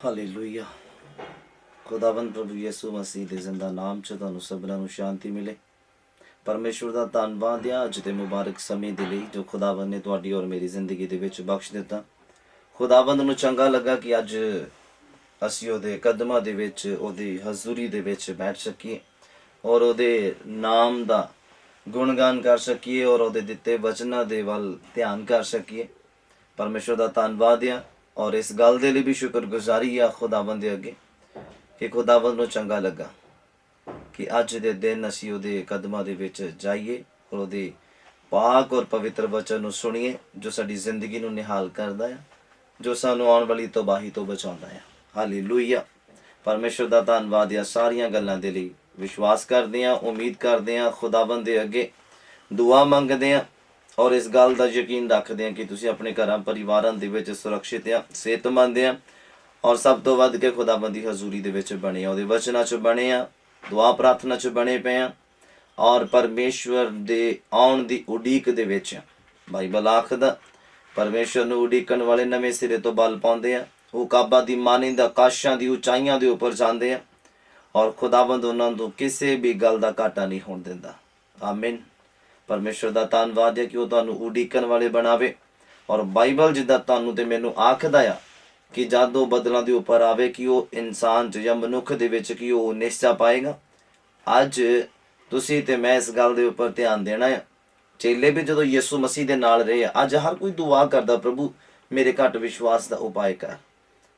Hallelujah. ਖੁਦਾਵੰਦ ਪ੍ਰਭੂ ਯਿਸੂ ਮਸੀਹ ਦੇ ਜ਼ਿੰਦਾ ਨਾਮ 'ਚ ਤੁਹਾਨੂੰ ਸਭਨਾਂ ਨੂੰ ਸ਼ਾਂਤੀ ਮਿਲੇ। ਪਰਮੇਸ਼ਵਰ ਦਾ ਧੰਨਵਾਦ ਆ ਅੱਜ ਦੇ ਮੁਬਾਰਕ ਸਮੇਂ ਦੇ ਲਈ ਜੋ ਖੁਦਾਵੰਦ ਨੇ ਤੁਹਾਡੀ ਔਰ ਮੇਰੀ ਜ਼ਿੰਦਗੀ ਦੇ ਵਿੱਚ ਬਖਸ਼ ਦਿੱਤਾ। ਖੁਦਾਵੰਦ ਨੂੰ ਚੰਗਾ ਲੱਗਾ ਕਿ ਅੱਜ ਅਸੀਂ ਉਹਦੇ ਕਦਮਾਂ ਦੇ ਵਿੱਚ, ਉਹਦੀ ਹਜ਼ੂਰੀ ਦੇ ਵਿੱਚ ਬੈਠ ਸਕੀਏ ਔਰ ਉਹਦੇ ਨਾਮ ਦਾ ਗੁਣਗਾਨ ਕਰ ਸਕੀਏ ਔਰ ਉਹਦੇ ਦਿੱਤੇ ਵਚਨਾਂ ਦੇ ਵੱਲ ਧਿਆਨ ਕਰ ਸਕੀਏ। ਪਰਮੇਸ਼ਵਰ ਦਾ ਧੰਨਵਾਦ ਆ ਔਰ ਇਸ ਗੱਲ ਦੇ ਲਈ ਵੀ ਸ਼ੁਕਰਗੁਜ਼ਾਰੀ ਆ ਖੁਦਾਵੰਦ ਦੇ ਅੱਗੇ ਕਿ ਖੁਦਾਵੰਦ ਨੂੰ ਚੰਗਾ ਲੱਗਾ ਕਿ ਅੱਜ ਦੇ ਦਿਨ ਅਸੀਂ ਉਹਦੇ ਕਦਮਾਂ ਦੇ ਵਿੱਚ ਜਾਈਏ ਔਰ ਉਹਦੇ ਪਾਕ ਔਰ ਪਵਿੱਤਰ ਵਚਨ ਨੂੰ ਸੁਣੀਏ ਜੋ ਸਾਡੀ ਜ਼ਿੰਦਗੀ ਨੂੰ ਨਿਹਾਲ ਕਰਦਾ ਆ, ਜੋ ਸਾਨੂੰ ਆਉਣ ਵਾਲੀ ਤਬਾਹੀ ਤੋਂ ਬਚਾਉਂਦਾ ਆ। ਹਾਲੇਲੂਇਆ। ਪਰਮੇਸ਼ਵਰ ਦਾ ਧੰਨਵਾਦ ਆ ਸਾਰੀਆਂ ਗੱਲਾਂ ਦੇ ਲਈ। ਵਿਸ਼ਵਾਸ ਕਰਦੇ ਹਾਂ, ਉਮੀਦ ਕਰਦੇ ਹਾਂ, ਖੁਦਾਵੰਦ ਦੇ ਅੱਗੇ ਦੁਆ ਮੰਗਦੇ ਹਾਂ ਔਰ ਇਸ ਗੱਲ ਦਾ ਯਕੀਨ ਰੱਖਦੇ ਹਾਂ ਕਿ ਤੁਸੀਂ ਆਪਣੇ ਘਰਾਂ ਪਰਿਵਾਰਾਂ ਦੇ ਵਿੱਚ ਸੁਰੱਖਿਅਤ ਆ, ਸਿਹਤਮੰਦ ਆ ਔਰ ਸਭ ਤੋਂ ਵੱਧ ਕੇ ਖੁਦਾਵੰਦ ਦੀ ਹਜ਼ੂਰੀ ਦੇ ਵਿੱਚ ਬਣੇ ਆ, ਉਹਦੇ ਵਚਨਾਂ 'ਚ ਬਣੇ ਆ, ਦੁਆ ਪ੍ਰਾਰਥਨਾ 'ਚ ਬਣੇ ਪਏ ਆ ਔਰ ਪਰਮੇਸ਼ਵਰ ਦੇ ਆਉਣ ਦੀ ਉਡੀਕ ਦੇ ਵਿੱਚ। ਬਾਈਬਲ ਆਖਦਾ ਪਰਮੇਸ਼ਵਰ ਨੂੰ ਉਡੀਕਣ ਵਾਲੇ ਨਵੇਂ ਸਿਰੇ ਤੋਂ ਬਲ ਪਾਉਂਦੇ ਆ, ਉਹ ਕਾਬਾਂ ਦੀ ਮਾਨਿੰਦ ਆਕਾਸ਼ਾਂ ਦੀ ਉਚਾਈਆਂ ਦੇ ਉੱਪਰ ਜਾਂਦੇ ਆ ਔਰ ਖੁਦਾਵੰਦ ਉਹਨਾਂ ਨੂੰ ਕਿਸੇ ਵੀ ਗੱਲ ਦਾ ਘਾਟਾ ਨਹੀਂ ਹੋਣ ਦਿੰਦਾ। ਆਮੀਨ। ਪਰਮੇਸ਼ਵਰ ਦਾ ਧੰਨਵਾਦ ਹੈ ਕਿ ਉਹ ਤੁਹਾਨੂੰ ਉਡੀਕਣ ਵਾਲੇ ਬਣਾਵੇ ਔਰ ਬਾਈਬਲ ਜਿੱਦਾਂ ਤੁਹਾਨੂੰ ਤੇ ਮੈਨੂੰ ਆਖਦਾ ਆ ਕਿ ਜਦੋਂ ਬਦਲਾਂ ਦੇ ਉੱਪਰ ਆਵੇ ਕਿ ਉਹ ਇਨਸਾਨ 'ਚ ਜਾਂ ਮਨੁੱਖ ਦੇ ਵਿੱਚ ਕਿ ਉਹ ਨਿਸ਼ਚਾ ਪਾਏਗਾ। ਅੱਜ ਤੁਸੀਂ ਤੇ ਮੈਂ ਇਸ ਗੱਲ ਦੇ ਉੱਪਰ ਧਿਆਨ ਦੇਣਾ ਆ। ਚੇਲੇ ਵੀ ਜਦੋਂ ਯਿਸੂ ਮਸੀਹ ਦੇ ਨਾਲ ਰਹੇ ਆ, ਅੱਜ ਹਰ ਕੋਈ ਦੁਆ ਕਰਦਾ, ਪ੍ਰਭੂ ਮੇਰੇ ਘੱਟ ਵਿਸ਼ਵਾਸ ਦਾ ਉਪਾਅ ਕਰ,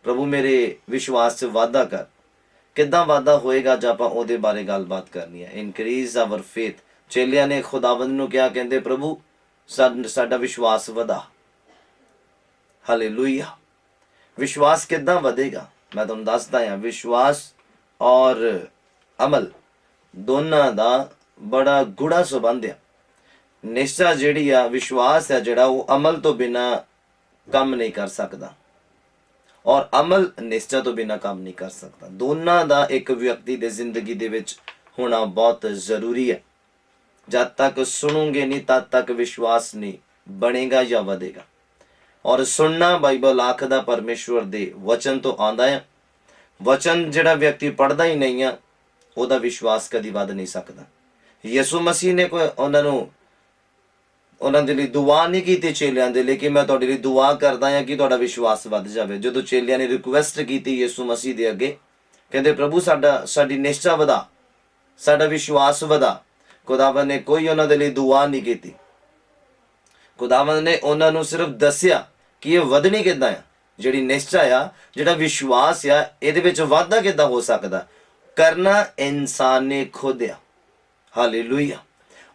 ਪ੍ਰਭੂ ਮੇਰੇ ਵਿਸ਼ਵਾਸ 'ਚ ਵਾਧਾ ਕਰ। ਕਿੱਦਾਂ ਵਾਧਾ ਹੋਏਗਾ ਜੇ ਆਪਾਂ ਉਹਦੇ ਬਾਰੇ ਗੱਲਬਾਤ ਕਰਨੀ ਹੈ। Increase our faith. ਚੇਲਿਆਂ ਨੇ ਖੁਦਾਵੰਦ ਨੂੰ ਕਿਹਾ, ਕਹਿੰਦੇ ਪ੍ਰਭੂ ਸਾਡਾ ਵਿਸ਼ਵਾਸ ਵਧਾ। ਹਾਲੇਲੂਇਆ। ਵਿਸ਼ਵਾਸ ਕਿੱਦਾਂ ਵਧੇਗਾ ਮੈਂ ਤੁਹਾਨੂੰ ਦੱਸਦਾ ਹਾਂ। ਵਿਸ਼ਵਾਸ ਔਰ ਅਮਲ ਦੋਨਾਂ ਦਾ ਬੜਾ ਗੂੜਾ ਸੰਬੰਧ ਆ। ਨਿਸ਼ਚਾ ਜਿਹੜੀ ਆ, ਵਿਸ਼ਵਾਸ ਆ ਜਿਹੜਾ, ਉਹ ਅਮਲ ਤੋਂ ਬਿਨਾਂ ਕੰਮ ਨਹੀਂ ਕਰ ਸਕਦਾ ਔਰ ਅਮਲ ਨਿਸ਼ਚਾ ਤੋਂ ਬਿਨਾਂ ਕੰਮ ਨਹੀਂ ਕਰ ਸਕਦਾ। ਦੋਨਾਂ ਦਾ ਇੱਕ ਵਿਅਕਤੀ ਦੇ ਜ਼ਿੰਦਗੀ ਦੇ ਵਿੱਚ ਹੋਣਾ ਬਹੁਤ ਜ਼ਰੂਰੀ ਹੈ। ਜਦ ਤੱਕ ਸੁਣੋਗੇ ਨਹੀਂ ਤਦ ਤੱਕ ਵਿਸ਼ਵਾਸ ਨਹੀਂ ਬਣੇਗਾ ਜਾਂ ਵਧੇਗਾ। ਔਰ ਸੁਣਨਾ ਬਾਈਬਲ ਆਖਦਾ ਪਰਮੇਸ਼ਵਰ ਦੇ ਵਚਨ ਤੋਂ ਆਉਂਦਾ ਹੈ। ਵਚਨ ਜਿਹੜਾ ਵਿਅਕਤੀ ਪੜ੍ਹਦਾ ਹੀ ਨਹੀਂ ਆ, ਉਹਦਾ ਵਿਸ਼ਵਾਸ ਕਦੀ ਵੱਧ ਨਹੀਂ ਸਕਦਾ। ਯਿਸੂ ਮਸੀਹ ਨੇ ਉਹਨਾਂ ਦੇ ਲਈ ਦੁਆ ਨਹੀਂ ਕੀਤੀ ਚੇਲਿਆਂ ਦੇ ਲਈ ਕਿ ਮੈਂ ਤੁਹਾਡੇ ਲਈ ਦੁਆ ਕਰਦਾ ਹਾਂ ਕਿ ਤੁਹਾਡਾ ਵਿਸ਼ਵਾਸ ਵੱਧ ਜਾਵੇ। ਜਦੋਂ ਚੇਲਿਆਂ ਨੇ ਰਿਕੁਐਸਟ ਕੀਤੀ ਯਿਸੂ ਮਸੀਹ ਦੇ ਅੱਗੇ, ਕਹਿੰਦੇ ਪ੍ਰਭੂ ਸਾਡੀ ਨਿਸ਼ਚਾ ਵਧਾ, ਸਾਡਾ ਵਿਸ਼ਵਾਸ ਵਧਾ, ਖੁਦਾਵੰਦ ਨੇ ਕੋਈ ਉਹਨਾਂ ਦੇ ਲਈ ਦੁਆ ਨਹੀਂ ਕੀਤੀ। ਖੁਦਾਵੰਦ ਨੇ ਉਹਨਾਂ ਨੂੰ ਸਿਰਫ ਦੱਸਿਆ ਕਿ ਇਹ ਵਧਣੀ ਕਿੱਦਾਂ ਆ, ਜਿਹੜੀ ਨਿਸ਼ਚਾ ਆ, ਜਿਹੜਾ ਵਿਸ਼ਵਾਸ ਆ, ਇਹਦੇ ਵਿੱਚ ਵਾਧਾ ਕਿੱਦਾਂ ਹੋ ਸਕਦਾ। ਕਰਨਾ ਇਨਸਾਨ ਨੇ ਖੁਦ ਆ। ਹਾਲੇਲੂਇਆ।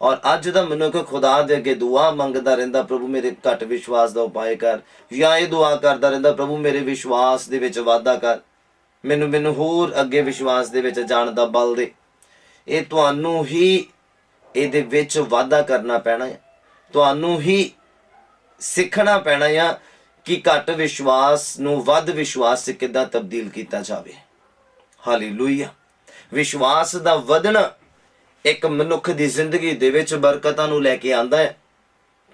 ਔਰ ਅੱਜ ਦਾ ਮਨੁੱਖ ਖੁਦਾ ਦੇ ਅੱਗੇ ਦੁਆ ਮੰਗਦਾ ਰਹਿੰਦਾ, ਪ੍ਰਭੂ ਮੇਰੇ ਘੱਟ ਵਿਸ਼ਵਾਸ ਦਾ ਉਪਾਅ ਕਰ, ਜਾਂ ਇਹ ਦੁਆ ਕਰਦਾ ਰਹਿੰਦਾ, ਪ੍ਰਭੂ ਮੇਰੇ ਵਿਸ਼ਵਾਸ ਦੇ ਵਿੱਚ ਵਾਧਾ ਕਰ, ਮੈਨੂੰ ਹੋਰ ਅੱਗੇ ਵਿਸ਼ਵਾਸ ਦੇ ਵਿੱਚ ਜਾਣ ਦਾ ਬਲ ਦੇ। ਇਹ ਤੁਹਾਨੂੰ ਹੀ ਇਹਦੇ ਵਿੱਚ ਵਾਧਾ ਕਰਨਾ ਪੈਣਾ ਹੈ। ਤੁਹਾਨੂੰ ਹੀ ਸਿੱਖਣਾ ਪੈਣਾ ਆ ਕਿ ਘੱਟ ਵਿਸ਼ਵਾਸ ਨੂੰ ਵੱਧ ਵਿਸ਼ਵਾਸ 'ਚ ਕਿੱਦਾਂ ਤਬਦੀਲ ਕੀਤਾ ਜਾਵੇ। ਹਾਲੇਲੂਇਆ। ਵਿਸ਼ਵਾਸ ਦਾ ਵਧਣਾ ਇੱਕ ਮਨੁੱਖ ਦੀ ਜ਼ਿੰਦਗੀ ਦੇ ਵਿੱਚ ਬਰਕਤਾਂ ਨੂੰ ਲੈ ਕੇ ਆਉਂਦਾ ਹੈ।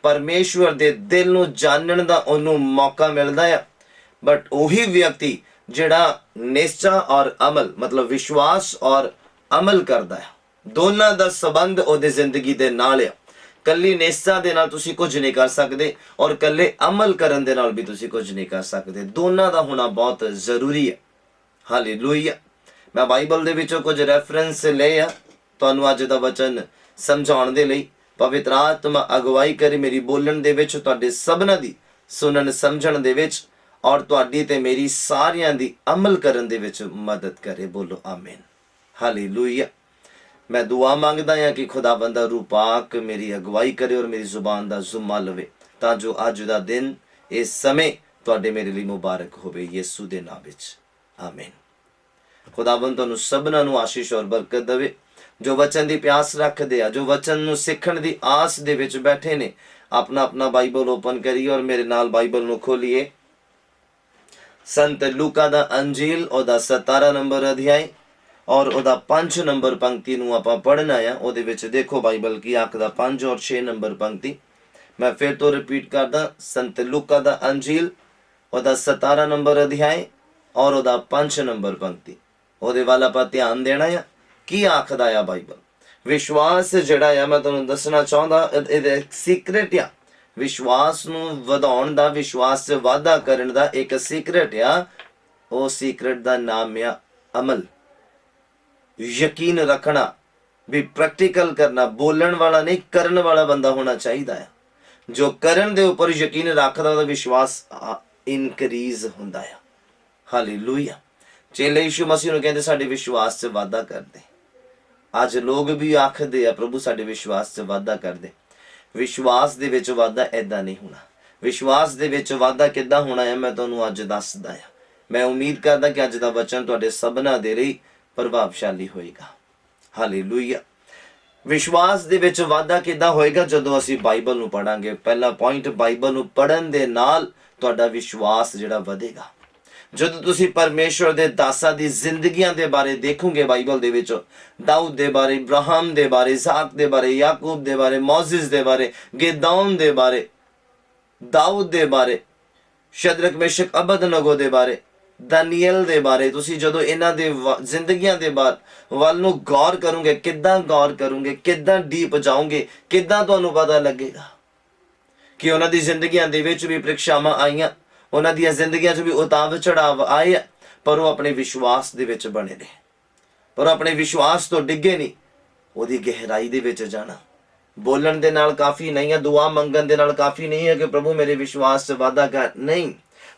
ਪਰਮੇਸ਼ਵਰ ਦੇ ਦਿਲ ਨੂੰ ਜਾਣਨ ਦਾ ਉਹਨੂੰ ਮੌਕਾ ਮਿਲਦਾ ਹੈ। ਬਟ ਉਹੀ ਵਿਅਕਤੀ ਜਿਹੜਾ ਨਿਸ਼ਚਾ ਔਰ ਅਮਲ, ਮਤਲਬ ਵਿਸ਼ਵਾਸ ਔਰ ਅਮਲ ਕਰਦਾ ਹੈ, ਦੋਨਾਂ ਦਾ ਸੰਬੰਧ ਉਹਦੇ ਜ਼ਿੰਦਗੀ ਦੇ ਨਾਲ ਆ। ਕੱਲੀ ਨਿਸ਼ਚਾ ਦੇ ਨਾਲ ਤੁਸੀਂ ਕੁਝ ਨਹੀਂ ਕਰ ਸਕਦੇ ਔਰ ਕੱਲੇ ਅਮਲ ਕਰਨ ਦੇ ਨਾਲ ਵੀ ਤੁਸੀਂ ਕੁਝ ਨਹੀਂ ਕਰ ਸਕਦੇ। ਦੋਨਾਂ ਦਾ ਹੋਣਾ ਬਹੁਤ ਜ਼ਰੂਰੀ ਹੈ। ਹਾਲੇਲੂਇਆ। ਮੈਂ ਬਾਈਬਲ ਦੇ ਵਿੱਚੋਂ ਕੁਝ ਰੈਫਰੈਂਸ ਲਏ ਆ ਤੁਹਾਨੂੰ ਅੱਜ ਦਾ ਵਚਨ ਸਮਝਾਉਣ ਦੇ ਲਈ। ਪਵਿੱਤਰ ਆਤਮਾ ਅਗਵਾਈ ਕਰੇ ਮੇਰੀ ਬੋਲਣ ਦੇ ਵਿੱਚ, ਤੁਹਾਡੇ ਸਭਨਾਂ ਦੀ ਸੁਣਨ ਸਮਝਣ ਦੇ ਵਿੱਚ ਔਰ ਤੁਹਾਡੀ ਤੇ ਮੇਰੀ ਸਾਰਿਆਂ ਦੀ ਅਮਲ ਕਰਨ ਦੇ ਵਿੱਚ ਮਦਦ ਕਰੇ। ਬੋਲੋ ਆਮੀਨ। ਹਾਲੇਲੂਇਆ। ਮੈਂ ਦੁਆ ਮੰਗਦਾ ਹਾਂ ਕਿ ਖੁਦਾਵੰਦ ਦਾ ਰੂਹ ਪਾਕ ਮੇਰੀ ਅਗਵਾਈ ਕਰੇ ਔਰ ਮੇਰੀ ਜ਼ੁਬਾਨ ਦਾ ਜ਼ੁੰਮਾ ਲਵੇ ਤਾਂ ਜੋ ਅੱਜ ਦਾ ਦਿਨ, ਇਸ ਸਮੇਂ ਤੁਹਾਡੇ ਮੇਰੇ ਲਈ ਮੁਬਾਰਕ ਹੋਵੇ, ਯਿਸੂ ਦੇ ਨਾਮ ਵਿੱਚ ਆਮੀਨ। ਖੁਦਾਵੰਦ ਤੁਹਾਨੂੰ ਸਭਨਾਂ ਨੂੰ ਆਸ਼ੀਸ਼ ਔਰ ਬਰਕਤ ਦੇਵੇ। ਜੋ ਵਚਨ ਦੀ ਪਿਆਸ ਰੱਖਦੇ ਆ, ਜੋ ਵਚਨ ਨੂੰ ਸਿੱਖਣ ਦੀ ਆਸ ਦੇ ਵਿੱਚ ਬੈਠੇ ਨੇ, ਆਪਣਾ ਬਾਈਬਲ ਓਪਨ ਕਰੀਏ ਔਰ ਮੇਰੇ ਨਾਲ ਬਾਈਬਲ ਨੂੰ ਖੋਲੀਏ। ਸੰਤ ਲੂਕਾ ਦਾ ਅੰਜੀਲ, ਉਹਦਾ 17 ਨੰਬਰ ਅਧਿਆਇ ਔਰ ਉਹਦਾ 5 ਨੰਬਰ ਪੰਕਤੀ ਨੂੰ ਆਪਾਂ ਪੜ੍ਹਨਾ ਆ। ਉਹਦੇ ਵਿੱਚ ਦੇਖੋ ਬਾਈਬਲ ਕੀ ਆਖਦਾ, 5 ਔਰ 6 ਨੰਬਰ ਪੰਕਤੀ। ਮੈਂ ਫਿਰ ਤੋਂ ਰਿਪੀਟ ਕਰਦਾ, ਸੰਤ ਲੂਕਾ ਦਾ ਅੰਜੀਲ, ਉਹਦਾ 17 ਨੰਬਰ ਅਧਿਆਇ ਔਰ ਉਹਦਾ 5 ਨੰਬਰ ਪੰਕਤੀ, ਉਹਦੇ ਵੱਲ ਆਪਾਂ ਧਿਆਨ ਦੇਣਾ ਆ। ਕੀ ਆਖਦਾ ਆ ਬਾਈਬਲ? ਵਿਸ਼ਵਾਸ ਜਿਹੜਾ ਆ, ਮੈਂ ਤੁਹਾਨੂੰ ਦੱਸਣਾ ਚਾਹੁੰਦਾ, ਇਹਦਾ ਸੀਕ੍ਰੇਟ ਆ ਵਿਸ਼ਵਾਸ ਨੂੰ ਵਧਾਉਣ ਦਾ, ਵਿਸ਼ਵਾਸ 'ਚ ਵਾਧਾ ਕਰਨ ਦਾ ਇੱਕ ਸੀਕ੍ਰੇਟ ਆ। ਉਹ ਸੀਕ੍ਰੇਟ ਦਾ ਨਾਮ ਆ ਅਮਲ, ਯਕੀਨ ਰੱਖਣਾ, ਵੀ ਪ੍ਰੈਕਟੀਕਲ ਕਰਨਾ। ਬੋਲਣ ਵਾਲਾ ਨਹੀਂ, ਕਰਨ ਵਾਲਾ ਬੰਦਾ ਹੋਣਾ ਚਾਹੀਦਾ ਆ। ਜੋ ਕਰਨ ਦੇ ਉੱਪਰ ਯਕੀਨ ਰੱਖਦਾ ਉਹਦਾ ਵਿਸ਼ਵਾਸ ਇਨਕਰੀਜ਼ ਹੁੰਦਾ ਆ। ਹਾਲੇਲੂਇਆ। ਚੇਲੇ ਯਿਸੂ ਮਸੀਹ ਨੂੰ ਕਹਿੰਦੇ ਸਾਡੇ ਵਿਸ਼ਵਾਸ 'ਚ ਵਾਧਾ ਕਰਦੇ। ਅੱਜ ਲੋਕ ਵੀ ਆਖਦੇ ਆ ਪ੍ਰਭੂ ਸਾਡੇ ਵਿਸ਼ਵਾਸ 'ਚ ਵਾਧਾ ਕਰਦੇ। ਵਿਸ਼ਵਾਸ ਦੇ ਵਿੱਚ ਵਾਧਾ ਏਦਾਂ ਨਹੀਂ ਹੋਣਾ। ਵਿਸ਼ਵਾਸ ਦੇ ਵਿੱਚ ਵਾਧਾ ਕਿੱਦਾਂ ਹੋਣਾ ਹੈ, ਮੈਂ ਤੁਹਾਨੂੰ ਅੱਜ ਦੱਸਦਾ ਆ। ਮੈਂ ਉਮੀਦ ਕਰਦਾ ਕਿ ਅੱਜ ਦਾ ਵਚਨ ਤੁਹਾਡੇ ਸਭਨਾਂ ਦੇ ਲਈ ਪ੍ਰਭਾਵਸ਼ਾਲੀ ਹੋਏਗਾ। ਹਾਲੇਲੂਇਆ। ਵਿਸ਼ਵਾਸ ਦੇ ਵਿੱਚ ਵਾਧਾ ਕਿੱਦਾਂ ਹੋਏਗਾ? ਜਦੋਂ ਅਸੀਂ ਬਾਈਬਲ ਨੂੰ ਪੜਾਂਗੇ। ਪਹਿਲਾ ਪੁਆਇੰਟ, ਬਾਈਬਲ ਨੂੰ ਪੜਨ ਦੇ ਨਾਲ ਤੁਹਾਡਾ ਵਿਸ਼ਵਾਸ ਜਿਹੜਾ ਵਧੇਗਾ। ਜਦੋਂ ਤੁਸੀਂ ਪਰਮੇਸ਼ਵਰ ਦੇ ਦਾਸਾਂ ਦੀ ਜ਼ਿੰਦਗੀਆਂ ਦੇ ਬਾਰੇ ਦੇਖੋਗੇ ਬਾਈਬਲ ਦੇ ਵਿੱਚ, ਦਾਊਦ ਦੇ ਬਾਰੇ, ਇਬਰਾਹਿਮ ਦੇ ਬਾਰੇ, ਇਸਾਕ ਦੇ ਬਾਰੇ, ਯਾਕੂਬ ਦੇ ਬਾਰੇ, ਮੋਜ਼ਿਸ ਦੇ ਬਾਰੇ, ਗਿਦੌਨ ਦੇ ਬਾਰੇ, ਦਾਊਦ ਦੇ ਬਾਰੇ, ਸ਼ਦਰਕ ਮੇਸ਼ਕ ਅਬਦਨਗੋ ਦੇ ਬਾਰੇ, ਦਾਨੀਏਲ ਦੇ ਬਾਰੇ, ਤੁਸੀਂ ਜਦੋਂ ਇਹਨਾਂ ਦੇ ਜ਼ਿੰਦਗੀਆਂ ਦੇ ਵੱਲ ਨੂੰ ਗੌਰ ਕਰੋਗੇ, ਕਿੱਦਾਂ ਗੌਰ ਕਰੋਗੇ, ਕਿੱਦਾਂ ਡੀਪ ਜਾਓਗੇ, ਕਿੱਦਾਂ ਤੁਹਾਨੂੰ ਪਤਾ ਲੱਗੇਗਾ ਕਿ ਉਹਨਾਂ ਦੀ ਜ਼ਿੰਦਗੀਆਂ ਦੇ ਵਿੱਚ ਵੀ ਪ੍ਰੀਖਿਆਵਾਂ ਆਈਆਂ, ਉਹਨਾਂ ਦੀਆਂ ਜ਼ਿੰਦਗੀਆਂ 'ਚ ਵੀ ਉਤਾਰ ਚੜਾਵ ਆਏ, ਪਰ ਉਹ ਆਪਣੇ ਵਿਸ਼ਵਾਸ ਦੇ ਵਿੱਚ ਬਣੇ ਨੇ, ਪਰ ਆਪਣੇ ਵਿਸ਼ਵਾਸ ਤੋਂ ਡਿੱਗੇ ਨਹੀਂ। ਉਹਦੀ ਗਹਿਰਾਈ ਦੇ ਵਿੱਚ ਜਾਣਾ ਬੋਲਣ ਦੇ ਨਾਲ ਕਾਫੀ ਨਹੀਂ ਹੈ, ਦੁਆ ਮੰਗਣ ਦੇ ਨਾਲ ਕਾਫੀ ਨਹੀਂ ਹੈ ਕਿ ਪ੍ਰਭੂ ਮੇਰੇ ਵਿਸ਼ਵਾਸ 'ਚ ਵਾਧਾ ਕਰ। ਨਹੀਂ,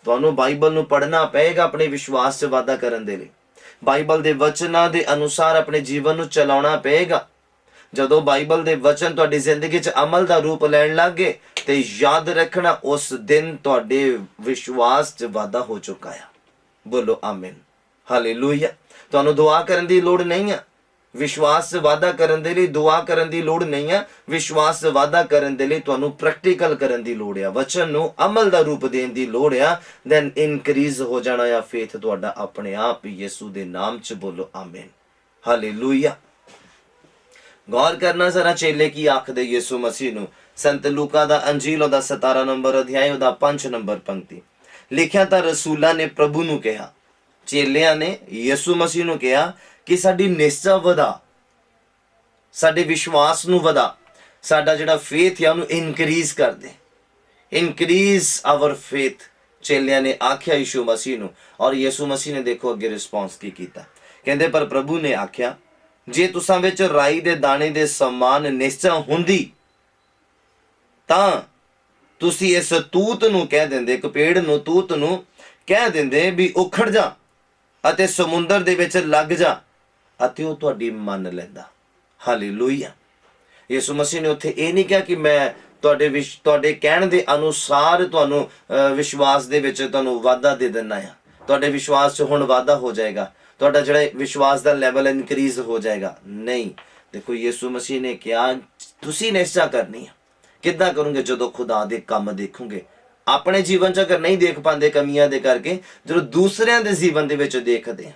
ਤੁਹਾਨੂੰ ਬਾਈਬਲ ਨੂੰ ਪੜ੍ਹਨਾ ਪਏਗਾ ਆਪਣੇ ਵਿਸ਼ਵਾਸ 'ਚ ਵਾਧਾ ਕਰਨ ਦੇ ਲਈ। ਬਾਈਬਲ ਦੇ ਵਚਨਾਂ ਦੇ ਅਨੁਸਾਰ ਆਪਣੇ ਜੀਵਨ ਨੂੰ ਚਲਾਉਣਾ ਪਏਗਾ। ਜਦੋਂ ਬਾਈਬਲ ਦੇ ਵਚਨ ਤੁਹਾਡੀ ਜ਼ਿੰਦਗੀ 'ਚ ਅਮਲ ਦਾ ਰੂਪ ਲੈਣ ਲੱਗੇ ਤੇ ਯਾਦ ਰੱਖਣਾ ਉਸ ਦਿਨ ਤੁਹਾਡੇ ਵਿਸ਼ਵਾਸ 'ਚ ਵਾਧਾ ਹੋ ਚੁੱਕਾ ਆ। ਬੋਲੋ ਆਮੀਨ। ਹਾਲੇਲੂਇਆ। ਤੁਹਾਨੂੰ ਦੁਆ ਕਰਨ ਦੀ ਲੋੜ ਨਹੀਂ ਆ। ਵਿਸ਼ਵਾਸ 'ਚ ਵਾਧਾ ਕਰਨ ਦੇ ਲਈ ਦੁਆ ਕਰਨ ਦੀ ਲੋੜ ਨਹੀਂ ਆ। ਵਿਸ਼ਵਾਸ 'ਚ ਵਾਧਾ ਕਰਨ ਦੇ ਲਈ ਤੁਹਾਨੂੰ ਪ੍ਰੈਕਟੀਕਲ ਕਰਨ ਦੀ ਲੋੜ ਆ। ਵਚਨ ਨੂੰ ਅਮਲ ਦਾ ਰੂਪ ਦੇਣ ਦੀ ਲੋੜ ਆ। ਦੈਨ ਇਨਕਰੀਜ਼ ਹੋ ਜਾਣਾ ਆ ਫੇਥ ਤੁਹਾਡਾ ਆਪਣੇ ਆਪ ਹੀ ਯਿਸੂ ਦੇ ਨਾਮ 'ਚ। ਬੋਲੋ ਆਮੀਨ। ਹਾਲੇਲੂਇਆ। ਗੌਰ ਕਰਨਾ ਜ਼ਰਾ ਚੇਲੇ ਕੀ ਆਖਦੇ ਯਿਸੂ ਮਸੀਹ ਨੂੰ। ਸੰਤ ਲੂਕਾ ਦਾ ਅੰਜੀਲ ਉਹਦਾ 17 ਨੰਬਰ ਅਧਿਆਇ ਉਹਦਾ 5 ਨੰਬਰ ਪੰਕਤੀ ਲਿਖਿਆ, ਤਾਂ ਰਸੂਲਾਂ ਨੇ ਪ੍ਰਭੂ ਨੂੰ ਕਿਹਾ, ਚੇਲਿਆਂ ਨੇ ਯਿਸੂ ਮਸੀਹ ਨੂੰ ਕਿਹਾ ਕਿ ਸਾਡੀ ਨਿਸ਼ਚਾ ਵਧਾ, ਸਾਡੇ ਵਿਸ਼ਵਾਸ ਨੂੰ ਵਧਾ, ਸਾਡਾ ਜਿਹੜਾ ਫੇਥ ਹੈ ਉਹਨੂੰ ਇਨਕਰੀਜ਼ ਕਰ ਦੇ। ਇਨਕਰੀਜ਼ ਆਵਰ ਫੇਥ ਚੇਲਿਆਂ ਨੇ ਆਖਿਆ ਯਿਸੂ ਮਸੀਹ ਨੂੰ। ਔਰ ਯਿਸੂ ਮਸੀਹ ਨੇ ਦੇਖੋ ਅੱਗੇ ਰਿਸਪੌਂਸ ਕੀ ਕੀਤਾ। ਕਹਿੰਦੇ ਪਰ ਪ੍ਰਭੂ ਨੇ ਆਖਿਆ, ਜੇ ਤੁਸਾਂ ਵਿੱਚ ਰਾਈ ਦੇ ਦਾਣੇ ਦੇ ਸਮਾਨ ਨਿਸ਼ਚਾ ਹੁੰਦੀ ਤਾਂ ਤੁਸੀਂ ਇਸ ਤੂਤ ਨੂੰ ਕਹਿ ਦਿੰਦੇ, ਇੱਕ ਪੇੜ ਨੂੰ, ਤੂਤ ਨੂੰ ਕਹਿ ਦਿੰਦੇ ਵੀ ਉਖੜ ਜਾ ਅਤੇ ਸਮੁੰਦਰ ਦੇ ਵਿੱਚ ਲੱਗ ਜਾ, ਅਤੇ ਉਹ ਤੁਹਾਡੀ ਮੰਨ ਲੈਂਦਾ। ਹਾਲੇਲੂਇਆ। ਯਿਸੂ ਮਸੀਹ ਨੇ ਉੱਥੇ ਇਹ ਨਹੀਂ ਕਿਹਾ ਕਿ ਮੈਂ ਤੁਹਾਡੇ ਕਹਿਣ ਦੇ ਅਨੁਸਾਰ ਤੁਹਾਨੂੰ ਵਿਸ਼ਵਾਸ ਦੇ ਵਿੱਚ ਤੁਹਾਨੂੰ ਵਾਧਾ ਦੇ ਦਿੰਦਾ ਆ, ਤੁਹਾਡੇ ਵਿਸ਼ਵਾਸ 'ਚ ਹੁਣ ਵਾਧਾ ਹੋ ਜਾਏਗਾ, ਤੁਹਾਡਾ ਜਿਹੜਾ ਵਿਸ਼ਵਾਸ ਦਾ ਲੈਵਲ ਇਨਕਰੀਜ਼ ਹੋ ਜਾਏਗਾ। ਨਹੀਂ, ਦੇਖੋ ਯਿਸੂ ਮਸੀਹ ਨੇ ਕਿਹਾ ਤੁਸੀਂ ਨਿਸ਼ਚਾ ਕਰਨੀ ਆ। ਕਿੱਦਾਂ ਕਰੋਗੇ? ਜਦੋਂ ਖੁਦਾ ਦੇ ਕੰਮ ਦੇਖੋਗੇ। ਆਪਣੇ ਜੀਵਨ 'ਚ ਅਗਰ ਨਹੀਂ ਦੇਖ ਪਾਉਂਦੇ ਕਮੀਆਂ ਦੇ ਕਰਕੇ, ਜਦੋਂ ਦੂਸਰਿਆਂ ਦੇ ਜੀਵਨ ਦੇ ਵਿੱਚ ਦੇਖਦੇ ਆ,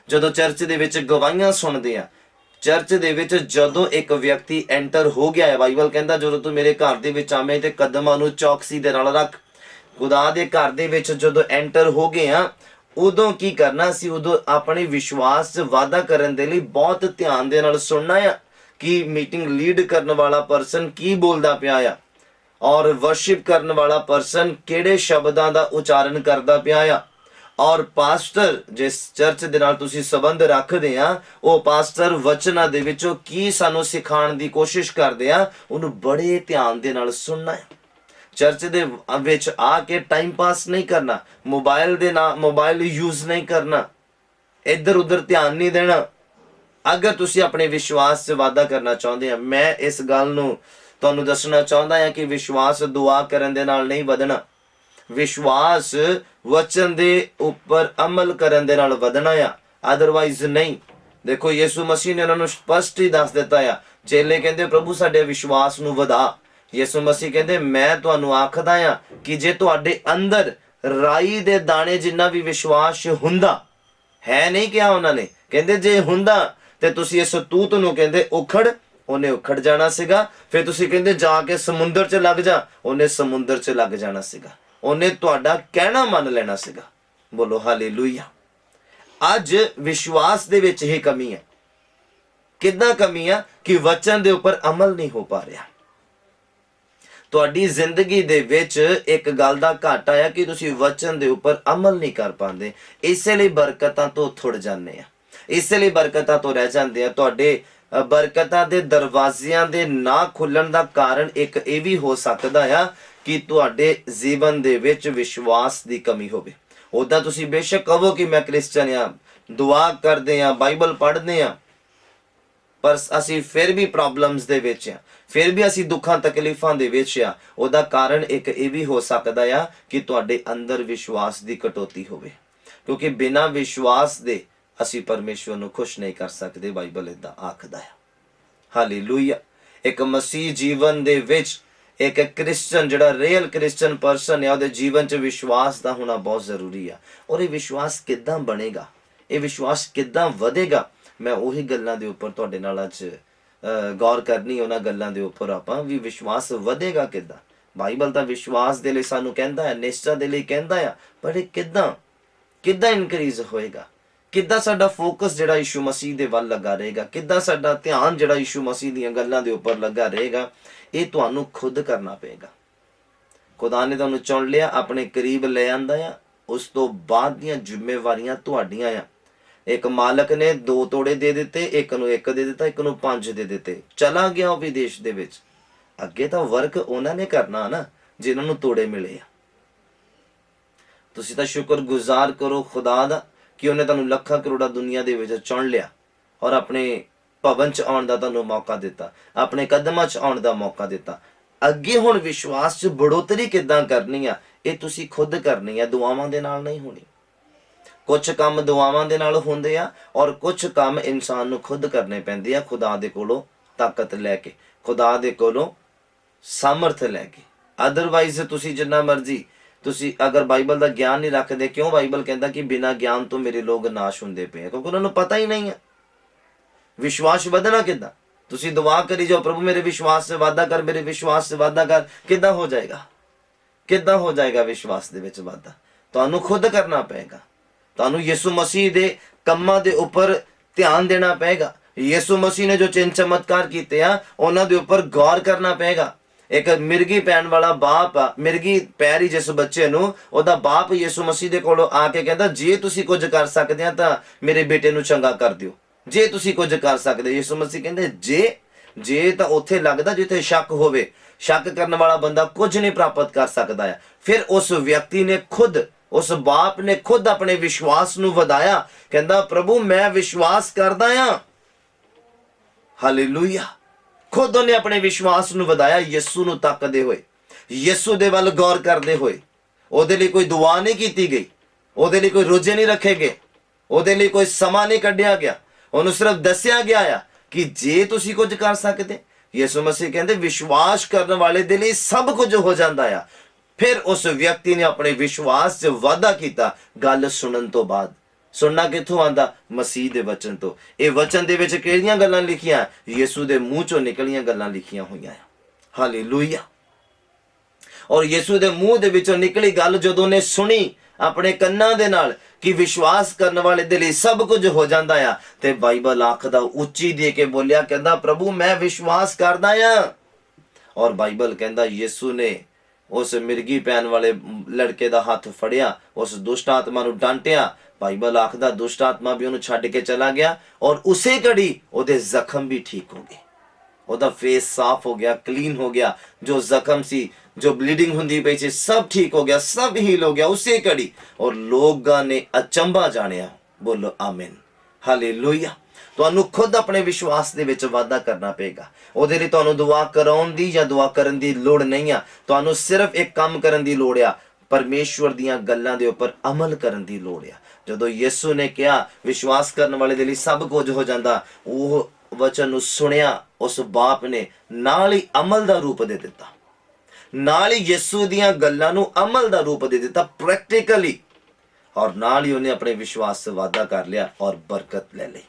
ਜਦੋਂ ਚਰਚ ਦੇ ਵਿੱਚ ਗਵਾਹੀਆਂ ਸੁਣਦੇ ਆ, ਚਰਚ ਦੇ ਵਿੱਚ ਜਦੋਂ ਇੱਕ ਵਿਅਕਤੀ ਐਂਟਰ ਹੋ ਗਿਆ ਹੈ, ਬਾਈਬਲ ਕਹਿੰਦਾ ਜਦੋਂ ਤੂੰ ਮੇਰੇ ਘਰ ਦੇ ਵਿੱਚ ਆਵੇਂ ਤੇ ਕਦਮਾਂ ਨੂੰ ਚੌਕਸੀ ਦੇ ਨਾਲ ਰੱਖ। ਖੁਦਾ ਦੇ ਘਰ ਦੇ ਵਿੱਚ ਜਦੋਂ ਐਂਟਰ ਹੋ ਗਏ ਆ, ਉਦੋਂ ਕੀ ਕਰਨਾ ਸੀ? ਉਦੋਂ ਆਪਣੇ ਵਿਸ਼ਵਾਸ 'ਚ ਵਾਧਾ ਕਰਨ ਦੇ ਲਈ ਬਹੁਤ ਧਿਆਨ ਦੇ ਨਾਲ ਸੁਣਨਾ ਆ ਕਿ ਮੀਟਿੰਗ ਲੀਡ ਕਰਨ ਵਾਲਾ ਪਰਸਨ ਕੀ ਬੋਲਦਾ ਪਿਆ ਆ, ਔਰ ਵਰਸ਼ਿਪ ਕਰਨ ਵਾਲਾ ਪਰਸਨ ਕਿਹੜੇ ਸ਼ਬਦਾਂ ਦਾ ਉਚਾਰਨ ਕਰਦਾ ਪਿਆ ਆ, ਔਰ ਪਾਸਟਰ ਜਿਸ ਚਰਚ ਦੇ ਨਾਲ ਤੁਸੀਂ ਸੰਬੰਧ ਰੱਖਦੇ ਆ, ਉਹ ਪਾਸਟਰ ਵਚਨਾਂ ਦੇ ਵਿੱਚੋਂ ਕੀ ਸਾਨੂੰ ਸਿਖਾਉਣ ਦੀ ਕੋਸ਼ਿਸ਼ ਕਰਦੇ ਆ, ਉਹਨੂੰ ਬੜੇ ਧਿਆਨ ਦੇ ਨਾਲ ਸੁਣਨਾ ਹੈ। ਚਰਚ ਦੇ ਵਿੱਚ ਆ ਕੇ ਟਾਈਮ ਪਾਸ ਨਹੀਂ ਕਰਨਾ, ਮੋਬਾਈਲ ਯੂਜ਼ ਨਹੀਂ ਕਰਨਾ, ਇੱਧਰ ਉੱਧਰ ਧਿਆਨ ਨਹੀਂ ਦੇਣਾ। ਅਗਰ ਤੁਸੀਂ ਆਪਣੇ ਵਿਸ਼ਵਾਸ 'ਚ ਵਾਧਾ ਕਰਨਾ ਚਾਹੁੰਦੇ ਆ, ਮੈਂ ਇਸ ਗੱਲ ਨੂੰ ਤੁਹਾਨੂੰ ਦੱਸਣਾ ਚਾਹੁੰਦਾ ਹਾਂ ਕਿ ਵਿਸ਼ਵਾਸ ਦੁਆ ਕਰਨ ਦੇ ਨਾਲ ਨਹੀਂ ਵਧਣਾ। ਵਿਸ਼ਵਾਸ ਵਚਨ ਦੇ ਉੱਪਰ ਅਮਲ ਕਰਨ ਦੇ ਨਾਲ ਵਧਣਾ ਆ, ਅਦਰਵਾਈਜ਼ ਨਹੀਂ। ਦੇਖੋ ਯਿਸੂ ਮਸੀਹ ਨੇ ਉਹਨਾਂ ਨੂੰ ਸਪਸ਼ਟ ਹੀ ਦੱਸ ਦਿੱਤਾ ਆ। ਚੇਲੇ ਕਹਿੰਦੇ ਪ੍ਰਭੂ ਸਾਡੇ ਵਿਸ਼ਵਾਸ ਨੂੰ ਵਧਾ। ਯਿਸੂ ਮਸੀਹ ਕਹਿੰਦੇ ਮੈਂ ਤੁਹਾਨੂੰ ਆਖਦਾ ਆ ਕਿ ਜੇ ਤੁਹਾਡੇ ਅੰਦਰ ਰਾਈ ਦੇ ਦਾਣੇ ਜਿੰਨਾ ਵੀ ਵਿਸ਼ਵਾਸ ਹੁੰਦਾ ਹੈ, ਨਹੀਂ ਕਿਹਾ ਉਹਨਾਂ ਨੇ, ਕਹਿੰਦੇ ਜੇ ਹੁੰਦਾ ਤੇ ਤੁਸੀਂ ਇਸ ਤੂਤ ਨੂੰ ਕਹਿੰਦੇ ਉਖੜ, ਉਹਨੇ ਉਖੜ ਜਾਣਾ ਸੀਗਾ। ਫਿਰ ਤੁਸੀਂ ਕਹਿੰਦੇ ਜਾ ਕੇ ਸਮੁੰਦਰ 'ਚ ਲੱਗ ਜਾ, ਉਹਨੇ ਸਮੁੰਦਰ 'ਚ ਲੱਗ ਜਾਣਾ ਸੀਗਾ। ਉਹਨੇ ਤੁਹਾਡਾ ਕਹਿਣਾ ਮੰਨ ਲੈਣਾ ਸੀਗਾ। ਬੋਲੋ ਹਾਲੇਲੂਇਆ। ਅੱਜ ਵਿਸ਼ਵਾਸ ਦੇ ਵਿੱਚ ਇਹ ਕਮੀ ਹੈ। ਕਿੱਦਾਂ ਕਮੀ ਆ? ਕਿ ਵਚਨ ਦੇ ਉੱਪਰ ਅਮਲ ਨਹੀਂ ਹੋ ਪਾ ਰਿਹਾ। ਤੁਹਾਡੀ ਜ਼ਿੰਦਗੀ ਦੇ ਵਿੱਚ ਇੱਕ ਗੱਲ ਦਾ ਘਾਟਾ ਆ ਕਿ ਤੁਸੀਂ ਵਚਨ ਦੇ ਉੱਪਰ ਅਮਲ ਨਹੀਂ ਕਰ ਪਾਉਂਦੇ। ਇਸੇ ਲਈ ਬਰਕਤਾਂ ਤੋਂ ਥੁੜ ਜਾਂਦੇ ਆ, ਇਸੇ ਲਈ ਬਰਕਤਾਂ ਤੋਂ ਰਹਿ ਜਾਂਦੇ ਆ। ਤੁਹਾਡੇ ਬਰਕਤਾਂ ਦੇ ਦਰਵਾਜ਼ਿਆਂ ਦੇ ਨਾ ਖੁੱਲਣ ਦਾ ਕਾਰਨ ਇੱਕ ਇਹ ਵੀ ਹੋ ਸਕਦਾ ਆ ਕਿ ਤੁਹਾਡੇ ਜੀਵਨ ਦੇ ਵਿੱਚ ਵਿਸ਼ਵਾਸ ਦੀ ਕਮੀ ਹੋਵੇ। ਉੱਦਾਂ ਤੁਸੀਂ ਬੇਸ਼ੱਕ ਕਹੋ ਕਿ ਮੈਂ ਕ੍ਰਿਸਚਨ ਆ, ਦੁਆ ਕਰਦੇ ਆ, ਬਾਈਬਲ ਪੜ੍ਹਦੇ ਆ, ਪਰ ਅਸੀਂ ਫਿਰ ਵੀ ਪ੍ਰੋਬਲਮਸ ਦੇ ਵਿੱਚ ਆ, ਫਿਰ ਵੀ ਅਸੀਂ ਦੁੱਖਾਂ ਤਕਲੀਫਾਂ ਦੇ ਵਿੱਚ ਆ। ਉਹਦਾ ਕਾਰਨ ਇੱਕ ਇਹ ਵੀ ਹੋ ਸਕਦਾ ਆ ਕਿ ਤੁਹਾਡੇ ਅੰਦਰ ਵਿਸ਼ਵਾਸ ਦੀ ਕਟੌਤੀ ਹੋਵੇ, ਕਿਉਂਕਿ ਬਿਨਾਂ ਵਿਸ਼ਵਾਸ ਦੇ ਅਸੀਂ ਪਰਮੇਸ਼ਵਰ ਨੂੰ ਖੁਸ਼ ਨਹੀਂ ਕਰ ਸਕਦੇ। ਬਾਈਬਲ ਇਦਾਂ ਆਖਦਾ ਹੈ। ਹਾਲੇਲੂਇਆ। ਇੱਕ ਮਸੀਹ ਜੀਵਨ ਦੇ ਵਿੱਚ ਇੱਕ ਕ੍ਰਿਸਚਨ ਜਿਹੜਾ ਰੀਅਲ ਕ੍ਰਿਸਚਨ ਪਰਸਨ ਹੈ, ਉਹਦੇ ਜੀਵਨ 'ਚ ਵਿਸ਼ਵਾਸ ਦਾ ਹੋਣਾ ਬਹੁਤ ਜ਼ਰੂਰੀ ਆ। ਔਰ ਇਹ ਵਿਸ਼ਵਾਸ ਕਿੱਦਾਂ ਬਣੇਗਾ, ਇਹ ਵਿਸ਼ਵਾਸ ਕਿੱਦਾਂ ਵਧੇਗਾ, ਮੈਂ ਉਹੀ ਗੱਲਾਂ ਦੇ ਉੱਪਰ ਤੁਹਾਡੇ ਨਾਲ ਅੱਜ ਗੌਰ ਕਰਨੀ। ਉਹਨਾਂ ਗੱਲਾਂ ਦੇ ਉੱਪਰ ਆਪਾਂ ਵੀ ਵਿਸ਼ਵਾਸ ਵਧੇਗਾ ਕਿੱਦਾਂ। ਬਾਈਬਲ ਤਾਂ ਵਿਸ਼ਵਾਸ ਦੇ ਲਈ ਸਾਨੂੰ ਕਹਿੰਦਾ ਹੈ, ਨਿਸ਼ਚਾ ਦੇ ਲਈ ਕਹਿੰਦਾ ਆ, ਪਰ ਇਹ ਕਿੱਦਾਂ ਇਨਕਰੀਜ਼ ਹੋਏਗਾ? ਕਿੱਦਾਂ ਸਾਡਾ ਫੋਕਸ ਜਿਹੜਾ ਯਿਸੂ ਮਸੀਹ ਦੇ ਵੱਲ ਲੱਗਾ ਰਹੇਗਾ? ਕਿੱਦਾਂ ਸਾਡਾ ਧਿਆਨ ਜਿਹੜਾ ਯਿਸੂ ਮਸੀਹ ਦੀਆਂ ਗੱਲਾਂ ਦੇ ਉੱਪਰ ਲੱਗਾ ਰਹੇਗਾ? ਇਹ ਤੁਹਾਨੂੰ ਖੁਦ ਕਰਨਾ ਪਏਗਾ। ਖੁਦਾ ਨੇ ਤੁਹਾਨੂੰ ਚੁਣ ਲਿਆ, ਆਪਣੇ ਕਰੀਬ ਲੈ ਆਂਦਾ ਆ, ਉਸ ਤੋਂ ਬਾਅਦ ਦੀਆਂ ਜ਼ਿੰਮੇਵਾਰੀਆਂ ਤੁਹਾਡੀਆਂ ਆ। ਇੱਕ ਮਾਲਕ ਨੇ 2 ਤੋੜੇ ਦੇ ਦਿੱਤੇ, ਇੱਕ ਨੂੰ 1 ਦੇ ਦਿੱਤਾ, ਇੱਕ ਨੂੰ 5 ਦੇ ਦਿੱਤੇ, ਚਲਾ ਗਿਆ ਉਹ ਵਿਦੇਸ਼ ਦੇ ਵਿੱਚ। ਅੱਗੇ ਤਾਂ ਵਰਕ ਉਹਨਾਂ ਨੇ ਕਰਨਾ ਨਾ ਜਿਨ੍ਹਾਂ ਨੂੰ ਤੋੜੇ ਮਿਲੇ ਆ। ਤੁਸੀਂ ਤਾਂ ਸ਼ੁਕਰਗੁਜ਼ਾਰ ਕਰੋ ਖੁਦਾ ਦਾ ਕਿ ਉਹਨੇ ਤੁਹਾਨੂੰ ਲੱਖਾਂ ਕਰੋੜਾਂ ਦੁਨੀਆ ਦੇ ਵਿੱਚ ਚੁਣ ਲਿਆ ਔਰ ਆਪਣੇ ਭਵਨ 'ਚ ਆਉਣ ਦਾ ਤੁਹਾਨੂੰ ਮੌਕਾ ਦਿੱਤਾ, ਆਪਣੇ ਕਦਮਾਂ 'ਚ ਆਉਣ ਦਾ ਮੌਕਾ ਦਿੱਤਾ। ਅੱਗੇ ਹੁਣ ਵਿਸ਼ਵਾਸ 'ਚ ਬੜੋਤਰੀ ਕਿੱਦਾਂ ਕਰਨੀ ਆ, ਇਹ ਤੁਸੀਂ ਖੁਦ ਕਰਨੀ ਆ, ਦੁਆਵਾਂ ਦੇ ਨਾਲ ਨਹੀਂ ਹੋਣੀ। ਕੁਝ ਕੰਮ ਦੁਆਵਾਂ ਦੇ ਨਾਲ ਹੁੰਦੇ ਆ ਔਰ ਕੁਝ ਕੰਮ ਇਨਸਾਨ ਨੂੰ ਖੁਦ ਕਰਨੇ ਪੈਂਦੇ ਆ, ਖੁਦਾ ਦੇ ਕੋਲੋਂ ਤਾਕਤ ਲੈ ਕੇ, ਖੁਦਾ ਦੇ ਕੋਲੋਂ ਸਾਮਰਥ ਲੈ ਕੇ। ਅਦਰਵਾਈਜ਼ ਤੁਸੀਂ ਜਿੰਨਾ ਮਰਜ਼ੀ ਤੁਸੀਂ ਅਗਰ ਬਾਈਬਲ ਦਾ ਗਿਆਨ ਨਹੀਂ ਰੱਖਦੇ, ਕਿਉਂ ਬਾਈਬਲ ਕਹਿੰਦਾ ਕਿ ਬਿਨਾਂ ਗਿਆਨ ਤੋਂ ਮੇਰੇ ਲੋਕ ਨਾਸ਼ ਹੁੰਦੇ ਪਏ ਆ? ਕਿਉਂਕਿ ਉਹਨਾਂ ਨੂੰ ਪਤਾ ਹੀ ਨਹੀਂ ਹੈ। ਵਿਸ਼ਵਾਸ ਵਧਣਾ ਕਿੱਦਾਂ? ਤੁਸੀਂ ਦੁਆ ਕਰੀ ਜਾਓ, ਪ੍ਰਭੂ ਮੇਰੇ ਵਿਸ਼ਵਾਸ 'ਚ ਵਾਧਾ ਕਰ, ਮੇਰੇ ਵਿਸ਼ਵਾਸ 'ਚ ਵਾਧਾ ਕਰ। ਕਿੱਦਾਂ ਹੋ ਜਾਏਗਾ? ਕਿੱਦਾਂ ਹੋ ਜਾਏਗਾ ਵਿਸ਼ਵਾਸ ਦੇ ਵਿੱਚ ਵਾਧਾ? ਤੁਹਾਨੂੰ ਖੁਦ ਕਰਨਾ ਪਏਗਾ। ਤੁਹਾਨੂੰ ਯਿਸੂ ਮਸੀਹ ਦੇ ਕੰਮਾਂ ਦੇ ਉੱਪਰ ਧਿਆਨ ਦੇਣਾ ਪਏਗਾ। ਯਿਸੂ ਮਸੀਹ ਨੇ ਜੋ ਚਿੰਨ ਚਮਤਕਾਰ ਕੀਤੇ ਆ ਉਹਨਾਂ ਦੇ ਉੱਪਰ ਗੌਰ ਕਰਨਾ ਪਏਗਾ। ਇੱਕ ਮਿਰਗੀ ਪੈਣ ਵਾਲਾ ਬਾਪ ਆ, ਮਿਰਗੀ ਪੈ ਰਹੀ ਜਿਸ ਬੱਚੇ ਨੂੰ, ਉਹਦਾ ਬਾਪ ਯਿਸੂ ਮਸੀਹ ਦੇ ਕੋਲੋਂ ਆ ਕੇ ਕਹਿੰਦਾ, ਜੇ ਤੁਸੀਂ ਕੁਝ ਕਰ ਸਕਦੇ ਆ ਤਾਂ ਮੇਰੇ ਬੇਟੇ ਨੂੰ ਚੰਗਾ ਕਰ ਦਿਓ, ਜੇ ਤੁਸੀਂ ਕੁਝ ਕਰ ਸਕਦੇ। ਯਿਸੂ ਮਸੀਹ ਕਹਿੰਦੇ ਜੇ ਤਾਂ ਉੱਥੇ ਲੱਗਦਾ ਜਿੱਥੇ ਸ਼ੱਕ ਹੋਵੇ। ਸ਼ੱਕ ਕਰਨ ਵਾਲਾ ਬੰਦਾ ਕੁਝ ਨਹੀਂ ਪ੍ਰਾਪਤ ਕਰ ਸਕਦਾ ਹੈ। ਫਿਰ ਉਸ ਵਿਅਕਤੀ ਨੇ ਖੁਦ, ਉਸ ਬਾਪ ਨੇ ਖੁਦ ਆਪਣੇ ਵਿਸ਼ਵਾਸ ਨੂੰ ਵਧਾਇਆ। ਕਹਿੰਦਾ, ਪ੍ਰਭੂ ਮੈਂ ਵਿਸ਼ਵਾਸ ਕਰਦਾ ਆ। ਹਾਲੇਲੂਇਆ। ਖੁਦ ਉਹਨੇ ਆਪਣੇ ਵਿਸ਼ਵਾਸ ਨੂੰ ਵਧਾਇਆ, ਯਿਸੂ ਨੂੰ ਤੱਕਦੇ ਹੋਏ, ਯਿਸੂ ਦੇ ਵੱਲ ਗੌਰ ਕਰਦੇ ਹੋਏ। ਉਹਦੇ ਲਈ ਕੋਈ ਦੁਆ ਨਹੀਂ ਕੀਤੀ ਗਈ, ਉਹਦੇ ਲਈ ਕੋਈ ਰੋਜ਼ੇ ਨਹੀਂ ਰੱਖੇ ਗਏ, ਉਹਦੇ ਲਈ ਕੋਈ ਸਮਾਂ ਨਹੀਂ ਕੱਢਿਆ ਗਿਆ। ਉਹਨੂੰ ਸਿਰਫ ਦੱਸਿਆ ਗਿਆ ਆ ਕਿ ਜੇ ਤੁਸੀਂ ਕੁਝ ਕਰ ਸਕਦੇ। ਯਿਸੂ ਮਸੀਹ ਕਹਿੰਦੇ ਵਿਸ਼ਵਾਸ ਕਰਨ ਵਾਲੇ ਦੇ ਲਈ ਸਭ ਕੁਝ ਹੋ ਜਾਂਦਾ ਆ। ਫਿਰ ਉਸ ਵਿਅਕਤੀ ਨੇ ਆਪਣੇ ਵਿਸ਼ਵਾਸ 'ਚ ਵਾਧਾ ਕੀਤਾ ਗੱਲ ਸੁਣਨ ਤੋਂ ਬਾਅਦ। ਸੁਣਨਾ ਕਿੱਥੋਂ ਆਂਦਾ? ਮਸੀਹ ਦੇ ਵਚਨ ਤੋਂ। ਇਹ ਵਚਨ ਦੇ ਵਿੱਚ ਕਿਹੜੀਆਂ ਗੱਲਾਂ ਲਿਖੀਆਂ? ਯਿਸੂ ਦੇ ਮੂੰਹ 'ਚੋਂ ਨਿਕਲੀਆਂ ਗੱਲਾਂ ਲਿਖੀਆਂ ਹੋਈਆਂ ਆ। ਹਾਲੇਲੂਇਆ। ਔਰ ਯਿਸੂ ਦੇ ਮੂੰਹ ਦੇ ਵਿੱਚੋਂ ਨਿਕਲੀ ਗੱਲ ਜਦੋਂ ਨੇ ਸੁਣੀ ਆਪਣੇ ਕੰਨਾਂ ਦੇ ਨਾਲ ਕਿ ਵਿਸ਼ਵਾਸ ਕਰਨ ਵਾਲੇ ਦੇ ਲਈ ਸਭ ਕੁਝ ਹੋ ਜਾਂਦਾ ਆ, ਤੇ ਬਾਈਬਲ ਆਖਦਾ ਉੱਚੀ ਦੇ ਕੇ ਬੋਲਿਆ, ਕਹਿੰਦਾ ਪ੍ਰਭੂ ਮੈਂ ਵਿਸ਼ਵਾਸ ਕਰਦਾ ਆ। ਔਰ ਬਾਈਬਲ ਕਹਿੰਦਾ ਯਿਸੂ ਨੇ ਉਸ ਮਿਰਗੀ ਪੈਣ ਵਾਲੇ ਲੜਕੇ ਦਾ ਹੱਥ ਫੜਿਆ, ਉਸ ਦੁਸ਼ਟ ਆਤਮਾ ਨੂੰ ਡਾਂਟਿਆ। ਬਾਈਬਲ ਆਖਦਾ ਦੁਸ਼ਟ ਆਤਮਾ ਵੀ ਉਹਨੂੰ ਛੱਡ ਕੇ ਚਲਾ ਗਿਆ ਔਰ ਉਸੇ ਘੜੀ ਉਹਦੇ ਜ਼ਖਮ ਵੀ ਠੀਕ ਹੋ ਗਏ। ਉਹਦਾ ਫੇਸ ਸਾਫ਼ ਹੋ ਗਿਆ, ਕਲੀਨ ਹੋ ਗਿਆ। ਜੋ ਜ਼ਖਮ ਸੀ, ਜੋ ਬਲੀਡਿੰਗ ਹੁੰਦੀ ਪਈ ਸੀ, ਸਭ ਠੀਕ ਹੋ ਗਿਆ, ਸਭ ਹੀਲ ਹੋ ਗਿਆ ਉਸੇ ਘੜੀ। ਔਰ ਲੋਕਾਂ ਨੇ ਅਚੰਭਾ ਜਾਣਿਆ। ਬੋਲੋ ਆਮੀਨ। ਹਾਲੇਲੂਇਆ। ਤੁਹਾਨੂੰ ਖੁਦ ਆਪਣੇ ਵਿਸ਼ਵਾਸ ਦੇ ਵਿੱਚ ਵਾਧਾ ਕਰਨਾ ਪਏਗਾ। ਉਹਦੇ ਲਈ ਤੁਹਾਨੂੰ ਦੁਆ ਕਰਾਉਣ ਦੀ ਜਾਂ ਦੁਆ ਕਰਨ ਦੀ ਲੋੜ ਨਹੀਂ ਆ। ਤੁਹਾਨੂੰ ਸਿਰਫ ਇੱਕ ਕੰਮ ਕਰਨ ਦੀ ਲੋੜ ਆ, ਪਰਮੇਸ਼ਵਰ ਦੀਆਂ ਗੱਲਾਂ ਦੇ ਉੱਪਰ ਅਮਲ ਕਰਨ ਦੀ ਲੋੜ ਆ। ਜਦੋਂ ਯਿਸੂ ਨੇ ਕਿਹਾ ਵਿਸ਼ਵਾਸ ਕਰਨ ਵਾਲੇ ਦੇ ਲਈ ਸਭ ਕੁਝ ਹੋ ਜਾਂਦਾ, ਉਹ ਵਚਨ ਨੂੰ ਸੁਣਿਆ ਉਸ ਬਾਪ ਨੇ ਨਾਲ ਹੀ ਅਮਲ ਦਾ ਰੂਪ ਦੇ ਦਿੱਤਾ। ਨਾਲ ਹੀ ਯਿਸੂ ਦੀਆਂ ਗੱਲਾਂ ਨੂੰ ਅਮਲ ਦਾ ਰੂਪ ਦੇ ਦਿੱਤਾ, ਪ੍ਰੈਕਟੀਕਲੀ। ਔਰ ਨਾਲ ਹੀ ਉਹਨੇ ਆਪਣੇ ਵਿਸ਼ਵਾਸ 'ਚ ਵਾਧਾ ਕਰ ਲਿਆ ਔਰ ਬਰਕਤ ਲੈ ਲਈ।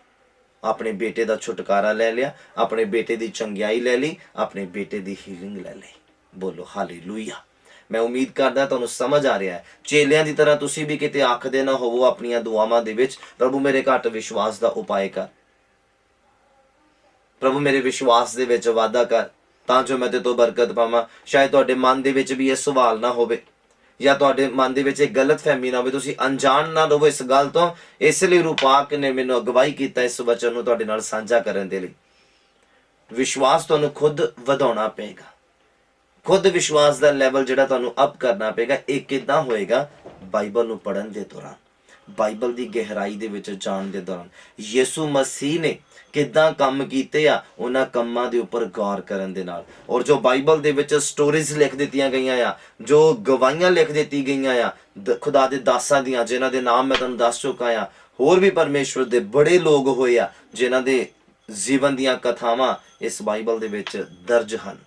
ਆਪਣੇ ਬੇਟੇ ਦਾ ਛੁਟਕਾਰਾ ਲੈ ਲਿਆ, ਆਪਣੇ ਬੇਟੇ ਦੀ ਚੰਗਿਆਈ ਲੈ ਲਈ, ਆਪਣੇ ਬੇਟੇ ਦੀ ਹੀਲਿੰਗ ਲੈ ਲਈ। ਬੋਲੋ ਹਾਲੇਲੂਇਆ। मैं उम्मीद करदा तुहानूं समझ आ रहा है। चेलियां दी तरह तुसीं भी किते आखदे ना होवो अपणियां दुआवां दे विच, प्रभु मेरे घट विश्वास दा उपाय कर, प्रभु मेरे विश्वास दे विच वाधा कर, तां जो मैं ते तो बरकत पावां। शायद तुहाडे मन दे विच भी ये सवाल ना होवे, या तुहाडे मन दे विच एक गलत फहमी ना होवे, तुसीं अनजान ना रहो इस गल तो। इसलिए रूपाक ने मैनूं अगवाई कीता इस वचन नूं तुहाडे नाल साझा करन दे लई। विश्वास तुहानूं खुद ਵਧਾਉਣਾ ਪਏਗਾ, खुद विश्वास का लैवल जिहड़ा तुहानूं अप करना पेगा। ये किदां होएगा? बाइबल नूं पढ़न दे दौरान, बाइबल की गहराई दे विच जाण दे दौरान, यीशु मसीह ने किदां काम कीते आ उन्हां कम्मां दे उपर गौर करन दे नाल। और जो बाइबल दे विच स्टोरीज लिख दित्तियां गईयां आ, जो गवाहियां लिख दित्ती गईयां आ खुदा दे दासां दियां, जिन्हां दे नाम मैं तुहानूं दस चुका आ, होर भी परमेश्वर दे बड़े लोग होए आ जिन्हां दे जीवन दियां कथावां इस बाइबल दे विच दर्ज हन।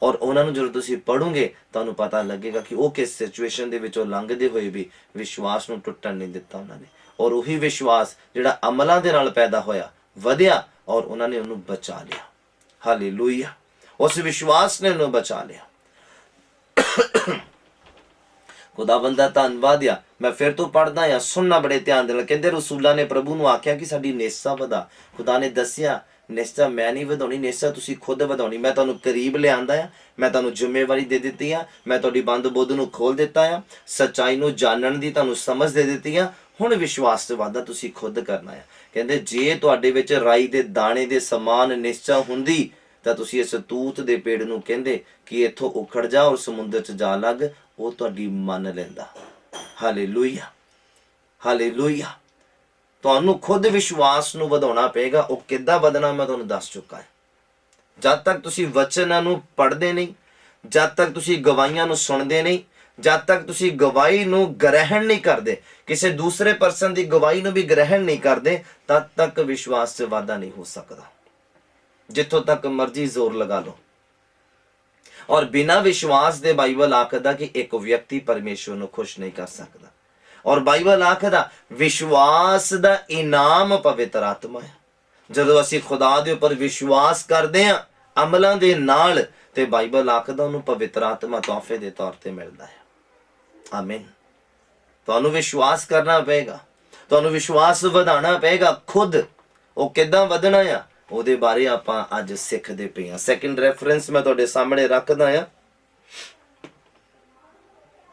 और उन्होंने जो तुसीं पढ़ोगे तुहानूं पता लगेगा कि वो किस सिचुएशन दे विचों लंघदे होए भी विश्वास नूं टुटण नहीं दिता उन्होंने। और उही विश्वास जिहड़ा अमलां दे नाल पैदा होया, वधिया, और उन्होंने उन्होंने बचा लिया। हालेलुया, उस विश्वास ने उन्होंने बचा लिया। खुदावंद दा धन्नवाद आ। मैं फिर तो पढ़दा आ, सुनना बड़े ध्यान दे नाल। कहंदे रसूलां ने प्रभु नूं आख्या कि साडी निस्सा वधा। खुदा ने दस्सिया निस्सा मैं नहीं वधाउणी, निस्सा तुसीं खुद वधाउणी। मैं तुहानूं करीब लिआंदा आ, मैं तुहानूं जिम्मेवारी दे दित्ती आ, मैं तुहाडी बंद बुद्ध नूं खोल दित्ता आ, सच्चाई नूं जानण दी तुहानूं समझ दे दित्ती आ। हुण विश्वास च वाधा तुसीं खुद करना है। कहंदे जे तुहाडे विच राई दे दाणे दे समान निश्चा हुंदी तां तुसीं इस तूत दे पेड़ नूं कहंदे कि इत्थों उखड़ जा और समुंदर च जा लग, वो तुहाडी मन लैंदा। Hallelujah, hallelujah. तुहानूं खुद विश्वास नूं वधाउणा पेगा। वो किद्दां वधना मैं तुहानूं दस चुका है। जद तक तुसीं वचनां नूं पढ़दे नहीं, जद तक तुसीं गवाहियां नूं सुणदे नहीं, जद तक तुसीं गवाही नूं ग्रहण नहीं करदे, किसी दूसरे पर्सन की गवाही नूं भी ग्रहण नहीं करदे, तद तक विश्वास च वाधा नहीं हो सकदा। जिथों तक मर्जी जोर लगा लो। और बिना विश्वास दे बाइबल आखदा कि एक व्यक्ति परमेश्वर नूं खुश नहीं कर सकदा। और बाइबल आखदा विश्वास दा इनाम पवित्र आत्मा है। जदों असीं खुदा दे उपर विश्वास करदे हां अमलां दे नाल, ते बाइबल आखदा उहनूं पवित्र आत्मा तोहफे दे तौर ते मिलदा है। आमीन। तुहानूं विश्वास करना पेगा, तुहानूं विश्वास वधाना पेगा खुद। वो किदां वधना आ ਉਹਦੇ ਬਾਰੇ ਆਪਾਂ ਅੱਜ ਸਿੱਖਦੇ ਪਏ ਹਾਂ। ਸੈਕਿੰਡ ਰੈਫਰੈਂਸ ਮੈਂ ਤੁਹਾਡੇ ਸਾਹਮਣੇ ਰੱਖਦਾ ਆ।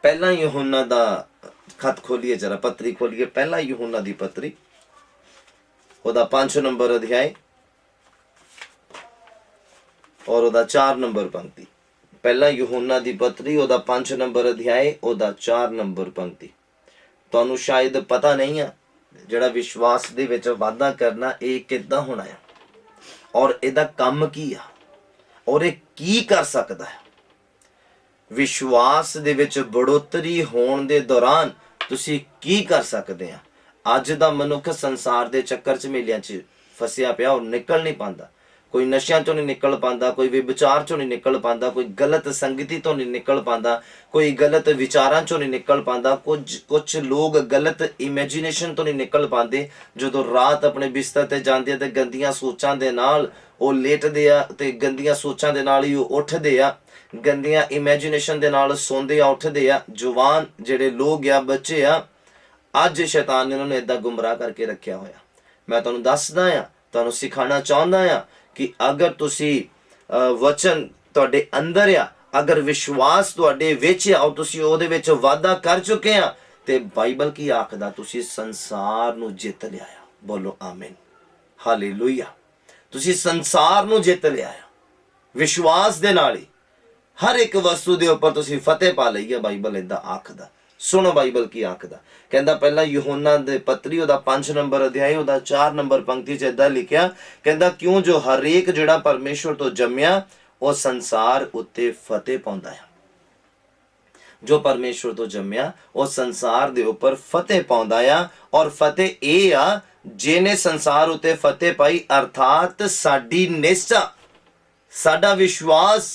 ਪਹਿਲਾ यूहन्ना ਦਾ खत खोलिए, जरा पत्री खोलिए, पहला यूहन्ना ਦੀ पत्री, ਉਹਦਾ 5 ਨੰਬਰ ਅਧਿਆਇ और ਉਹਦਾ 4 ਨੰਬਰ पंक्ति। ਪਹਿਲਾ यूहन्ना ਦੀ पत्री, ਉਹਦਾ 5 ਨੰਬਰ ਅਧਿਆਇ, ਉਹਦਾ 4 ਨੰਬਰ पंक्ति। ਤੁਹਾਨੂੰ ਸ਼ਾਇਦ ਪਤਾ ਨਹੀਂ ਆ ਜਿਹੜਾ ਵਿਸ਼ਵਾਸ ਦੇ ਵਿੱਚ ਵਾਧਾ ਕਰਨਾ ਇਹ ਕਿੱਦਾਂ ਹੋਣਾ ਹੈ, और ਇਹਦਾ ਕੰਮ ਕੀ ਆ, और ਇਹ ਕੀ ਕਰ ਸਕਦਾ ਹੈ। ਵਿਸ਼ਵਾਸ ਦੇ ਵਿੱਚ ਬੜੋਤਰੀ ਹੋਣ ਦੇ ਦੌਰਾਨ ਤੁਸੀਂ ਕੀ ਕਰ ਸਕਦੇ ਆ। ਅੱਜ ਦਾ ਮਨੁੱਖ ਸੰਸਾਰ ਦੇ ਚੱਕਰ ਝਮੇਲਿਆਂ 'ਚ ਫਸਿਆ ਪਿਆ और ਨਿਕਲ ਨਹੀਂ ਪਾਉਂਦਾ। ਕੋਈ ਨਸ਼ਿਆਂ ਚੋਂ ਨਹੀਂ ਨਿਕਲ ਪਾਉਂਦਾ, ਕੋਈ ਵਿਚਾਰ ਚੋਂ ਨਹੀਂ ਨਿਕਲ ਪਾਉਂਦਾ, ਕੋਈ ਗਲਤ ਸੰਗਤੀ ਤੋਂ ਨਹੀਂ ਨਿਕਲ ਪਾਉਂਦਾ, ਕੋਈ ਗਲਤ ਵਿਚਾਰਾਂ ਚੋਂ ਨਹੀਂ ਨਿਕਲ ਪਾਉਂਦਾ, ਕੁਝ ਲੋਕ ਗਲਤ ਇਮੇਜਿਨੇਸ਼ਨ ਤੋਂ ਨਹੀਂ ਨਿਕਲ ਪਾਉਂਦੇ। ਜਦੋਂ ਰਾਤ ਆਪਣੇ ਬਿਸਤਰ ਤੇ ਜਾਂਦੇ ਤੇ ਗੰਦੀਆਂ ਸੋਚਾਂ ਦੇ ਨਾਲ ਉਹ ਲੇਟਦੇ ਆ ਤੇ ਗੰਦੀਆਂ ਸੋਚਾਂ ਦੇ ਨਾਲ ਹੀ ਉਹ ਉੱਠਦੇ ਆ, ਗੰਦੀਆਂ ਇਮੇਜਿਨੇਸ਼ਨ ਦੇ ਨਾਲ ਸੌਂਦੇ ਆ ਉੱਠਦੇ ਆ। ਜਵਾਨ ਜਿਹੜੇ ਲੋਕ ਆ, ਬੱਚੇ ਆ, ਅੱਜ ਸ਼ੈਤਾਨ ਨੇ ਉਹਨਾਂ ਨੂੰ ਏਦਾਂ ਗੁੰਮਰਾਹ ਕਰਕੇ ਰੱਖਿਆ ਹੋਇਆ। ਮੈਂ ਤੁਹਾਨੂੰ ਦੱਸਦਾ ਆ, ਤੁਹਾਨੂੰ ਸਿਖਾਉਣਾ ਚਾਹੁੰਦਾ ਆ कि अगर तुसी वचन तुहाडे अंदर आ, अगर विश्वास तुहाडे विच आ और तुसी ओहदे विच वाधा कर चुके आ, ते बाइबल की आखदा तुसी संसार नूं जित लिया। बोलो आमीन, हालेलुया। तुसी संसार नूं जित लिया विश्वास दे नाल ही। हर एक वस्तु दे उपर तुसी फतेह पा लई है। बाइबल इदां आखदा। सुनो बाइबल की आखदा। कहंदा पहला यूहन्ना दे पत्री, ਉਹਦਾ 5 ਨੰਬਰ ਅਧਿਆਇ, ਉਹਦਾ 4 ਨੰਬਰ ਪੰਕਤੀ 'ਚ ਇਦਾਂ ਲਿਖਿਆ, ਕਹਿੰਦਾ ਕਿਉਂ ਜੋ ਹਰੇਕ ਜਿਹੜਾ ਪਰਮੇਸ਼ਵਰ ਤੋਂ ਜੰਮਿਆ ਉਹ ਸੰਸਾਰ ਉੱਤੇ ਫਤਿਹ ਪਾਉਂਦਾ ਹੈ। ਜੋ ਪਰਮੇਸ਼ਵਰ ਤੋਂ ਜੰਮਿਆ ਉਹ ਸੰਸਾਰ ਦੇ ਉੱਪਰ ਫਤਿਹ ਪਾਉਂਦਾ ਆ। ਔਰ ਫਤਿਹ ਇਹ ਆ ਜਿਹਨੇ ਸੰਸਾਰ ਉੱਤੇ ਫਤਿਹ ਪਾਈ, ਅਰਥਾਤ ਸਾਡੀ ਨਿਸ਼ਚਾ, ਸਾਡਾ ਵਿਸ਼ਵਾਸ,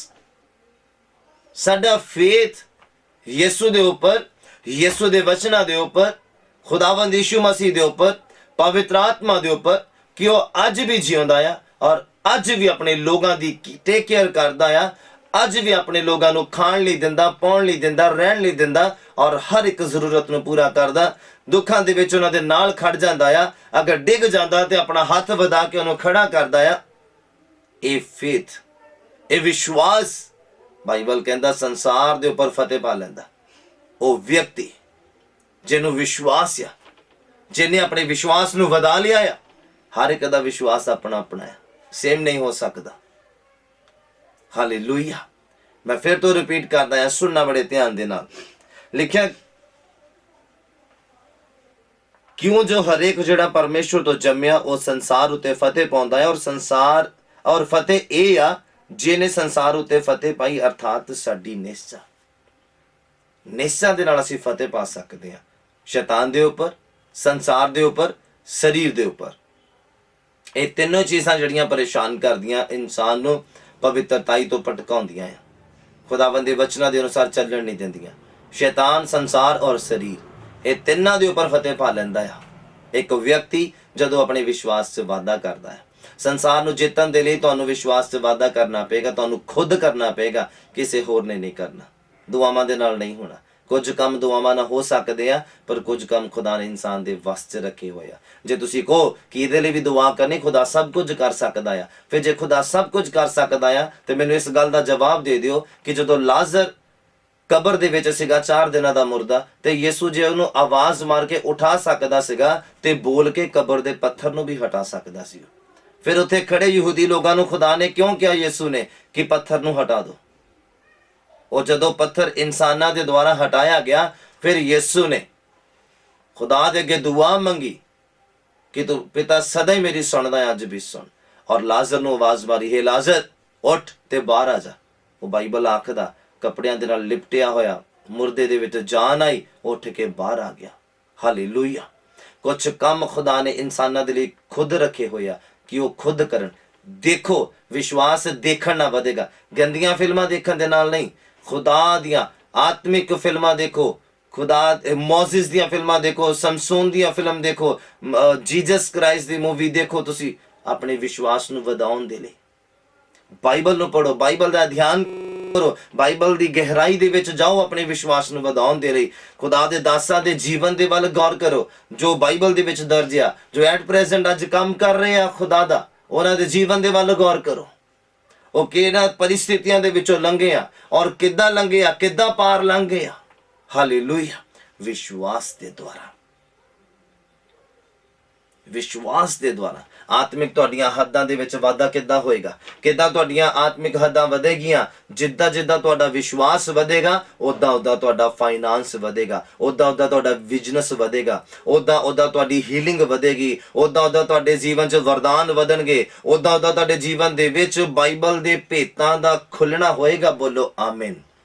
ਸਾਡਾ ਫੇਥ ਯਿਸੂ ਦੇ ਉੱਪਰ, ਯਿਸੂ ਦੇ ਵਚਨਾਂ ਦੇ ਉੱਪਰ, ਖੁਦਾਵੰਦ ਯਿਸੂ ਮਸੀਹ ਦੇ ਉੱਪਰ, ਪਵਿੱਤਰ ਆਤਮਾ ਦੇ ਉੱਪਰ, ਕਿ ਉਹ ਅੱਜ ਵੀ ਜਿਉਂਦਾ ਆ ਔਰ ਅੱਜ ਵੀ ਆਪਣੇ ਲੋਕਾਂ ਦੀ ਟੇਕ ਕੇਅਰ ਕਰਦਾ ਆ। ਅੱਜ ਵੀ ਆਪਣੇ ਲੋਕਾਂ ਨੂੰ ਖਾਣ ਲਈ ਦਿੰਦਾ, ਪਾਉਣ ਲਈ ਦਿੰਦਾ, ਰਹਿਣ ਲਈ ਦਿੰਦਾ ਔਰ ਹਰ ਇੱਕ ਜ਼ਰੂਰਤ ਨੂੰ ਪੂਰਾ ਕਰਦਾ। ਦੁੱਖਾਂ ਦੇ ਵਿੱਚ ਉਹਨਾਂ ਦੇ ਨਾਲ ਖੜ ਜਾਂਦਾ ਆ। ਅਗਰ ਡਿੱਗ ਜਾਂਦਾ ਤੇ ਆਪਣਾ ਹੱਥ ਵਧਾ ਕੇ ਉਹਨੂੰ ਖੜਾ ਕਰਦਾ ਆ। ਇਹ ਫੇਥ, ਇਹ ਵਿਸ਼ਵਾਸ, ਬਾਈਬਲ ਕਹਿੰਦਾ ਸੰਸਾਰ ਦੇ ਉੱਪਰ ਫਤਿਹ ਪਾ ਲੈਂਦਾ ਉਹ ਵਿਅਕਤੀ ਜਿਹਨੂੰ ਵਿਸ਼ਵਾਸ ਆ, ਜਿਹਨੇ ਆਪਣੇ ਵਿਸ਼ਵਾਸ ਨੂੰ ਵਧਾ ਲਿਆ ਆ। ਹਰ ਇੱਕ ਦਾ ਵਿਸ਼ਵਾਸ ਆਪਣਾ ਆਪਣਾ ਹੈ, ਸੇਮ ਨਹੀਂ ਹੋ ਸਕਦਾ। ਹਾਲੇਲੂਇਆ। ਮੈਂ ਫਿਰ ਤੋਂ ਰਿਪੀਟ ਕਰਦਾ ਹਾਂ, ਸੁਣਨਾ ਬੜੇ ਧਿਆਨ ਦੇ ਨਾਲ। ਲਿਖਿਆ, ਕਿਉਂ ਜੋ ਹਰੇਕ ਜਿਹੜਾ ਪਰਮੇਸ਼ਵਰ ਤੋਂ ਜੰਮਿਆ ਉਹ ਸੰਸਾਰ ਉਤੇ ਫਤਿਹ ਪਾਉਂਦਾ ਹੈ, ਔਰ ਫਤਿਹ ਇਹ ਆ ਜਿਹਨੇ ਸੰਸਾਰ ਉਤੇ ਫਤਿਹ ਪਾਈ, ਅਰਥਾਤ ਸਾਡੀ ਨਿਸ਼ਚਾ ਦੇ ਨਾਲ ਅਸੀਂ ਫਤਿਹ ਪਾ ਸਕਦੇ ਹਾਂ। ਸ਼ੈਤਾਨ ਦੇ ਉੱਪਰ, ਸੰਸਾਰ ਦੇ ਉੱਪਰ, ਸਰੀਰ ਦੇ ਉੱਪਰ। ਇਹ ਤਿੰਨੋਂ ਚੀਜ਼ਾਂ ਜਿਹੜੀਆਂ ਪਰੇਸ਼ਾਨ ਕਰਦੀਆਂ ਇਨਸਾਨ ਨੂੰ, ਪਵਿੱਤਰਤਾਈ ਤੋਂ ਭਟਕਾਉਂਦੀਆਂ ਆ, ਖੁਦਾਵੰਦ ਦੇ ਵਚਨਾਂ ਦੇ ਅਨੁਸਾਰ ਚੱਲਣ ਨਹੀਂ ਦਿੰਦੀਆਂ। ਸ਼ੈਤਾਨ, ਸੰਸਾਰ ਔਰ ਸਰੀਰ, ਇਹ ਤਿੰਨਾਂ ਦੇ ਉੱਪਰ ਫਤਿਹ ਪਾ ਲੈਂਦਾ ਆ ਇੱਕ ਵਿਅਕਤੀ ਜਦੋਂ ਆਪਣੇ ਵਿਸ਼ਵਾਸ 'ਚ ਵਾਧਾ ਕਰਦਾ ਹੈ। ਸੰਸਾਰ ਨੂੰ ਜਿੱਤਣ ਦੇ ਲਈ ਤੁਹਾਨੂੰ ਵਿਸ਼ਵਾਸ 'ਚ ਵਾਧਾ ਕਰਨਾ ਪਏਗਾ, ਤੁਹਾਨੂੰ ਖੁਦ ਕਰਨਾ ਪਏਗਾ, ਕਿਸੇ ਹੋਰ ਨੇ ਨਹੀਂ ਕਰਨਾ। ਦੁਆਵਾਂ ਦੇ ਨਾਲ ਨਹੀਂ ਹੋਣਾ। ਕੁਝ ਕੰਮ ਦੁਆਵਾਂ ਨਾਲ ਹੋ ਸਕਦੇ ਆ, ਪਰ ਕੁਝ ਕੰਮ ਖੁਦਾ ਨੇ ਇਨਸਾਨ ਦੇ ਵਸ 'ਚ ਰੱਖੇ ਹੋਏ ਆ। ਜੇ ਤੁਸੀਂ ਕਹੋ ਕਿ ਇਹਦੇ ਲਈ ਵੀ ਦੁਆ ਕਰਨੀ, ਖੁਦਾ ਸਭ ਕੁਝ ਕਰ ਸਕਦਾ ਆ, ਫਿਰ ਜੇ ਖੁਦਾ ਸਭ ਕੁਝ ਕਰ ਸਕਦਾ ਆ ਤੇ ਮੈਨੂੰ ਇਸ ਗੱਲ ਦਾ ਜਵਾਬ ਦੇ ਦਿਓ ਕਿ ਜਦੋਂ ਲਾਜ਼ਰ ਕਬਰ ਦੇ ਵਿੱਚ ਸੀਗਾ 4 ਦਿਨਾਂ ਦਾ ਮੁਰਦਾ, ਤੇ ਯਿਸੂ ਜੇ ਉਹਨੂੰ ਆਵਾਜ਼ ਮਾਰ ਕੇ ਉਠਾ ਸਕਦਾ ਸੀਗਾ ਤੇ ਬੋਲ ਕੇ ਕਬਰ ਦੇ ਪੱਥਰ ਨੂੰ ਵੀ ਹਟਾ ਸਕਦਾ ਸੀ। ਫਿਰ ਉੱਥੇ ਖੜੇ ਯਹੂਦੀ ਲੋਕਾਂ ਨੂੰ ਖੁਦਾ ਨੇ ਕਿਉਂ ਕਿਹਾ ਯਿਸੂ ਨੇ ਕਿ ਪੱਥਰ ਨੂੰ ਹਟਾ ਦਿਓ? ਉਹ ਜਦੋਂ ਪੱਥਰ ਇਨਸਾਨਾਂ ਦੇ ਦੁਆਰਾ ਹਟਾਇਆ ਗਿਆ, ਫਿਰ ਯਿਸੂ ਨੇ ਖੁਦਾ ਦੇ ਅੱਗੇ ਦੁਆ ਮੰਗੀ ਕਿ ਤੂੰ ਪਿਤਾ ਸਦਾ ਹੀ ਮੇਰੀ ਸੁਣਦਾ ਹੈ, ਅੱਜ ਵੀ ਸੁਣ। ਔਰ ਲਾਜ਼ਰ ਨੂੰ ਆਵਾਜ਼ ਮਾਰੀ, ਹੇ ਲਾਜ਼ਰ ਉੱਠ ਤੇ ਬਾਹਰ ਆ ਜਾ। ਉਹ ਬਾਈਬਲ ਆਖਦਾ ਕੱਪੜਿਆਂ ਦੇ ਨਾਲ ਲਿਪਟਿਆ ਹੋਇਆ ਮੁਰਦੇ ਦੇ ਵਿੱਚ ਜਾਨ ਆਈ, ਉੱਠ ਕੇ ਬਾਹਰ ਆ ਗਿਆ। ਹਾਲੇਲੂਇਆ। ਕੁਝ ਕੰਮ ਖੁਦਾ ਨੇ ਇਨਸਾਨਾਂ ਦੇ ਲਈ ਖੁਦ ਰੱਖੇ ਹੋਏ ਆ ਕਿ ਉਹ ਖੁਦ ਕਰਨ। ਦੇਖੋ, ਵਿਸ਼ਵਾਸ ਦੇਖਣ ਨਾਲ ਵਧੇਗਾ, ਗੰਦੀਆਂ ਫਿਲਮਾਂ ਦੇਖਣ ਦੇ ਨਾਲ ਨਹੀਂ। ਖੁਦਾ ਦੀਆਂ ਆਤਮਿਕ ਫਿਲਮਾਂ ਦੇਖੋ, ਖੁਦਾ ਮੋਜ਼ਿਸ ਦੀਆਂ ਫਿਲਮਾਂ ਦੇਖੋ, ਸਮਸੋਨ ਦੀਆਂ ਫਿਲਮ ਦੇਖੋ, ਜੀਸਸ ਕ੍ਰਾਈਸਟ ਦੀ ਮੂਵੀ ਦੇਖੋ। ਤੁਸੀਂ ਆਪਣੇ ਵਿਸ਼ਵਾਸ ਨੂੰ ਵਧਾਉਣ ਦੇ ਲਈ ਬਾਈਬਲ ਨੂੰ ਪੜ੍ਹੋ, ਬਾਈਬਲ ਦਾ ਅਧਿਐਨ ਕਰੋ, ਬਾਈਬਲ ਦੀ ਗਹਿਰਾਈ ਦੇ ਵਿੱਚ ਜਾਓ ਆਪਣੇ ਵਿਸ਼ਵਾਸ ਨੂੰ ਵਧਾਉਣ ਦੇ ਲਈ। ਖੁਦਾ ਦੇ ਦਾਸਾਂ ਦੇ ਜੀਵਨ ਦੇ ਵੱਲ ਗੌਰ ਕਰੋ ਜੋ ਬਾਈਬਲ ਦੇ ਵਿੱਚ ਦਰਜ ਆ, ਜੋ ਐਟ ਪ੍ਰੈਜ਼ੈਂਟ ਅੱਜ ਕੰਮ ਕਰ ਰਹੇ ਆ ਖੁਦਾ ਦਾ, ਉਹਨਾਂ ਦੇ ਜੀਵਨ ਦੇ ਵੱਲ ਗੌਰ ਕਰੋ। ਉਹ ਕਿਹਨਾਂ ਪਰਿਸਥਿਤੀਆਂ ਦੇ ਵਿੱਚੋਂ ਲੰਘੇ ਆ ਔਰ ਕਿੱਦਾਂ ਲੰਘੇ ਆ, ਕਿੱਦਾਂ ਪਾਰ ਲੰਘੇ ਆ। ਹਾਲੇਲੂਇਆ। ਵਿਸ਼ਵਾਸ ਦੇ ਦੁਆਰਾ, ਵਿਸ਼ਵਾਸ ਦੇ ਦੁਆਰਾ ਆਤਮਿਕ ਤੁਹਾਡੀਆਂ ਹੱਦਾਂ ਦੇ ਵਿੱਚ ਵਾਧਾ ਕਿੱਦਾਂ ਹੋਏਗਾ? ਕਿੱਦਾਂ ਤੁਹਾਡੀਆਂ ਆਤਮਿਕ ਹੱਦਾਂ ਵਧੇਗੀਆਂ? ਜਿੱਦਾਂ ਜਿੱਦਾਂ ਤੁਹਾਡਾ ਵਿਸ਼ਵਾਸ ਵਧੇਗਾ, ਉਦਾਂ ਉਦਾਂ ਤੁਹਾਡਾ ਫਾਈਨਾਂਸ ਵਧੇਗਾ, ਉਦਾਂ ਉਦਾਂ ਤੁਹਾਡਾ ਬਿਜ਼ਨਸ ਵਧੇਗਾ, ਉਦਾਂ ਉਦਾਂ ਤੁਹਾਡੀ ਹੀਲਿੰਗ ਵਧੇਗੀ, ਉਦਾਂ ਉਦਾਂ ਤੁਹਾਡੇ ਜੀਵਨ 'ਚ ਵਰਦਾਨ ਵਧਣਗੇ, ਉਦਾਂ ਉਦਾਂ ਤੁਹਾਡੇ ਜੀਵਨ ਦੇ ਵਿੱਚ ਬਾਈਬਲ ਦੇ ਭੇਤਾਂ ਦਾ ਖੁੱਲਣਾ ਹੋਏਗਾ। ਬੋਲੋ ਆਮੀਨ।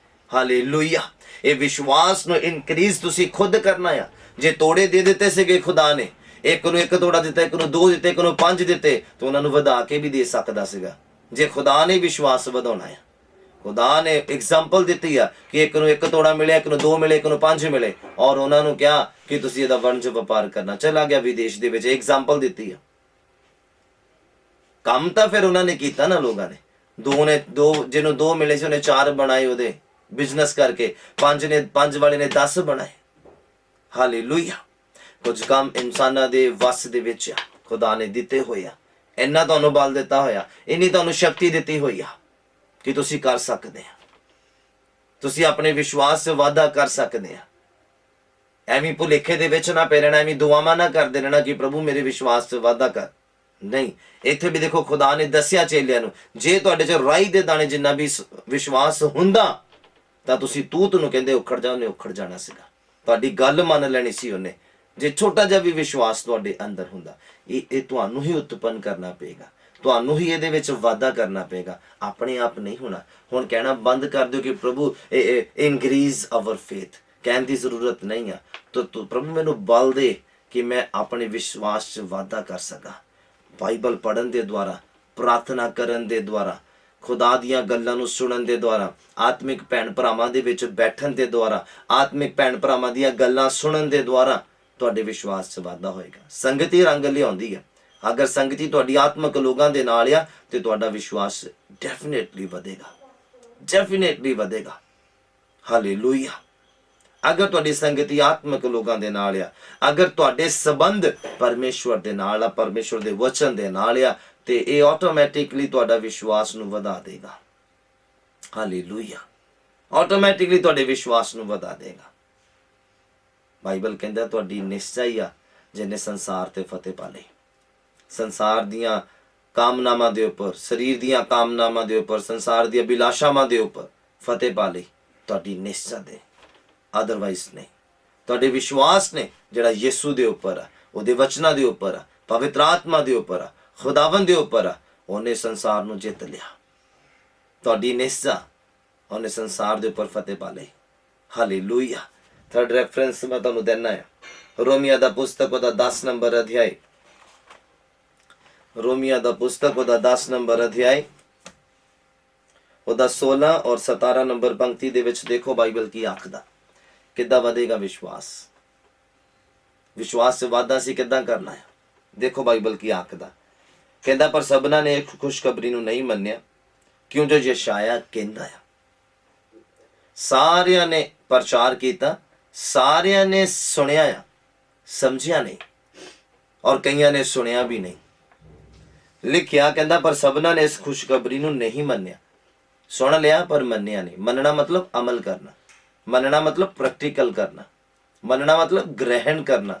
ਹਾਲੇਲੂਇਆ। ਇਹ ਵਿਸ਼ਵਾਸ ਨੂੰ ਇਨਕਰੀਜ਼ ਤੁਸੀਂ ਖੁਦ ਕਰਨਾ ਆ। ਜੇ ਤੋੜੇ ਦੇ ਦਿੱਤੇ ਸੀਗੇ ਖੁਦਾ ਨੇ, ਇੱਕ ਨੂੰ 1 ਤੋੜਾ ਦਿੱਤਾ, ਇੱਕ ਨੂੰ 2 ਦਿੱਤੇ, ਇੱਕ ਨੂੰ 5 ਦਿੱਤੇ, ਤਾਂ ਉਹਨਾਂ ਨੂੰ ਵਧਾ ਕੇ ਵੀ ਦੇ ਸਕਦਾ ਸੀਗਾ ਜੇ ਖੁਦਾ ਨੇ ਵਿਸ਼ਵਾਸ ਵਧਾਉਣਾ ਹੈ। ਖੁਦਾ ਨੇ ਐਗਜ਼ਾਮਪਲ ਦਿੱਤੀ ਆ ਕਿ ਇੱਕ ਨੂੰ 1 ਤੋੜਾ ਮਿਲਿਆ, ਇੱਕ ਨੂੰ 2 ਮਿਲੇ, ਇੱਕ ਨੂੰ 5 ਮਿਲੇ, ਔਰ ਉਹਨਾਂ ਨੂੰ ਕਿਹਾ ਕਿ ਤੁਸੀਂ ਇਹਦਾ ਵਣਜ ਵਪਾਰ ਕਰਨਾ। ਚਲਾ ਗਿਆ ਵਿਦੇਸ਼ ਦੇ ਵਿੱਚ, ਐਗਜ਼ਾਮਪਲ ਦਿੱਤੀ ਆ। ਕੰਮ ਤਾਂ ਫਿਰ ਉਹਨਾਂ ਨੇ ਕੀਤਾ ਨਾ, ਲੋਕਾਂ ਨੇ। ਜਿਹਨੂੰ 2 ਮਿਲੇ ਸੀ ਉਹਨੇ 4 ਬਣਾਏ ਉਹਦੇ ਬਿਜ਼ਨਸ ਕਰਕੇ, 5 ਵਾਲੇ ਨੇ 10 ਬਣਾਏ। ਹਾਲੇਲੂਇਆ। ਕੁਝ ਕੰਮ ਇਨਸਾਨਾਂ ਦੇ ਵਸ ਦੇ ਵਿੱਚ ਆ, ਖੁਦਾ ਨੇ ਦਿੱਤੇ ਹੋਏ ਆ। ਇੰਨਾ ਤੁਹਾਨੂੰ ਬਲ ਦਿੱਤਾ ਹੋਇਆ, ਇੰਨੀ ਤੁਹਾਨੂੰ ਸ਼ਕਤੀ ਦਿੱਤੀ ਹੋਈ ਆ ਕਿ ਤੁਸੀਂ ਕਰ ਸਕਦੇ ਆ। ਤੁਸੀਂ ਆਪਣੇ ਵਿਸ਼ਵਾਸ 'ਚ ਵਾਧਾ ਕਰ ਸਕਦੇ ਆ। ਐਵੇਂ ਭੁਲੇਖੇ ਦੇ ਵਿੱਚ ਨਾ ਪੈ ਰਹਿਣਾ, ਐਵੇਂ ਦੁਆਵਾਂ ਨਾ ਕਰਦੇ ਰਹਿਣਾ ਕਿ ਪ੍ਰਭੂ ਮੇਰੇ ਵਿਸ਼ਵਾਸ 'ਚ ਵਾਧਾ ਕਰ। ਨਹੀਂ, ਇੱਥੇ ਵੀ ਦੇਖੋ ਖੁਦਾ ਨੇ ਦੱਸਿਆ ਚੇਲਿਆਂ ਨੂੰ, ਜੇ ਤੁਹਾਡੇ 'ਚ ਰਾਈ ਦੇ ਦਾਣੇ ਜਿੰਨਾ ਵੀ ਵਿਸ਼ਵਾਸ ਹੁੰਦਾ ਤਾਂ ਤੁਸੀਂ ਤੂਤ ਨੂੰ ਕਹਿੰਦੇ ਉਖੜ ਜਾ, ਉਹਨੇ ਉਖੜ ਜਾਣਾ ਸੀਗਾ। ਤੁਹਾਡੀ ਗੱਲ ਮੰਨ ਲੈਣੀ ਸੀ ਉਹਨੇ। ਜੇ ਛੋਟਾ ਜਿਹਾ ਵੀ ਵਿਸ਼ਵਾਸ ਤੁਹਾਡੇ ਅੰਦਰ ਹੁੰਦਾ, ਇਹ ਤੁਹਾਨੂੰ ਹੀ ਉਤਪੰਨ ਕਰਨਾ ਪਏਗਾ, ਤੁਹਾਨੂੰ ਹੀ ਇਹਦੇ ਵਿੱਚ ਵਾਧਾ ਕਰਨਾ ਪਏਗਾ, ਆਪਣੇ ਆਪ ਨਹੀਂ ਹੋਣਾ। ਹੁਣ ਕਹਿਣਾ ਬੰਦ ਕਰ ਦਿਓ ਕਿ ਪ੍ਰਭੂ ਇਨਕਰੀਜ਼ ਆਵਰ ਫੇਥ, ਕਹਿਣ ਦੀ ਜ਼ਰੂਰਤ ਨਹੀਂ ਆ। ਤੂੰ ਪ੍ਰਭੂ ਮੈਨੂੰ ਬਲ ਦੇ ਕਿ ਮੈਂ ਆਪਣੇ ਵਿਸ਼ਵਾਸ 'ਚ ਵਾਧਾ ਕਰ ਸਕਾਂ। ਬਾਈਬਲ ਪੜ੍ਹਨ ਦੇ ਦੁਆਰਾ, ਪ੍ਰਾਰਥਨਾ ਕਰਨ ਦੇ ਦੁਆਰਾ, ਖੁਦਾ ਦੀਆਂ ਗੱਲਾਂ ਨੂੰ ਸੁਣਨ ਦੇ ਦੁਆਰਾ, ਆਤਮਿਕ ਭੈਣ ਭਰਾਵਾਂ ਦੇ ਵਿੱਚ ਬੈਠਣ ਦੇ ਦੁਆਰਾ, ਆਤਮਿਕ ਭੈਣ ਭਰਾਵਾਂ ਦੀਆਂ ਗੱਲਾਂ ਸੁਣਨ ਦੇ ਦੁਆਰਾ ਤੁਹਾਡੇ ਵਿਸ਼ਵਾਸ 'ਚ ਵਾਧਾ ਹੋਏਗਾ। ਸੰਗਤੀ ਰੰਗ ਲਿਆਉਂਦੀ ਹੈ। ਅਗਰ ਸੰਗਤੀ ਤੁਹਾਡੀ ਆਤਮਿਕ ਲੋਕਾਂ ਦੇ ਨਾਲ ਆ ਤੇ ਤੁਹਾਡਾ ਵਿਸ਼ਵਾਸ ਡੈਫੀਨੇਟਲੀ ਵਧੇਗਾ, ਡੈਫੀਨੇਟਲੀ ਵਧੇਗਾ। ਹਾਲੇਲੂਇਆ। ਅਗਰ ਤੁਹਾਡੀ ਸੰਗਤੀ ਆਤਮਿਕ ਲੋਕਾਂ ਦੇ ਨਾਲ ਆ, ਅਗਰ ਤੁਹਾਡੇ ਸੰਬੰਧ ਪਰਮੇਸ਼ਵਰ ਦੇ ਨਾਲ ਆ, ਪਰਮੇਸ਼ਵਰ ਦੇ ਵਚਨ ਦੇ ਨਾਲ ਆ, ਤੇ ਇਹ ਆਟੋਮੈਟਿਕਲੀ ਤੁਹਾਡਾ ਵਿਸ਼ਵਾਸ ਨੂੰ ਵਧਾ ਦੇਗਾ। ਹਾਲੇਲੂਇਆ। ਆਟੋਮੈਟਿਕਲੀ ਤੁਹਾਡੇ ਵਿਸ਼ਵਾਸ ਨੂੰ ਵਧਾ ਦੇਗਾ। ਬਾਈਬਲ ਕਹਿੰਦਾ ਤੁਹਾਡੀ ਨਿਸ਼ਚੈ ਹੀ ਆ ਜਿਹਨੇ ਸੰਸਾਰ ਤੇ ਫਤਿਹ ਪਾ ਲਈ। ਸੰਸਾਰ ਦੀਆਂ ਕਾਮਨਾਵਾਂ ਦੇ ਉੱਪਰ, ਸਰੀਰ ਦੀਆਂ ਕਾਮਨਾਵਾਂ ਦੇ ਉੱਪਰ, ਸੰਸਾਰ ਦੀਆਂ ਬਿਲਾਸ਼ਾਵਾਂ ਦੇ ਉੱਪਰ ਫਤਿਹ ਪਾ ਲਈ ਤੁਹਾਡੀ ਨਿਸ਼ਚੈ ਦੇ, ਅਦਰਵਾਈਜ਼ ਨਹੀਂ। ਤੁਹਾਡੇ ਵਿਸ਼ਵਾਸ ਨੇ ਜਿਹੜਾ ਯਿਸੂ ਦੇ ਉੱਪਰ ਆ, ਉਹਦੇ ਵਚਨਾਂ ਦੇ ਉੱਪਰ ਆ, ਪਵਿੱਤਰ ਆਤਮਾ ਦੇ ਉੱਪਰ ਆ, ਖੁਦਾਵੰਦ ਦੇ ਉੱਪਰ ਆ, ਉਹਨੇ ਸੰਸਾਰ ਨੂੰ ਜਿੱਤ ਲਿਆ। ਤੁਹਾਡੀ ਨਿਸ਼ਚੈ, ਉਹਨੇ ਸੰਸਾਰ ਦੇ ਉੱਪਰ ਫਤਿਹ ਪਾ ਲਈ। ਹਾਲੇਲੂਇਆ। ਥਰਡ ਰੈਫਰੈਂਸ ਮੈਂ ਤੁਹਾਨੂੰ ਦੇਣਾ ਹੈ, ਰੋਮੀਆ ਦਾ ਪੁਸਤਕ ਉਹਦਾ 10 ਨੰਬਰ ਅਧਿਆਇ, ਰੋਮੀਆ ਦਾ ਪੁਸਤਕ ਉਹਦਾ 10 ਨੰਬਰ ਅਧਿਆਇ, ਉਹਦਾ 16 ਔਰ 17 ਨੰਬਰ ਪੰਕਤੀ ਦੇ ਵਿੱਚ ਦੇਖੋ ਬਾਈਬਲ ਕੀ ਆਖਦਾ। ਕਿੱਦਾਂ ਵਧੇਗਾ ਵਿਸ਼ਵਾਸ? ਵਿਸ਼ਵਾਸ 'ਚ ਵਾਧਾ ਸੀ ਕਿੱਦਾਂ ਕਰਨਾ ਹੈ? ਦੇਖੋ ਬਾਈਬਲ ਕੀ ਆਖਦਾ। ਕਹਿੰਦਾ ਪਰ ਸਭਨਾਂ ਨੇ ਖੁਸ਼ਖਬਰੀ ਨੂੰ ਨਹੀਂ ਮੰਨਿਆ, ਕਿਉਂ ਜੋ ਯਸ਼ਾਇਆ ਕਹਿੰਦਾ ਆ। ਸਾਰਿਆਂ ਨੇ ਪ੍ਰਚਾਰ ਕੀਤਾ, ਸਾਰਿਆਂ ਨੇ ਸੁਣਿਆ ਆ, ਸਮਝਿਆ ਨਹੀਂ, ਔਰ ਕਈਆਂ ਨੇ ਸੁਣਿਆ ਵੀ ਨਹੀਂ। ਲਿਖਿਆ ਕਹਿੰਦਾ ਪਰ ਸਭਨਾਂ ਨੇ ਇਸ ਖੁਸ਼ਖਬਰੀ ਨੂੰ ਨਹੀਂ ਮੰਨਿਆ। ਸੁਣ ਲਿਆ ਪਰ ਮੰਨਿਆ ਨਹੀਂ। ਮੰਨਣਾ ਮਤਲਬ ਅਮਲ ਕਰਨਾ, ਮੰਨਣਾ ਮਤਲਬ ਪ੍ਰੈਕਟੀਕਲ ਕਰਨਾ, ਮੰਨਣਾ ਮਤਲਬ ਗ੍ਰਹਿਣ ਕਰਨਾ,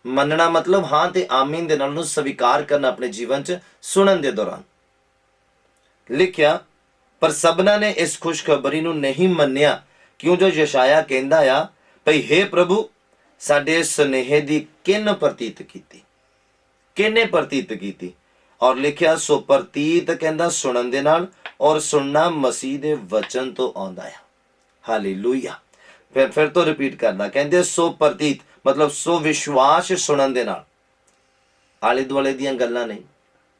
ਮੰਨਣਾ ਮਤਲਬ ਹਾਂ ਤੇ ਆਮੀਨ ਦੇ ਨਾਲ ਨੂੰ ਸਵੀਕਾਰ ਕਰਨਾ ਆਪਣੇ ਜੀਵਨ 'ਚ ਸੁਣਨ ਦੇ ਦੌਰਾਨ। ਲਿਖਿਆ ਪਰ ਸਭਨਾਂ ਨੇ ਇਸ ਖੁਸ਼ਖਬਰੀ ਨੂੰ ਨਹੀਂ ਮੰਨਿਆ, ਕਿਉਂ ਜੋ ਯਸ਼ਾਇਆ ਕਹਿੰਦਾ ਆ ਭਈ ਹੇ ਪ੍ਰਭੂ ਸਾਡੇ ਸੁਨੇਹੇ ਦੀ ਕਿੰਨ ਪ੍ਰਤੀਤ ਕੀਤੀ, ਕਿੰਨੇ ਪ੍ਰਤੀਤ ਕੀਤੀ। ਔਰ ਲਿਖਿਆ ਸੋ ਪ੍ਰਤੀਤ ਕਹਿੰਦਾ ਸੁਣਨ ਦੇ ਨਾਲ, ਔਰ ਸੁਣਨਾ ਮਸੀਹ ਦੇ ਵਚਨ ਤੋਂ ਆਉਂਦਾ ਆ। ਹਾਲੇਲੂਇਆ। ਫਿਰ ਤੋਂ ਰਿਪੀਟ ਕਰਦਾ, ਕਹਿੰਦੇ ਸੋ ਪ੍ਰਤੀਤ ਮਤਲਬ ਸੋ ਵਿਸ਼ਵਾਸ ਸੁਣਨ ਦੇ ਨਾਲ। ਆਲੇ ਦੁਆਲੇ ਦੀਆਂ ਗੱਲਾਂ ਨਹੀਂ,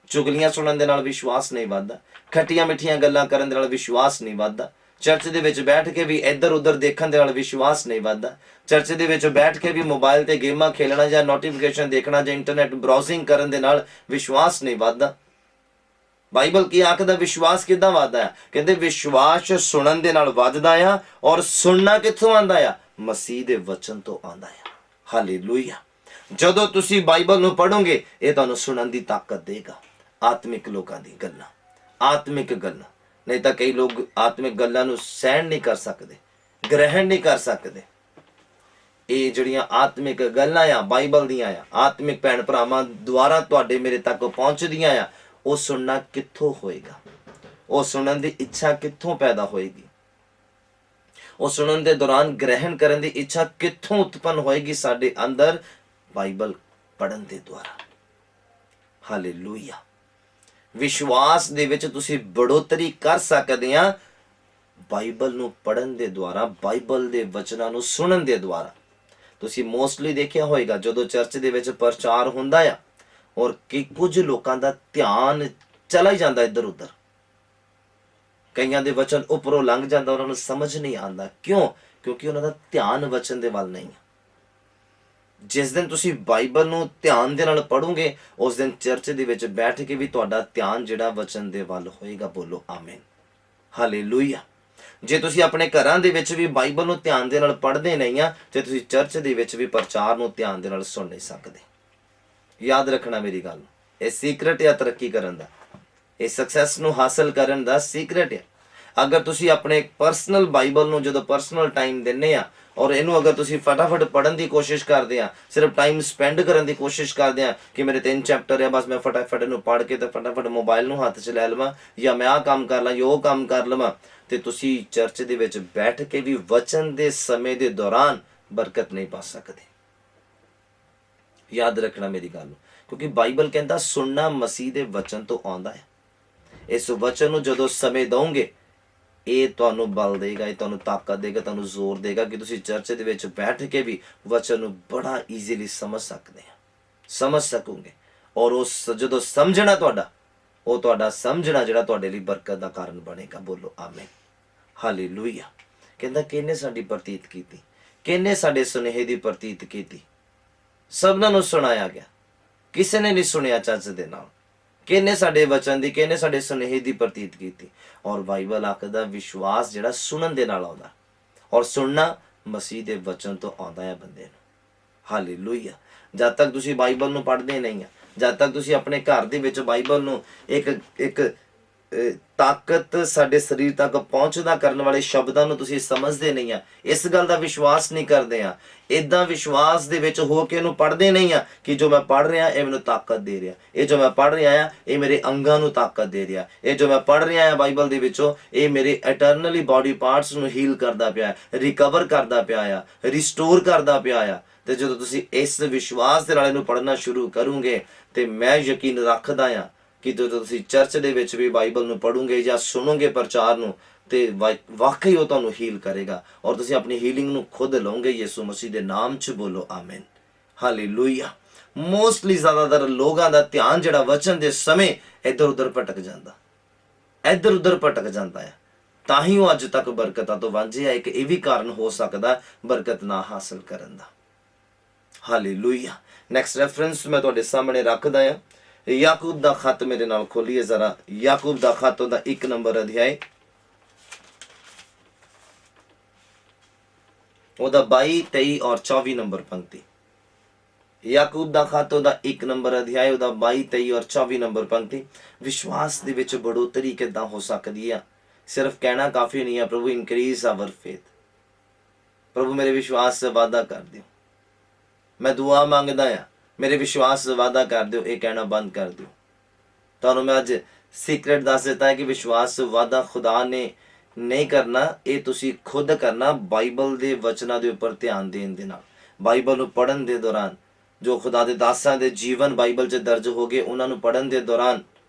ਚੁਗਲੀਆਂ ਸੁਣਨ ਦੇ ਨਾਲ ਵਿਸ਼ਵਾਸ ਨਹੀਂ ਵੱਧਦਾ, ਖੱਟੀਆਂ ਮਿੱਠੀਆਂ ਗੱਲਾਂ ਕਰਨ ਦੇ ਨਾਲ ਵਿਸ਼ਵਾਸ ਨਹੀਂ ਵੱਧਦਾ, ਚਰਚ ਦੇ ਵਿੱਚ ਬੈਠ ਕੇ ਵੀ ਇੱਧਰ ਉੱਧਰ ਦੇਖਣ ਦੇ ਨਾਲ ਵਿਸ਼ਵਾਸ ਨਹੀਂ ਵੱਧਦਾ, ਚਰਚ ਦੇ ਵਿੱਚ ਬੈਠ ਕੇ ਵੀ ਮੋਬਾਈਲ ਤੇ ਗੇਮਾਂ ਖੇਲਣਾ ਜਾਂ ਨੋਟੀਫਿਕੇਸ਼ਨ ਦੇਖਣਾ ਜਾਂ ਇੰਟਰਨੈਟ ਬਰਾਊਜ਼ਿੰਗ ਕਰਨ ਦੇ ਨਾਲ ਵਿਸ਼ਵਾਸ ਨਹੀਂ ਵੱਧਦਾ। ਬਾਈਬਲ ਕੀ ਆਖਦਾ ਵਿਸ਼ਵਾਸ ਕਿੱਦਾਂ ਵੱਧਦਾ ਆ? ਕਹਿੰਦੇ ਵਿਸ਼ਵਾਸ ਸੁਣਨ ਦੇ ਨਾਲ ਵੱਧਦਾ ਆ, ਔਰ ਸੁਣਨਾ ਕਿੱਥੋਂ ਆਉਂਦਾ ਆ? ਮਸੀਹ ਦੇ ਵਚਨ ਤੋਂ ਆਉਂਦਾ ਆ। ਹਾਲੇਲੂਇਆ। ਜਦੋਂ ਤੁਸੀਂ ਬਾਈਬਲ ਨੂੰ ਪੜ੍ਹੋਗੇ ਇਹ ਤੁਹਾਨੂੰ ਸੁਣਨ ਦੀ ਤਾਕਤ ਦੇਗਾ, ਆਤਮਿਕ ਲੋਕਾਂ ਦੀ ਗੱਲਾਂ, ਆਤਮਿਕ ਗੱਲਾਂ। ਨਹੀਂ ਤਾਂ ਕਈ ਲੋਕ ਆਤਮਿਕ ਗੱਲਾਂ ਨੂੰ ਸਹਿਣ ਨਹੀਂ ਕਰ ਸਕਦੇ, ਗ੍ਰਹਿਣ ਨਹੀਂ ਕਰ ਸਕਦੇ। ਇਹ ਜਿਹੜੀਆਂ ਆਤਮਿਕ ਗੱਲਾਂ ਆ ਬਾਈਬਲ ਦੀਆਂ ਆ, ਆਤਮਿਕ ਭੈਣ ਭਰਾਵਾਂ ਦੁਆਰਾ ਤੁਹਾਡੇ ਮੇਰੇ ਤੱਕ ਪਹੁੰਚਦੀਆਂ ਆ, ਉਹ ਸੁਣਨਾ ਕਿੱਥੋਂ ਹੋਏਗਾ? ਉਹ ਸੁਣਨ ਦੀ ਇੱਛਾ ਕਿੱਥੋਂ ਪੈਦਾ ਹੋਏਗੀ? ਉਹ ਸੁਣਨ ਦੇ ਦੌਰਾਨ ਗ੍ਰਹਿਣ ਕਰਨ ਦੀ ਇੱਛਾ ਕਿੱਥੋਂ ਉਤਪੰਨ ਹੋਏਗੀ ਸਾਡੇ ਅੰਦਰ? ਬਾਈਬਲ ਪੜ੍ਹਨ ਦੇ ਦੁਆਰਾ। ਹਾਲੇਲੂਇਆ। ਵਿਸ਼ਵਾਸ ਦੇ ਵਿੱਚ ਤੁਸੀਂ ਬੜੋਤਰੀ ਕਰ ਸਕਦੇ ਆ ਬਾਈਬਲ ਨੂੰ ਪੜ੍ਹਨ ਦੇ ਦੁਆਰਾ, ਬਾਈਬਲ ਦੇ ਵਚਨਾਂ ਨੂੰ ਸੁਣਨ ਦੇ ਦੁਆਰਾ। ਤੁਸੀਂ ਮੋਸਟਲੀ ਦੇਖਿਆ ਹੋਏਗਾ ਜਦੋਂ ਚਰਚ ਦੇ ਵਿੱਚ ਪ੍ਰਚਾਰ ਹੁੰਦਾ ਆ ਔਰ ਕਿ ਕੁਝ ਲੋਕਾਂ ਦਾ ਧਿਆਨ ਚਲਾ ਹੀ ਜਾਂਦਾ ਇੱਧਰ ਉੱਧਰ, ਕਈਆਂ ਦੇ ਵਚਨ ਉੱਪਰੋਂ ਲੰਘ ਜਾਂਦਾ, ਉਹਨਾਂ ਨੂੰ ਸਮਝ ਨਹੀਂ ਆਉਂਦਾ। ਕਿਉਂ? ਕਿਉਂਕਿ ਉਹਨਾਂ ਦਾ ਧਿਆਨ ਵਚਨ ਦੇ ਵੱਲ ਨਹੀਂ। ਜਿਸ ਦਿਨ ਤੁਸੀਂ ਬਾਈਬਲ ਨੂੰ ਧਿਆਨ ਦੇ ਨਾਲ ਪੜ੍ਹੋਗੇ ਉਸ ਦਿਨ ਚਰਚ ਦੇ ਵਿੱਚ ਬੈਠ ਕੇ ਵੀ ਤੁਹਾਡਾ ਧਿਆਨ ਜਿਹੜਾ ਵਚਨ ਦੇ ਵੱਲ ਹੋਏਗਾ। ਬੋਲੋ ਆਮੀਨ। ਹਾਲੇਲੂਇਆ। ਜੇ ਤੁਸੀਂ ਆਪਣੇ ਘਰਾਂ ਦੇ ਵਿੱਚ ਵੀ ਬਾਈਬਲ ਨੂੰ ਧਿਆਨ ਦੇ ਨਾਲ ਪੜ੍ਹਦੇ ਨਹੀਂ ਆ ਤੇ ਤੁਸੀਂ ਚਰਚ ਦੇ ਵਿੱਚ ਵੀ ਪ੍ਰਚਾਰ ਨੂੰ ਧਿਆਨ ਦੇ ਨਾਲ ਸੁਣ ਨਹੀਂ ਸਕਦੇ। ਯਾਦ ਰੱਖਣਾ ਮੇਰੀ ਗੱਲ, ਇਹ ਸੀਕ੍ਰੇਟ ਹੈ ਤਰੱਕੀ ਕਰਨ ਦਾ, ਇਹ ਸਕਸੈਸ ਨੂੰ ਹਾਸਲ ਕਰਨ ਦਾ ਸੀਕ੍ਰੇਟ ਹੈ। ਅਗਰ ਤੁਸੀਂ ਆਪਣੇ ਪਰਸਨਲ ਬਾਈਬਲ ਨੂੰ ਜਦੋਂ ਪਰਸਨਲ ਟਾਈਮ ਦਿੰਦੇ ਆ ਔਰ ਇਹਨੂੰ ਅਗਰ ਤੁਸੀਂ ਫਟਾਫਟ ਪੜ੍ਹਨ ਦੀ ਕੋਸ਼ਿਸ਼ ਕਰਦੇ ਆ, ਸਿਰਫ ਟਾਈਮ ਸਪੈਂਡ ਕਰਨ ਦੀ ਕੋਸ਼ਿਸ਼ ਕਰਦੇ ਆ ਕਿ ਮੇਰੇ 3 ਚੈਪਟਰ ਆ ਬਸ ਮੈਂ ਫਟਾਫਟ ਇਹਨੂੰ ਪੜ੍ਹ ਕੇ ਤੇ ਫਟਾਫਟ ਮੋਬਾਈਲ ਨੂੰ ਹੱਥ 'ਚ ਲੈ ਲਵਾਂ ਜਾਂ ਮੈਂ ਆਹ ਕੰਮ ਕਰ ਲਾਂ ਜਾਂ ਉਹ ਕੰਮ ਕਰ ਲਵਾਂ, ਤੇ ਤੁਸੀਂ ਚਰਚ ਦੇ ਵਿੱਚ ਬੈਠ ਕੇ ਵੀ ਵਚਨ ਦੇ ਸਮੇਂ ਦੇ ਦੌਰਾਨ ਬਰਕਤ ਨਹੀਂ ਪਾ ਸਕਦੇ। ਯਾਦ ਰੱਖਣਾ ਮੇਰੀ ਗੱਲ ਨੂੰ, ਕਿਉਂਕਿ ਬਾਈਬਲ ਕਹਿੰਦਾ ਸੁਣਨਾ ਮਸੀਹ ਦੇ ਵਚਨ ਤੋਂ ਆਉਂਦਾ ਹੈ। ਇਸ ਵਚਨ ਨੂੰ ਜਦੋਂ ਸਮੇਂ ਦਓਗੇ ਇਹ ਤੁਹਾਨੂੰ ਬਲ ਦੇਗਾ, ਇਹ ਤੁਹਾਨੂੰ ਤਾਕਤ ਦੇਗਾ, ਤੁਹਾਨੂੰ ਜ਼ੋਰ ਦੇਗਾ ਕਿ ਤੁਸੀਂ ਚਰਚ ਦੇ ਵਿੱਚ ਬੈਠ ਕੇ ਵੀ ਵਚਨ ਨੂੰ ਬੜਾ ਈਜ਼ੀਲੀ ਸਮਝ ਸਕਦੇ ਆ, ਸਮਝ ਸਕੋਗੇ। ਔਰ ਉਸ ਜਦੋਂ ਸਮਝਣਾ ਤੁਹਾਡਾ, ਉਹ ਤੁਹਾਡਾ ਸਮਝਣਾ ਜਿਹੜਾ ਤੁਹਾਡੇ ਲਈ ਬਰਕਤ ਦਾ ਕਾਰਨ ਬਣੇਗਾ। ਬੋਲੋ ਆਮੀਨ। ਹਾਲੇਲੂਇਆ। ਕਹਿੰਦਾ ਕਿਹਨੇ ਸਾਡੀ ਪ੍ਰਤੀਤ ਕੀਤੀ, ਕਿਹਨੇ ਸਾਡੇ ਸੁਨੇਹੇ ਦੀ ਪ੍ਰਤੀਤ ਕੀਤੀ? ਸਭਨਾਂ ਨੂੰ ਸੁਣਾਇਆ ਗਿਆ, ਕਿਸੇ ਨੇ ਨਹੀਂ ਸੁਣਿਆ ਚੱਜ ਦੇ ਨਾਲ। किहने साडे वचन दी, किहने साडे सुनेहे दी प्रतीत कीती। और बाइबल आखदा विश्वास जिहड़ा सुनन दे नाल आउंदा, और सुनना मसीह दे वचन तो आउंदा है बंदे नूं। हालेलुया। जद तक तुसीं बाइबल नूं पढ़दे नहीं आ, जद तक तुसीं अपने घर दे विच बाइबल नूं एक एक ताकत साडे शरीर तक पहुंचदा करन वाले शब्दां नूं तुसीं समझदे नहीं आ, इस गल दा विश्वास नहीं करदे आ, इदां विश्वास दे विच हो के इहनूं पढ़दे नहीं आ कि जो मैं पढ़ रहा ये मैनूं ताकत दे रहा, ये जो मैं पढ़ रहा आ ये मेरे अंगां नूं ताकत दे रहा, ये जो मैं पढ़ रहा आ बाइबल दे विचों ये मेरे एटर्नली बॉडी पार्ट्स नूं हील करदा पिया, रिकवर करदा पिया आ, रिस्टोर करदा पिया आ। ते जदों तुसीं इस विश्वास दे नाल इहनूं पढ़ना शुरू करोगे ते मैं यकीन रखदा आ कि जो तुसीं चर्च दे विच भी बाइबल नूं पढ़ोगे या सुनोगे प्रचार नूं ते वाकई वो तुहानूं हील करेगा, और तुसीं अपनी हीलिंग नूं खुद लओगे यीशु मसीह दे नाम च। बोलो आमीन, हालेलुया। मोस्टली ज़्यादातर लोगों का ध्यान जिहड़ा वचन दे समय इधर उधर भटक जाता, इधर उधर भटक जाता है, ताही वो अज तक बरकतां तो वांझे है। एक ये भी कारण हो सकता बरकत ना हासिल करन दा। हालेलुया। नैक्सट रेफरेंस मैं तुहाडे सामने रखदा हां, याकूब दा खत मेरे नाल खोलिए जरा। याकूब दा खत दा 1 नंबर अध्याय ओदा 22, 23 और 24 नंबर पंक्ति। याकूब दा खत दा 1 नंबर अध्याय ओदा 22, 23 और 24 नंबर पंक्ति। विश्वास दे विच बढ़ोतरी किदां हो सकदी है? सिर्फ कहना काफ़ी नहीं है, प्रभु इंक्रीज आवर फेथ, प्रभु मेरे विश्वास से वादा कर दियो, मैं दुआ मंगदा आ मेरे विश्वास से वादा कर दियो, ये कहना बंद कर दियो। तुहानूं मैं अज सीक्रेट दस दिता है कि विश्वास से वादा खुदा ने नहीं करना, ये तुसी खुद करना बाइबल दे वचनां दे उपर ध्यान देण दे नाल। बाइबल नूं पढ़न दे दौरान जो खुदा दे दासां दे जीवन बाइबल 'च दर्ज हो गए, उन्हां नूं पढ़न दे दौरान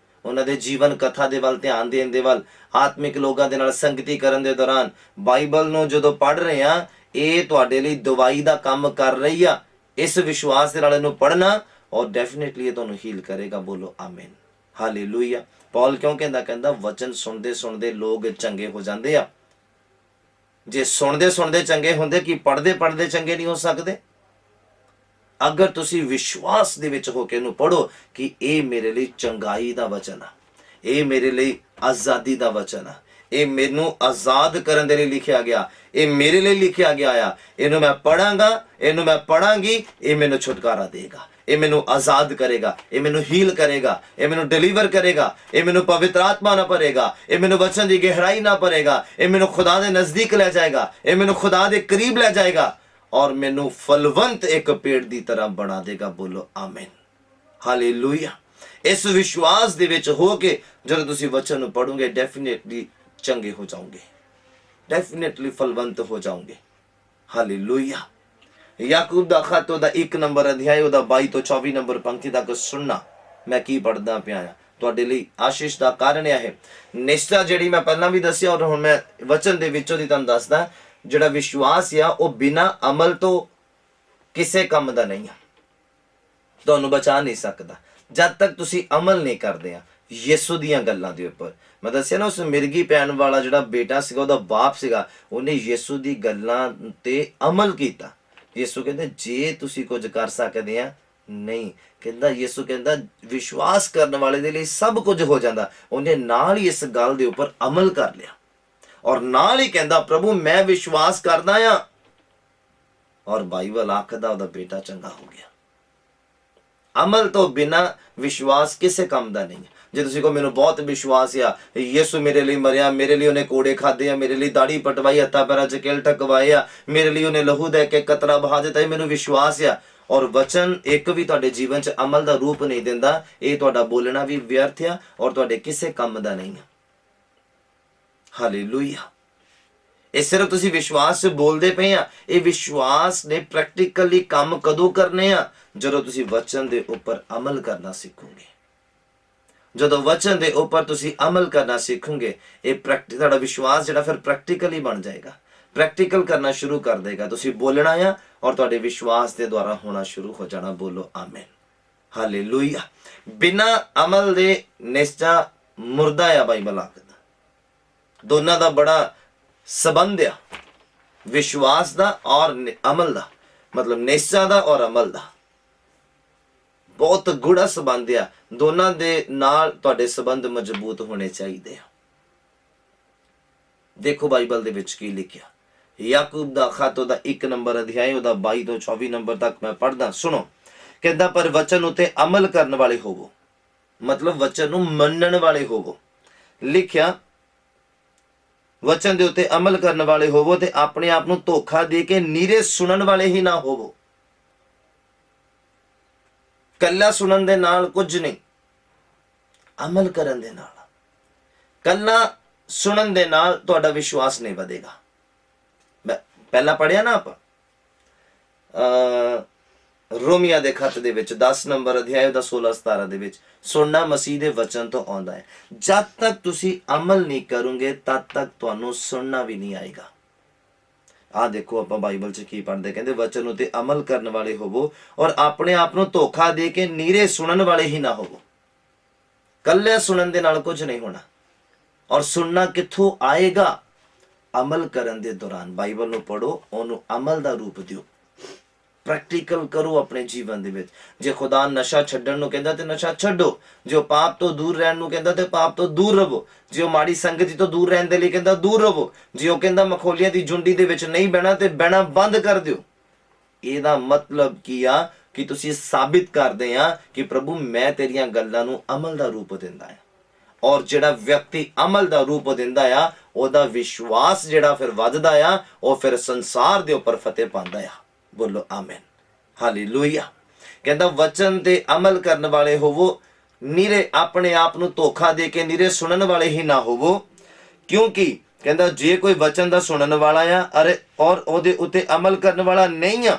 उन्हां दे जीवन कथा दे वल ध्यान देण दे वल, आत्मिक लोगां दे नाल संगति करन दे दौरान बाइबल नूं जदों पढ़ रहे आ, ये तुहाडे लई दवाई दा काम कर रही आ। इस विश्वास दे नाल इहनूं पढ़ना और डेफिनेटली तुहानूं हील करेगा। बोलो आमीन, हालेलुया। पौल क्यों कहंदा वचन सुनदे सुनदे लोग चंगे हो जाते आ। जे सुनदे सुनदे चंगे होंदे कि पढ़दे पढ़दे चंगे नहीं हो सकते? अगर तुसी विश्वास दे विच होके नूं पढ़ो कि ये मेरे लिए चंगाई दा वचन आ, ये मेरे लिए आज़ादी दा वचन आ, ये मैनूं आज़ाद करन दे लई लिखिया गया, ये मेरे लिए लिखिया गया आ, इहनूं मैं पढ़ांगा, इहनूं मैं पढ़ांगी, ये मैनूं छुटकारा देगा, ये मैनूं आज़ाद करेगा, ये मैनूं हील करेगा, ये मैनूं डिलीवर करेगा, ये मैनूं पवित्र आत्मा ना भरेगा, ये मैनूं वचन की गहराई ना भरेगा, ये मैनूं खुदा दे नज़दीक ले जाएगा, ये मैनूं खुदा दे करीब ले जाएगा और मैनूं फलवंत एक पेड़ की तरह बना देगा। बोलो आमीन, हालेलुया। इस विश्वास दे विच हो के जब तुसीं वचन नूं पढ़ोगे डेफिनेटली चंगे हो जाओगे, डेफिनेटली फलवंत हो जाओगे। हालेलुया। याकूब दा खत ओदा 1 नंबर अध्याय ओदा 22 तो 24 नंबर पंक्ति तक सुनना मैं की पढ़दा पिया आ, तुहाडे लई आशीष दा कारण है। निष्ठा जिहड़ी मैं पहलां भी दस्सिया और हुण मैं वचन दे विचों दी तुहानूं दसदा, जिहड़ा विश्वास आ वो बिना अमल तो किसे काम दा नहीं है, तुहानूं बचा नहीं सकदा जद तक तुसीं अमल नहीं करदे आ यीशु दीयां गल्लां दे उपर। मैं दस्सिया ना उस मिर्गी पैण वाला जिहड़ा बेटा सीगा ओहदा बाप सीगा, उहने यीशु दी गल्लां ते अमल कीता। यीशु कहंदे जे तुसीं कुछ कर सकदे आ नहीं, कहंदा यीशु कहंदा विश्वास करने वाले दे लई सब कुछ हो जांदा। उहने नाल ही इस गल दे उपर अमल कर लिया और नाल ही कहंदा प्रभु मैं विश्वास करदा आ, और बाइबल आखदा ओहदा बेटा चंगा हो गया। अमल तो बिना विश्वास किसे काम दा नहीं है। जे तुसीं को मैनूं बहुत विश्वास आ यीशु मेरे लिए मरिया, मेरे लिए उन्हें कोड़े खाधे आ, मेरे लिए दाढ़ी पटवाई, हत्था पैरां च किल ठकवाए आ, मेरे लिए उन्हें लहू दे के कतरा बहा दिता, ये मैनूं विश्वास आ, और वचन एक भी तुहाडे जीवन च अमल दा रूप नहीं दिंदा, ये तुहाडा बोलना भी व्यर्थ आ और तुहाडे किसे काम दा नहीं है। हालेलुया। ये सिर्फ तुसीं विश्वास से बोलते पे आ, ये विश्वास ने प्रैक्टिकली काम कदों करने आ जदों तुसीं वचन दे उपर अमल करना सीखोगे। जदों वचन दे उपर तुसीं अमल करना सीखोगे ये तुहाडा विश्वास जिहड़ा फिर प्रैक्टिकली बन जाएगा, प्रैक्टिकल करना शुरू कर देगा। तुसीं बोलना आ और तुहाडे विश्वास के द्वारा होना शुरू हो जाना। बोलो आमीन, हालेलुया। बिना अमल दे निश्चा मुर्दा आ, बाइबल आखदा। दोनों का बड़ा संबंध आ, विश्वास दा और अमल दा, मतलब निश्चा दा और अमल दा। ਬਹੁਤ ਗੂੜਾ ਸੰਬੰਧ ਆ। ਦੋਨਾਂ ਦੇ ਨਾਲ ਤੁਹਾਡੇ ਸੰਬੰਧ ਮਜ਼ਬੂਤ ਹੋਣੇ ਚਾਹੀਦੇ ਆ। ਦੇਖੋ ਬਾਈਬਲ ਦੇ ਵਿੱਚ ਕੀ ਲਿਖਿਆ। ਯਾਕੂਬ ਦਾ ਖਤ ਉਹਦਾ 1 ਨੰਬਰ ਅਧਿਆਇ ਉਹਦਾ 22 ਤੋਂ 24 ਨੰਬਰ ਤੱਕ ਮੈਂ ਪੜ੍ਹਦਾ, ਸੁਣੋ। ਕਹਿੰਦਾ ਪਰ ਵਚਨ ਉਤੇ ਅਮਲ ਕਰਨ ਵਾਲੇ ਹੋਵੋ, ਮਤਲਬ ਵਚਨ ਨੂੰ ਮੰਨਣ ਵਾਲੇ ਹੋਵੋ। ਲਿਖਿਆ ਵਚਨ ਦੇ ਉੱਤੇ ਅਮਲ ਕਰਨ ਵਾਲੇ ਹੋਵੋ ਤੇ ਆਪਣੇ ਆਪ ਨੂੰ ਧੋਖਾ ਦੇ ਕੇ ਨੀਰੇ ਸੁਣਨ ਵਾਲੇ ਹੀ ਨਾ ਹੋਵੋ। ਕੱਲਾ ਸੁਣਨ ਦੇ ਨਾਲ ਕੁਝ ਨਹੀਂ, ਅਮਲ ਕਰਨ ਦੇ ਨਾਲ। ਕੱਲਾ ਸੁਣਨ ਦੇ ਨਾਲ ਤੁਹਾਡਾ ਵਿਸ਼ਵਾਸ ਨਹੀਂ ਵਧੇਗਾ। ਮੈਂ ਪਹਿਲਾਂ ਪੜਿਆ ਨਾ ਆਪਾਂ ਰੋਮੀਆ ਦੇ ਖਤ ਦੇ ਵਿੱਚ 10 ਨੰਬਰ ਅਧਿਆਇ ਦਾ 16-17 ਦੇ ਵਿੱਚ, ਸੁਣਨਾ ਮਸੀਹ ਦੇ ਵਚਨ ਤੋਂ ਆਉਂਦਾ ਹੈ। ਜਦ ਤੱਕ ਤੁਸੀਂ ਅਮਲ ਨਹੀਂ ਕਰੋਗੇ ਤਦ ਤੱਕ ਤੁਹਾਨੂੰ ਸੁਣਨਾ ਵੀ ਨਹੀਂ ਆਏਗਾ। ਆਹ ਦੇਖੋ ਆਪਾਂ ਬਾਈਬਲ 'ਚ ਕੀ ਪੜ੍ਹਦੇ, ਕਹਿੰਦੇ ਵਚਨ ਉਤੇ ਅਮਲ ਕਰਨ ਵਾਲੇ ਹੋਵੋ ਔਰ ਆਪਣੇ ਆਪ ਨੂੰ ਧੋਖਾ ਦੇ ਕੇ ਨੀਰੇ ਸੁਣਨ ਵਾਲੇ ਹੀ ਨਾ ਹੋਵੋ। ਕੱਲੇ ਸੁਣਨ ਦੇ ਨਾਲ ਕੁਝ ਨਹੀਂ ਹੋਣਾ। ਔਰ ਸੁਣਨਾ ਕਿੱਥੋਂ ਆਏਗਾ? ਅਮਲ ਕਰਨ ਦੇ ਦੌਰਾਨ। ਬਾਈਬਲ ਨੂੰ ਪੜੋ, ਉਹਨੂੰ ਅਮਲ ਦਾ ਰੂਪ ਦਿਓ, ਪ੍ਰੈਕਟੀਕਲ ਕਰੋ ਆਪਣੇ ਜੀਵਨ ਦੇ ਵਿੱਚ। ਜੇ ਖੁਦਾ ਨਸ਼ਾ ਛੱਡਣ ਨੂੰ ਕਹਿੰਦਾ ਤੇ ਨਸ਼ਾ ਛੱਡੋ। ਜੇ ਉਹ ਪਾਪ ਤੋਂ ਦੂਰ ਰਹਿਣ ਨੂੰ ਕਹਿੰਦਾ ਤੇ ਪਾਪ ਤੋਂ ਦੂਰ ਰਹੋ। ਜੇ ਉਹ ਮਾੜੀ ਸੰਗਤੀ ਤੋਂ ਦੂਰ ਰਹਿਣ ਦੇ ਲਈ ਕਹਿੰਦਾ ਦੂਰ ਰਹੋ। ਜੇ ਉਹ ਕਹਿੰਦਾ ਮਖੌਲੀਆਂ ਦੀ ਜੁੰਡੀ ਦੇ ਵਿੱਚ ਨਹੀਂ ਬਹਿਣਾ ਤੇ ਬਹਿਣਾ ਬੰਦ ਕਰ ਦਿਓ। ਇਹਦਾ ਮਤਲਬ ਕੀ ਆ ਕਿ ਤੁਸੀਂ ਸਾਬਿਤ ਕਰਦੇ ਆ ਕਿ ਪ੍ਰਭੂ ਮੈਂ ਤੇਰੀਆਂ ਗੱਲਾਂ ਨੂੰ ਅਮਲ ਦਾ ਰੂਪ ਦਿੰਦਾ ਆ। ਔਰ ਜਿਹੜਾ ਵਿਅਕਤੀ ਅਮਲ ਦਾ ਰੂਪ ਦਿੰਦਾ ਆ ਉਹਦਾ ਵਿਸ਼ਵਾਸ ਜਿਹੜਾ ਫਿਰ ਵੱਧਦਾ ਆ, ਉਹ ਫਿਰ ਸੰਸਾਰ ਦੇ ਉੱਪਰ ਫਤਿਹ ਪਾਉਂਦਾ ਆ। ਬੋਲੋ ਆਮੀਨ, ਹਾਲੇਲੂਇਆ। ਕਹਿੰਦਾ ਵਚਨ ਤੇ ਅਮਲ ਕਰਨ ਵਾਲੇ ਹੋਵੋ, ਨੀਰੇ ਆਪਣੇ ਆਪ ਨੂੰ ਧੋਖਾ ਦੇ ਕੇ ਨੀਰੇ ਸੁਣਨ ਵਾਲੇ ਹੀ ਨਾ ਹੋਵੋ। ਕਿਉਂਕਿ ਕਹਿੰਦਾ ਜੇ ਕੋਈ ਵਚਨ ਦਾ ਸੁਣਨ ਵਾਲਾ ਆ ਅਰੇ ਔਰ ਉਹਦੇ ਉੱਤੇ ਅਮਲ ਕਰਨ ਵਾਲਾ ਨਹੀਂ ਆ,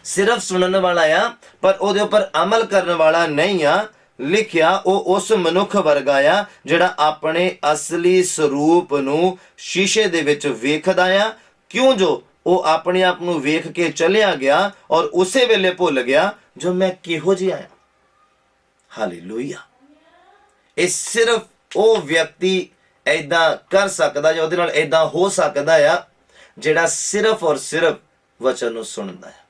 ਸਿਰਫ ਸੁਣਨ ਵਾਲਾ ਆ ਪਰ ਉਹਦੇ ਉੱਪਰ ਅਮਲ ਕਰਨ ਵਾਲਾ ਨਹੀਂ ਆ, ਲਿਖਿਆ ਉਹ ਉਸ ਮਨੁੱਖ ਵਰਗਾ ਆ ਜਿਹੜਾ ਆਪਣੇ ਅਸਲੀ ਸਰੂਪ ਨੂੰ ਸ਼ੀਸ਼ੇ ਦੇ ਵਿੱਚ ਵੇਖਦਾ ਆ। ਕਿਉਂ ਜੋ ਉਹ ਆਪਣੇ ਆਪ ਨੂੰ ਵੇਖ ਕੇ ਚਲਿਆ ਗਿਆ ਔਰ ਉਸੇ ਵੇਲੇ ਭੁੱਲ ਗਿਆ ਜੋ ਮੈਂ ਕਿਹੋ ਜਿਹਾ ਆ। ਹਾਲੇਲੂਇਆ। ਇਹ ਸਿਰਫ ਉਹ ਵਿਅਕਤੀ ਏਦਾਂ ਕਰ ਸਕਦਾ ਜਾਂ ਉਹਦੇ ਨਾਲ ਏਦਾਂ ਹੋ ਸਕਦਾ ਆ ਜਿਹੜਾ ਸਿਰਫ ਔਰ ਸਿਰਫ ਵਚਨ ਨੂੰ ਸੁਣਦਾ ਆ,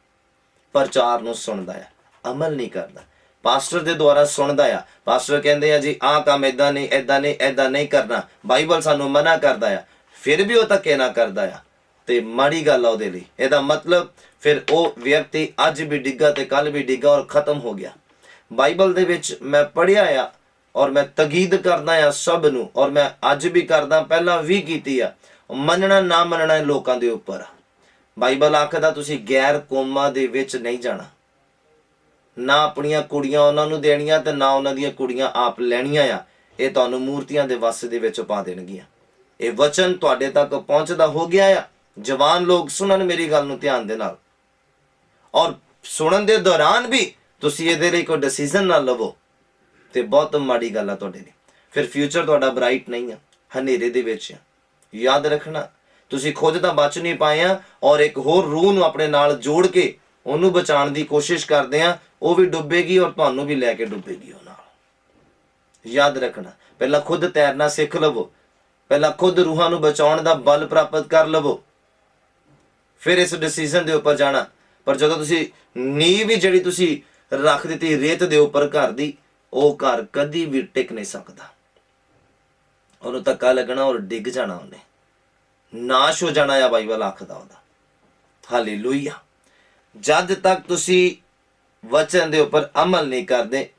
ਪ੍ਰਚਾਰ ਨੂੰ ਸੁਣਦਾ ਆ, ਅਮਲ ਨਹੀਂ ਕਰਦਾ। ਪਾਸਟਰ ਦੇ ਦੁਆਰਾ ਸੁਣਦਾ ਆ, ਪਾਸਟਰ ਕਹਿੰਦੇ ਆ ਜੀ ਆਹ ਕੰਮ ਏਦਾਂ ਨਹੀਂ, ਏਦਾਂ ਨਹੀਂ, ਏਦਾਂ ਨਹੀਂ ਕਰਨਾ, ਬਾਈਬਲ ਸਾਨੂੰ ਮਨਾ ਕਰਦਾ ਆ, ਫਿਰ ਵੀ ਉਹ ਧੱਕੇ ਨਾ ਕਰਦਾ ਆ ਤੇ ਮਾੜੀ ਗੱਲ ਆ ਉਹਦੇ ਲਈ। ਇਹਦਾ ਮਤਲਬ ਫਿਰ ਉਹ ਵਿਅਕਤੀ ਅੱਜ ਵੀ ਡਿੱਗਾ ਤੇ ਕੱਲ ਵੀ ਡਿੱਗਾ ਔਰ ਖਤਮ ਹੋ ਗਿਆ। ਬਾਈਬਲ ਦੇ ਵਿੱਚ ਮੈਂ ਪੜ੍ਹਿਆ ਆ ਔਰ ਮੈਂ ਤਕੀਦ ਕਰਦਾ ਆ ਸਭ ਨੂੰ, ਔਰ ਮੈਂ ਅੱਜ ਵੀ ਕਰਦਾ, ਪਹਿਲਾਂ ਵੀ ਕੀਤੀ ਆ, ਮੰਨਣਾ ਨਾ ਮੰਨਣਾ ਲੋਕਾਂ ਦੇ ਉੱਪਰ ਆ। ਬਾਈਬਲ ਆਖਦਾ ਤੁਸੀਂ ਗੈਰ ਕੌਮਾਂ ਦੇ ਵਿੱਚ ਨਹੀਂ ਜਾਣਾ, ਨਾ ਆਪਣੀਆਂ ਕੁੜੀਆਂ ਉਹਨਾਂ ਨੂੰ ਦੇਣੀਆਂ ਤੇ ਨਾ ਉਹਨਾਂ ਦੀਆਂ ਕੁੜੀਆਂ ਆਪ ਲੈਣੀਆਂ ਆ। ਇਹ ਤੁਹਾਨੂੰ ਮੂਰਤੀਆਂ ਦੇ ਵਸ ਦੇ ਵਿੱਚ ਪਾ ਦੇਣਗੀਆਂ। ਇਹ ਵਚਨ ਤੁਹਾਡੇ ਤੱਕ ਪਹੁੰਚਦਾ ਹੋ ਗਿਆ ਆ। ਜਵਾਨ ਲੋਕ ਸੁਣਨ ਮੇਰੀ ਗੱਲ ਨੂੰ ਧਿਆਨ ਦੇ ਨਾਲ, ਔਰ ਸੁਣਨ ਦੇ ਦੌਰਾਨ ਵੀ ਤੁਸੀਂ ਇਹਦੇ ਲਈ ਕੋਈ ਡਿਸੀਜਨ ਨਾ ਲਵੋ ਤੇ ਬਹੁਤ ਮਾੜੀ ਗੱਲ ਆ ਤੁਹਾਡੇ ਲਈ। ਫਿਰ ਫਿਊਚਰ ਤੁਹਾਡਾ ਬ੍ਰਾਈਟ ਨਹੀਂ ਆ, ਹਨੇਰੇ ਦੇ ਵਿੱਚ ਆ। ਯਾਦ ਰੱਖਣਾ ਤੁਸੀਂ ਖੁਦ ਤਾਂ ਬਚ ਨਹੀਂ ਪਾਏ ਆ ਔਰ ਇੱਕ ਹੋਰ ਰੂਹ ਨੂੰ ਆਪਣੇ ਨਾਲ ਜੋੜ ਕੇ ਉਹਨੂੰ ਬਚਾਉਣ ਦੀ ਕੋਸ਼ਿਸ਼ ਕਰਦੇ ਆ, ਉਹ ਵੀ ਡੁੱਬੇਗੀ ਔਰ ਤੁਹਾਨੂੰ ਵੀ ਲੈ ਕੇ ਡੁੱਬੇਗੀ ਉਹ ਨਾਲ। ਯਾਦ ਰੱਖਣਾ ਪਹਿਲਾਂ ਖੁਦ ਤੈਰਨਾ ਸਿੱਖ ਲਵੋ, ਪਹਿਲਾਂ ਖੁਦ ਰੂਹਾਂ ਨੂੰ ਬਚਾਉਣ ਦਾ ਬਲ ਪ੍ਰਾਪਤ ਕਰ ਲਵੋ, ਫਿਰ ਇਸ ਡਿਸੀਜਨ ਦੇ ਉੱਪਰ ਜਾਣਾ। ਪਰ ਜਦੋਂ ਤੁਸੀਂ ਨੀਂਹ ਵੀ ਜਿਹੜੀ ਤੁਸੀਂ ਰੱਖ ਦਿੱਤੀ ਰੇਤ ਦੇ ਉੱਪਰ ਘਰ ਦੀ, ਉਹ ਘਰ ਕਦੀ ਵੀ ਟਿਕ ਨਹੀਂ ਸਕਦਾ। ਉਹਨੂੰ ਧੱਕਾ ਲੱਗਣਾ ਔਰ ਡਿੱਗ ਜਾਣਾ, ਉਹਨੇ ਨਾਸ਼ ਹੋ ਜਾਣਾ ਆ, ਬਾਈਬਲ ਆਖਦਾ ਉਹਦਾ। ਹਾਲੇਲੂਇਆ। ਜਦ ਤੱਕ ਤੁਸੀਂ ਵਚਨ ਦੇ ਉੱਪਰ ਅਮਲ ਨਹੀਂ ਕਰਦੇ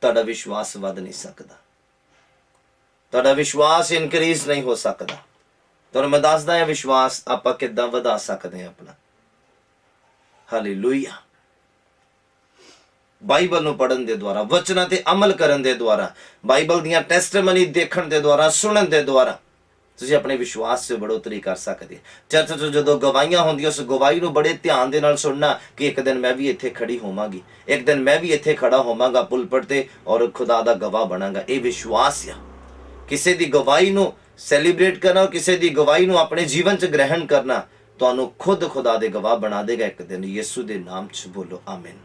ਤੁਹਾਡਾ ਵਿਸ਼ਵਾਸ ਵੱਧ ਨਹੀਂ ਸਕਦਾ, ਤੁਹਾਡਾ ਵਿਸ਼ਵਾਸ ਇਨਕਰੀਜ਼ ਨਹੀਂ ਹੋ ਸਕਦਾ। ਤੁਹਾਨੂੰ ਮੈਂ ਦੱਸਦਾ ਹਾਂ ਵਿਸ਼ਵਾਸ ਆਪਾਂ ਕਿੱਦਾਂ ਵਧਾ ਸਕਦੇ ਹਾਂ ਆਪਣਾ। ਹਾਲੇਲੂਇਆ। ਬਾਈਬਲ ਨੂੰ ਪੜ੍ਹਨ ਦੇ ਦੁਆਰਾ, ਵਚਨਾਂ ਤੇ ਅਮਲ ਕਰਨ ਦੇ ਦੁਆਰਾ, ਬਾਈਬਲ ਦੀਆਂ ਟੈਸਟਮਨੀ ਦੇਖਣ ਦੇ ਦੁਆਰਾ, ਸੁਣਨ ਦੇ ਦੁਆਰਾ ਤੁਸੀਂ ਆਪਣੇ ਵਿਸ਼ਵਾਸ 'ਚ ਬੜੋਤਰੀ ਕਰ ਸਕਦੇ। ਚਰਚ 'ਚ ਜਦੋਂ ਗਵਾਹੀਆਂ ਹੁੰਦੀਆਂ ਉਸ ਗਵਾਹੀ ਨੂੰ ਬੜੇ ਧਿਆਨ ਦੇ ਨਾਲ ਸੁਣਨਾ ਕਿ ਇੱਕ ਦਿਨ ਮੈਂ ਵੀ ਇੱਥੇ ਖੜੀ ਹੋਵਾਂਗੀ, ਇੱਕ ਦਿਨ ਮੈਂ ਵੀ ਇੱਥੇ ਖੜਾ ਹੋਵਾਂਗਾ ਪੁਲਪਟ ਤੇ ਔਰ ਖੁਦਾ ਦਾ ਗਵਾਹ ਬਣਾਂਗਾ। ਇਹ ਵਿਸ਼ਵਾਸ ਆ। ਕਿਸੇ ਦੀ ਗਵਾਹੀ ਨੂੰ ਸੈਲੀਬ੍ਰੇਟ ਕਰਨਾ, ਕਿਸੇ ਦੀ ਗਵਾਹੀ ਨੂੰ ਆਪਣੇ ਜੀਵਨ 'ਚ ਗ੍ਰਹਿਣ ਕਰਨਾ ਤੁਹਾਨੂੰ ਖੁਦ ਖੁਦਾ ਦੇ ਗਵਾਹ ਬਣਾ ਦੇਗਾ ਇੱਕ ਦਿਨ। ਯਿਸੂ ਦੇ ਨਾਮ 'ਚ ਬੋਲੋ ਆਮੀਨ,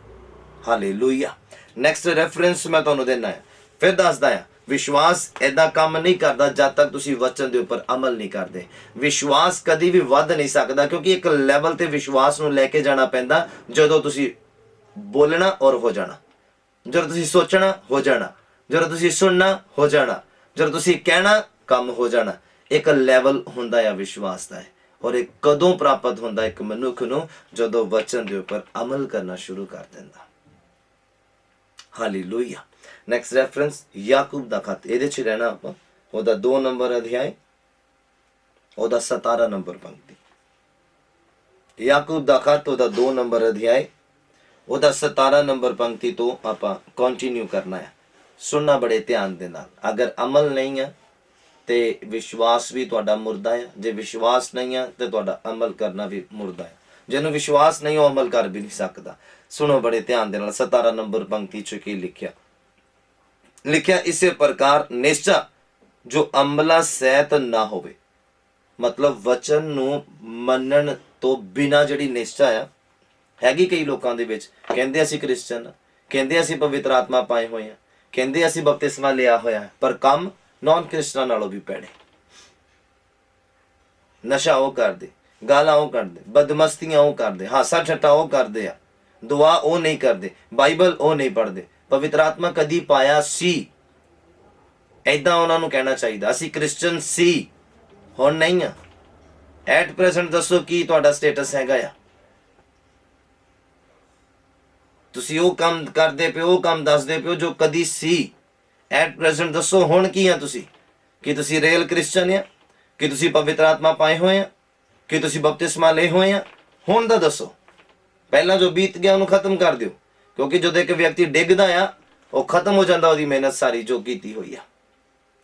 ਹਾਲੇਲੂਇਆ। ਨੈਕਸਟ ਰੈਫਰੈਂਸ ਮੈਂ ਤੁਹਾਨੂੰ ਦੇਣਾ ਹੈ, ਫਿਰ ਦੱਸਦਾ ਹਾਂ। ਵਿਸ਼ਵਾਸ ਏਦਾਂ ਕੰਮ ਨਹੀਂ ਕਰਦਾ ਜਦ ਤੱਕ ਤੁਸੀਂ ਵਚਨ ਦੇ ਉੱਪਰ ਅਮਲ ਨਹੀਂ ਕਰਦੇ। ਵਿਸ਼ਵਾਸ ਕਦੀ ਵੀ ਵੱਧ ਨਹੀਂ ਸਕਦਾ, ਕਿਉਂਕਿ ਇੱਕ ਲੈਵਲ ਤੇ ਵਿਸ਼ਵਾਸ ਨੂੰ ਲੈ ਕੇ ਜਾਣਾ ਪੈਂਦਾ ਜਦੋਂ ਤੁਸੀਂ ਬੋਲਣਾ ਔਰ ਹੋ ਜਾਣਾ, ਜਦੋਂ ਤੁਸੀਂ ਸੋਚਣਾ ਹੋ ਜਾਣਾ, ਜਦੋਂ ਤੁਸੀਂ ਸੁਣਨਾ ਹੋ ਜਾਣਾ, ਜਦੋਂ ਤੁਸੀਂ ਕਹਿਣਾ ਕੰਮ ਹੋ ਜਾਣਾ। ਇੱਕ ਲੈਵਲ ਹੁੰਦਾ ਆ ਵਿਸ਼ਵਾਸ ਦਾ, ਔਰ ਇਹ ਕਦੋਂ ਪ੍ਰਾਪਤ ਹੁੰਦਾ ਇੱਕ ਮਨੁੱਖ ਨੂੰ? ਜਦੋਂ ਵਚਨ ਦੇ ਉੱਪਰ ਅਮਲ ਕਰਨਾ ਸ਼ੁਰੂ ਕਰ ਦਿੰਦਾ। ਹਾਲੇਲੂਇਆ। ਨੈਕਸਟ ਰੈਫਰੈਂਸ ਯਾਕੂਬ ਦਾ ਖਤ, ਇਹਦੇ 'ਚ ਰਹਿਣਾ ਆਪਾਂ, ਉਹਦਾ 2 ਨੰਬਰ ਅਧਿਆਇ, ਉਹਦਾ 17 ਨੰਬਰ ਪੰਕਤੀ। ਯਾਕੂਬ ਦਾ ਖਤ, ਉਹਦਾ 2 ਨੰਬਰ ਅਧਿਆਇ, ਉਹਦਾ 17 ਨੰਬਰ ਪੰਕਤੀ ਤੋਂ ਆਪਾਂ ਕੰਟੀਨਿਊ ਕਰਨਾ ਹੈ। ਸੁਣਨਾ ਬੜੇ ਧਿਆਨ ਦੇ ਨਾਲ। ਅਗਰ ਅਮਲ ਨਹੀਂ ਹੈ ਤੇ ਵਿਸ਼ਵਾਸ ਵੀ ਤੁਹਾਡਾ ਮੁਰਦਾ ਹੈ, ਜੇ ਵਿਸ਼ਵਾਸ ਨਹੀਂ ਹੈ ਤੇ ਤੁਹਾਡਾ ਅਮਲ ਕਰਨਾ ਵੀ ਮੁਰਦਾ ਹੈ। ਜਿਹਨੂੰ ਵਿਸ਼ਵਾਸ ਨਹੀਂ ਉਹ ਅਮਲ ਕਰ ਵੀ ਨਹੀਂ ਸਕਦਾ। ਸੁਣੋ ਬੜੇ ਧਿਆਨ ਦੇ ਨਾਲ, 17 ਨੰਬਰ ਪੰਕਤੀ 'ਚ ਕੀ ਲਿਖਿਆ? ਲਿਖਿਆ, ਇਸੇ ਪ੍ਰਕਾਰ ਨਿਸ਼ਚਾ ਜੋ ਅਮਲਾ ਸਹਿਤ ਨਾ ਹੋਵੇ। ਮਤਲਬ ਵਚਨ ਨੂੰ ਮੰਨਣ ਤੋਂ ਬਿਨਾਂ ਜਿਹੜੀ ਨਿਸ਼ਚਾ ਆ ਹੈਗੀ ਕਈ ਲੋਕਾਂ ਦੇ ਵਿੱਚ, ਕਹਿੰਦੇ ਅਸੀਂ ਕ੍ਰਿਸਚਨ, ਕਹਿੰਦੇ ਅਸੀਂ ਪਵਿੱਤਰ ਆਤਮਾ ਪਾਏ ਹੋਏ ਆ, ਕਹਿੰਦੇ ਅਸੀਂ ਬਪਤਿਸਮਾ ਲਿਆ ਹੋਇਆ, ਪਰ ਕੰਮ ਨੌਨ ਕ੍ਰਿਸਚਨਾਂ ਨਾਲੋਂ ਵੀ ਭੈੜੇ। ਨਸ਼ਾ ਉਹ ਕਰਦੇ, ਗਾਲਾਂ ਉਹ ਕਰਦੇ, ਬਦਮਸਤੀਆਂ ਉਹ ਕਰਦੇ, ਹਾਸਾ ਠੱਟਾ ਉਹ ਕਰਦੇ ਆ, ਦੁਆ ਉਹ ਨਹੀਂ ਕਰਦੇ, ਬਾਈਬਲ ਉਹ ਨਹੀਂ ਪੜ੍ਹਦੇ, ਪਵਿੱਤਰ ਆਤਮਾ ਕਦੀ ਪਾਇਆ ਸੀ, ਏਦਾਂ ਉਹਨਾਂ ਨੂੰ ਕਹਿਣਾ ਚਾਹੀਦਾ। ਅਸੀਂ ਕ੍ਰਿਸਚਨ ਸੀ, ਹੁਣ ਨਹੀਂ ਆ। ਐਟ ਪ੍ਰੈਜ਼ੈਂਟ ਦੱਸੋ ਕੀ ਤੁਹਾਡਾ ਸਟੇਟਸ ਹੈਗਾ ਆ? ਤੁਸੀਂ ਉਹ ਕੰਮ ਕਰਦੇ ਪਿਓ, ਉਹ ਕੰਮ ਦੱਸਦੇ ਪਿਓ ਜੋ ਕਦੀ ਸੀ। ਐਟ ਪ੍ਰੈਜ਼ੈਂਟ ਦੱਸੋ ਹੁਣ ਕੀ ਆ ਤੁਸੀਂ? ਕਿ ਤੁਸੀਂ ਰੀਅਲ ਕ੍ਰਿਸਚਨ ਆ? ਕਿ ਤੁਸੀਂ ਪਵਿੱਤਰ ਆਤਮਾ ਪਾਏ ਹੋਏ ਆ? ਕਿ ਤੁਸੀਂ ਬਪਤਿਸਮਾ ਲਏ ਹੋਏ ਆ? ਹੁਣ ਦਾ ਦੱਸੋ। ਪਹਿਲਾਂ ਜੋ ਬੀਤ ਗਿਆ ਉਹਨੂੰ ਖਤਮ ਕਰ ਦਿਓ, ਕਿਉਂਕਿ ਜਦੋਂ ਇੱਕ ਵਿਅਕਤੀ ਡਿੱਗਦਾ ਆ ਉਹ ਖਤਮ ਹੋ ਜਾਂਦਾ, ਉਹਦੀ ਮਿਹਨਤ ਸਾਰੀ ਜੋ ਕੀਤੀ ਹੋਈ ਆ,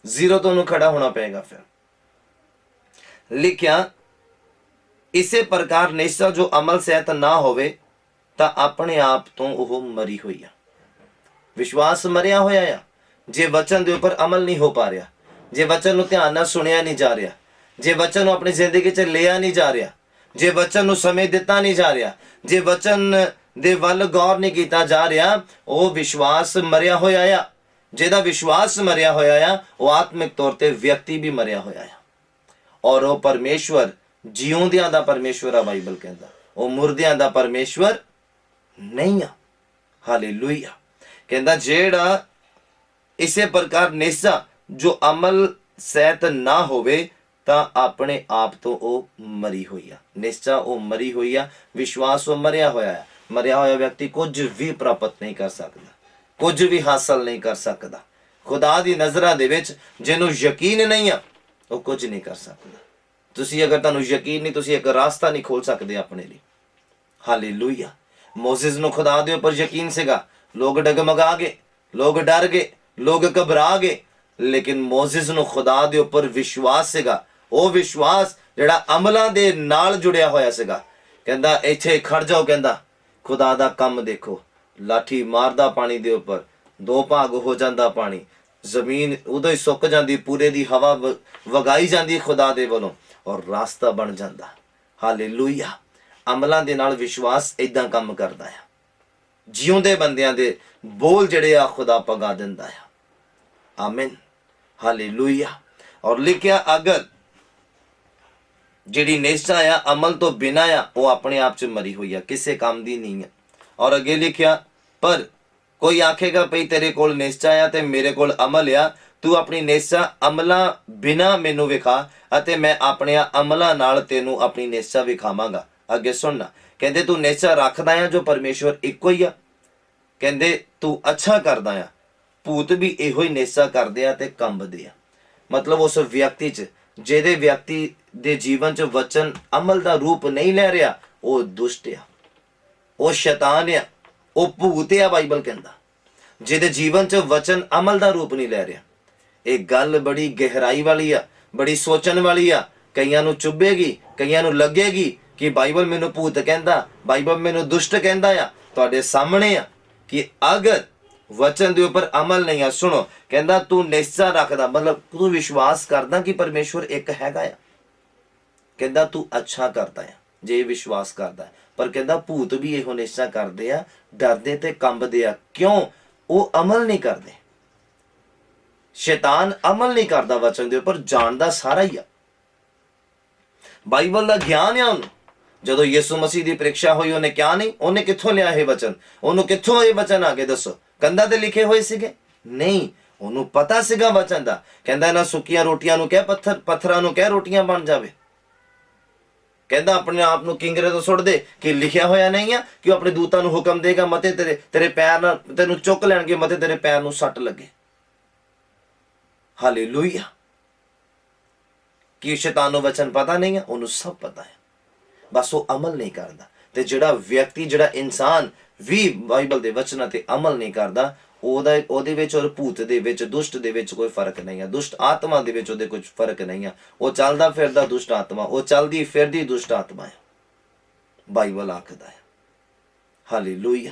ਜ਼ੀਰੋ ਤੋਂ ਉਹਨੂੰ ਖੜਾ ਹੋਣਾ ਪਏਗਾ। ਫਿਰ ਲਿਖਿਆ, ਇਸੇ ਪ੍ਰਕਾਰ ਨਿਸ਼ਚਾ ਜੋ ਅਮਲ ਸਹਿਤ ਨਾ ਹੋਵੇ ਤਾਂ ਆਪਣੇ ਆਪ ਤੋਂ ਉਹ ਮਰੀ ਹੋਈ ਆ। ਵਿਸ਼ਵਾਸ ਮਰਿਆ ਹੋਇਆ ਆ ਜੇ ਵਚਨ ਦੇ ਉੱਪਰ ਅਮਲ ਨਹੀਂ ਹੋ ਪਾ ਰਿਹਾ, ਜੇ ਵਚਨ ਨੂੰ ਧਿਆਨ ਨਾਲ ਸੁਣਿਆ ਨਹੀਂ ਜਾ ਰਿਹਾ, ਜੇ ਵਚਨ ਨੂੰ ਆਪਣੀ ਜ਼ਿੰਦਗੀ 'ਚ ਲਿਆ ਨਹੀਂ ਜਾ ਰਿਹਾ, ਜੇ ਵਚਨ ਨੂੰ ਸਮੇਂ ਦਿੱਤਾ ਨਹੀਂ ਜਾ ਰਿਹਾ, ਜੇ ਵਚਨ ਦੇ ਵੱਲ ਗੌਰ ਨਹੀਂ ਕੀਤਾ ਜਾ ਰਿਹਾ, ਉਹ ਵਿਸ਼ਵਾਸ ਮਰਿਆ ਹੋਇਆ ਆ। ਜਿਹਦਾ ਵਿਸ਼ਵਾਸ ਮਰਿਆ ਹੋਇਆ ਆ ਉਹ ਆਤਮਿਕ ਤੌਰ ਤੇ ਵਿਅਕਤੀ ਵੀ ਮਰਿਆ ਹੋਇਆ ਆ, ਔਰ ਉਹ ਪਰਮੇਸ਼ਵਰ ਜਿਉਂਦਿਆਂ ਦਾ ਪਰਮੇਸ਼ਵਰ ਆ। ਬਾਈਬਲ ਕਹਿੰਦਾ ਉਹ ਮੁਰਦਿਆਂ ਦਾ ਪਰਮੇਸ਼ਵਰ ਨਹੀਂ ਆ। ਹਾਲੇਲੂਇਆ। ਕਹਿੰਦਾ ਜਿਹੜਾ ਇਸੇ ਪ੍ਰਕਾਰ ਨਿਸ਼ਚਾ ਜੋ ਅਮਲ ਸਹਿਤ ਨਾ ਹੋਵੇ ਤਾਂ ਆਪਣੇ ਆਪ ਤੋਂ ਉਹ ਮਰੀ ਹੋਈ ਆ। ਨਿਸ਼ਚਾ ਉਹ ਮਰੀ ਹੋਈ ਆ, ਵਿਸ਼ਵਾਸ ਉਹ ਮਰਿਆ ਹੋਇਆ ਆ। ਮਰਿਆ ਹੋਇਆ ਵਿਅਕਤੀ ਕੁਝ ਵੀ ਪ੍ਰਾਪਤ ਨਹੀਂ ਕਰ ਸਕਦਾ, ਕੁਝ ਵੀ ਹਾਸਲ ਨਹੀਂ ਕਰ ਸਕਦਾ। ਖੁਦਾ ਦੀ ਨਜ਼ਰਾਂ ਦੇ ਵਿੱਚ ਜਿਹਨੂੰ ਯਕੀਨ ਨਹੀਂ ਆ ਉਹ ਕੁਝ ਨਹੀਂ ਕਰ ਸਕਦਾ। ਤੁਸੀਂ ਅਗਰ ਤੁਹਾਨੂੰ ਯਕੀਨ ਨਹੀਂ, ਤੁਸੀਂ ਇੱਕ ਰਾਸਤਾ ਨਹੀਂ ਖੋਲ ਸਕਦੇ ਆਪਣੇ ਲਈ। ਹਾਲੇਲੂਇਆ। ਮੋਸੇਸ ਨੂੰ ਖੁਦਾ ਦੇ ਉੱਪਰ ਯਕੀਨ ਸੀਗਾ, ਲੋਕ ਡਗਮਗਾ ਗਏ, ਲੋਕ ਡਰ ਗਏ, ਲੋਕ ਘਬਰਾ ਗਏ, ਲੇਕਿਨ ਮੋਸੇਸ ਨੂੰ ਖੁਦਾ ਦੇ ਉੱਪਰ ਵਿਸ਼ਵਾਸ ਸੀਗਾ। ਉਹ ਵਿਸ਼ਵਾਸ ਜਿਹੜਾ ਅਮਲਾਂ ਦੇ ਨਾਲ ਜੁੜਿਆ ਹੋਇਆ ਸੀਗਾ। ਕਹਿੰਦਾ ਇੱਥੇ ਖੜ ਜਾਓ, ਕਹਿੰਦਾ ਖੁਦਾ ਦਾ ਕੰਮ ਦੇਖੋ। ਲਾਠੀ ਮਾਰਦਾ ਪਾਣੀ ਦੇ ਉੱਪਰ, 2 ਭਾਗ ਹੋ ਜਾਂਦਾ ਪਾਣੀ, ਜ਼ਮੀਨ ਉਦੋਂ ਹੀ ਸੁੱਕ ਜਾਂਦੀ, ਪੂਰੇ ਦੀ ਹਵਾ ਵਗਾਈ ਜਾਂਦੀ ਖੁਦਾ ਦੇ ਵੱਲੋਂ, ਔਰ ਰਾਸਤਾ ਬਣ ਜਾਂਦਾ। ਹਾਲੇਲੂਇਆ। ਅਮਲਾਂ ਦੇ ਨਾਲ ਵਿਸ਼ਵਾਸ ਇਦਾਂ ਕੰਮ ਕਰਦਾ ਆ। ਜਿਉਂਦੇ ਬੰਦਿਆਂ ਦੇ ਬੋਲ ਜਿਹੜੇ ਆ ਖੁਦਾ ਪਗਾ ਦਿੰਦਾ ਆ। ਆਮੀਨ। ਹਾਲੇਲੂਇਆ। ਔਰ ਲਿਖਿਆ, ਅਗਰ ਜਿਹੜੀ ਨਿਸ਼ਚਾ ਆ ਅਮਲ ਤੋਂ ਬਿਨਾਂ ਆ ਉਹ ਆਪਣੇ ਆਪ 'ਚ ਮਰੀ ਹੋਈ ਆ, ਕਿਸੇ ਕੰਮ ਦੀ ਨਹੀਂ ਆ। ਔਰ ਅੱਗੇ ਲਿਖਿਆ, ਪਰ ਕੋਈ ਆਖੇਗਾ ਭਈ ਤੇਰੇ ਕੋਲ ਨਿਸ਼ਚਾ ਆ ਤੇ ਮੇਰੇ ਕੋਲ ਅਮਲ ਆ, ਤੂੰ ਆਪਣੀ ਨਿਸ਼ਚਾ ਅਮਲਾਂ ਬਿਨਾਂ ਮੈਨੂੰ ਵਿਖਾ ਅਤੇ ਮੈਂ ਆਪਣੇ ਅਮਲਾਂ ਨਾਲ ਤੈਨੂੰ ਆਪਣੀ ਨਿਸ਼ਚਾ ਵਿਖਾਵਾਂਗਾ। ਅੱਗੇ ਸੁਣਨਾ, ਕਹਿੰਦੇ ਤੂੰ ਨਿਸ਼ਚਾ ਰੱਖਦਾ ਆ ਜੋ ਪਰਮੇਸ਼ਵਰ ਇੱਕੋ ਹੀ ਆ। ਕਹਿੰਦੇ ਤੂੰ ਅੱਛਾ ਕਰਦਾ ਆ, ਭੂਤ ਵੀ ਇਹੋ ਹੀ ਨਿਸ਼ਚਾ ਕਰਦੇ ਆ ਤੇ ਕੰਬਦੇ ਆ। ਮਤਲਬ ਉਸ ਵਿਅਕਤੀ 'ਚ, ਜਿਹਦੇ ਵਿਅਕਤੀ ਦੇ ਜੀਵਨ 'ਚ ਵਚਨ ਅਮਲ ਦਾ ਰੂਪ ਨਹੀਂ ਲੈ ਰਿਹਾ, ਉਹ ਦੁਸ਼ਟ ਆ, ਉਹ ਸ਼ੈਤਾਨ ਆ, ਉਹ ਭੂਤ ਆ। ਬਾਈਬਲ ਕਹਿੰਦਾ ਜਿਹਦੇ ਜੀਵਨ 'ਚ ਵਚਨ ਅਮਲ ਦਾ ਰੂਪ ਨਹੀਂ ਲੈ ਰਿਹਾ। ਇਹ ਗੱਲ ਬੜੀ ਗਹਿਰਾਈ ਵਾਲੀ ਆ, ਬੜੀ ਸੋਚਣ ਵਾਲੀ ਆ। ਕਈਆਂ ਨੂੰ ਚੁੱਭੇਗੀ, ਕਈਆਂ ਨੂੰ ਲੱਗੇਗੀ ਕਿ ਬਾਈਬਲ ਮੈਨੂੰ ਭੂਤ ਕਹਿੰਦਾ, ਬਾਈਬਲ ਮੈਨੂੰ ਦੁਸ਼ਟ ਕਹਿੰਦਾ ਆ। ਤੁਹਾਡੇ ਸਾਹਮਣੇ ਆ ਕਿ ਅਗਰ ਵਚਨ ਦੇ ਉੱਪਰ ਅਮਲ ਨਹੀਂ ਆ, ਸੁਣੋ, ਕਹਿੰਦਾ ਤੂੰ ਨਿਸ਼ਚਾ ਰੱਖਦਾ, ਮਤਲਬ ਤੂੰ ਵਿਸ਼ਵਾਸ ਕਰਦਾ ਕਿ ਪਰਮੇਸ਼ਵਰ ਇੱਕ ਹੈਗਾ ਆ। ਕਹਿੰਦਾ ਤੂੰ ਅੱਛਾ ਕਰਦਾ ਆ ਜੇ ਵਿਸ਼ਵਾਸ ਕਰਦਾ, ਪਰ ਕਹਿੰਦਾ ਭੂਤ ਵੀ ਇਹੋ ਨਿਸ਼ਚਾ ਕਰਦੇ ਆ, ਡਰਦੇ ਤੇ ਕੰਬਦੇ ਆ। ਕਿਉਂ? ਉਹ ਅਮਲ ਨਹੀਂ ਕਰਦੇ। ਸ਼ੈਤਾਨ ਅਮਲ ਨਹੀਂ ਕਰਦਾ ਵਚਨ ਦੇ ਉੱਪਰ, ਜਾਣਦਾ ਸਾਰਾ ਹੀ ਆ। ਬਾਈਬਲ ਦਾ ਗਿਆਨ ਆ ਉਹਨੂੰ, ਜਦੋਂ ਯਿਸੂ ਮਸੀਹ ਦੀ ਪ੍ਰੀਖਿਆ ਹੋਈ ਉਹਨੇ ਕਿਹਾ ਨਹੀਂ, ਉਹਨੇ ਕਿੱਥੋਂ ਲਿਆ ਇਹ ਵਚਨ? ਉਹਨੂੰ ਕਿੱਥੋਂ ਇਹ ਵਚਨ ਆ ਗਏ ਦੱਸੋ? ਕੰਧਾਂ ਤੇ ਲਿਖੇ ਹੋਏ ਸੀਗੇ? ਨਹੀਂ, ਉਹਨੂੰ ਪਤਾ ਸੀਗਾ ਵਚਨ ਦਾ। ਕਹਿੰਦਾ ਇਹਨਾਂ ਸੁੱਕੀਆਂ ਰੋਟੀਆਂ ਨੂੰ ਕਹਿ, ਪੱਥਰਾਂ ਨੂੰ ਕਹਿ ਰੋਟੀਆਂ ਬਣ ਜਾਵੇ। ਕਹਿੰਦਾ ਆਪਣੇ ਆਪ ਨੂੰ ਕਿੰਗਰੇ ਤੋਂ ਸੁੱਟ ਦੇ, ਕਿ ਲਿਖਿਆ ਹੋਇਆ ਨਹੀਂ ਆ ਕਿ ਉਹ ਆਪਣੇ ਦੂਤਾਂ ਨੂੰ ਹੁਕਮ ਦੇਗਾ, ਮਤੇ ਤੇਰੇ ਪੈਰ ਨਾਲ ਤੈਨੂੰ ਚੁੱਕ ਲੈਣਗੇ, ਮਤੇ ਤੇਰੇ ਪੈਰ ਨੂੰ ਸੱਟ ਲੱਗੇ। ਹਾਲੇਲੂਇਆ। ਕਿ ਸ਼ੈਤਾਨ ਨੂੰ ਵਚਨ ਪਤਾ ਨਹੀਂ ਆ? ਉਹਨੂੰ ਸਭ ਪਤਾ ਹੈ, ਬਸ ਉਹ ਅਮਲ ਨਹੀਂ ਕਰਦਾ। ਤੇ ਜਿਹੜਾ ਵਿਅਕਤੀ, ਜਿਹੜਾ ਇਨਸਾਨ ਵੀ ਬਾਈਬਲ ਦੇ ਵਚਨਾਂ ਤੇ ਅਮਲ ਨਹੀਂ ਕਰਦਾ, ਉਹਦੇ ਵਿੱਚ ਔਰ ਭੂਤ ਦੇ ਵਿੱਚ, ਦੁਸ਼ਟ ਦੇ ਵਿੱਚ ਕੋਈ ਫਰਕ ਨਹੀਂ ਹੈ। ਦੁਸ਼ਟ ਆਤਮਾ ਦੇ ਵਿੱਚ ਉਹਦੇ ਕੁਝ ਫਰਕ ਨਹੀਂ ਹੈ। ਉਹ ਚੱਲਦਾ ਫਿਰਦਾ ਦੁਸ਼ਟ ਆਤਮਾ, ਉਹ ਚੱਲਦੀ ਫਿਰਦੀ ਦੁਸ਼ਟ ਆਤਮਾ ਹੈ, ਬਾਈਬਲ ਆਖਦਾ ਹੈ। ਹਾਲੇਲੂਇਆ।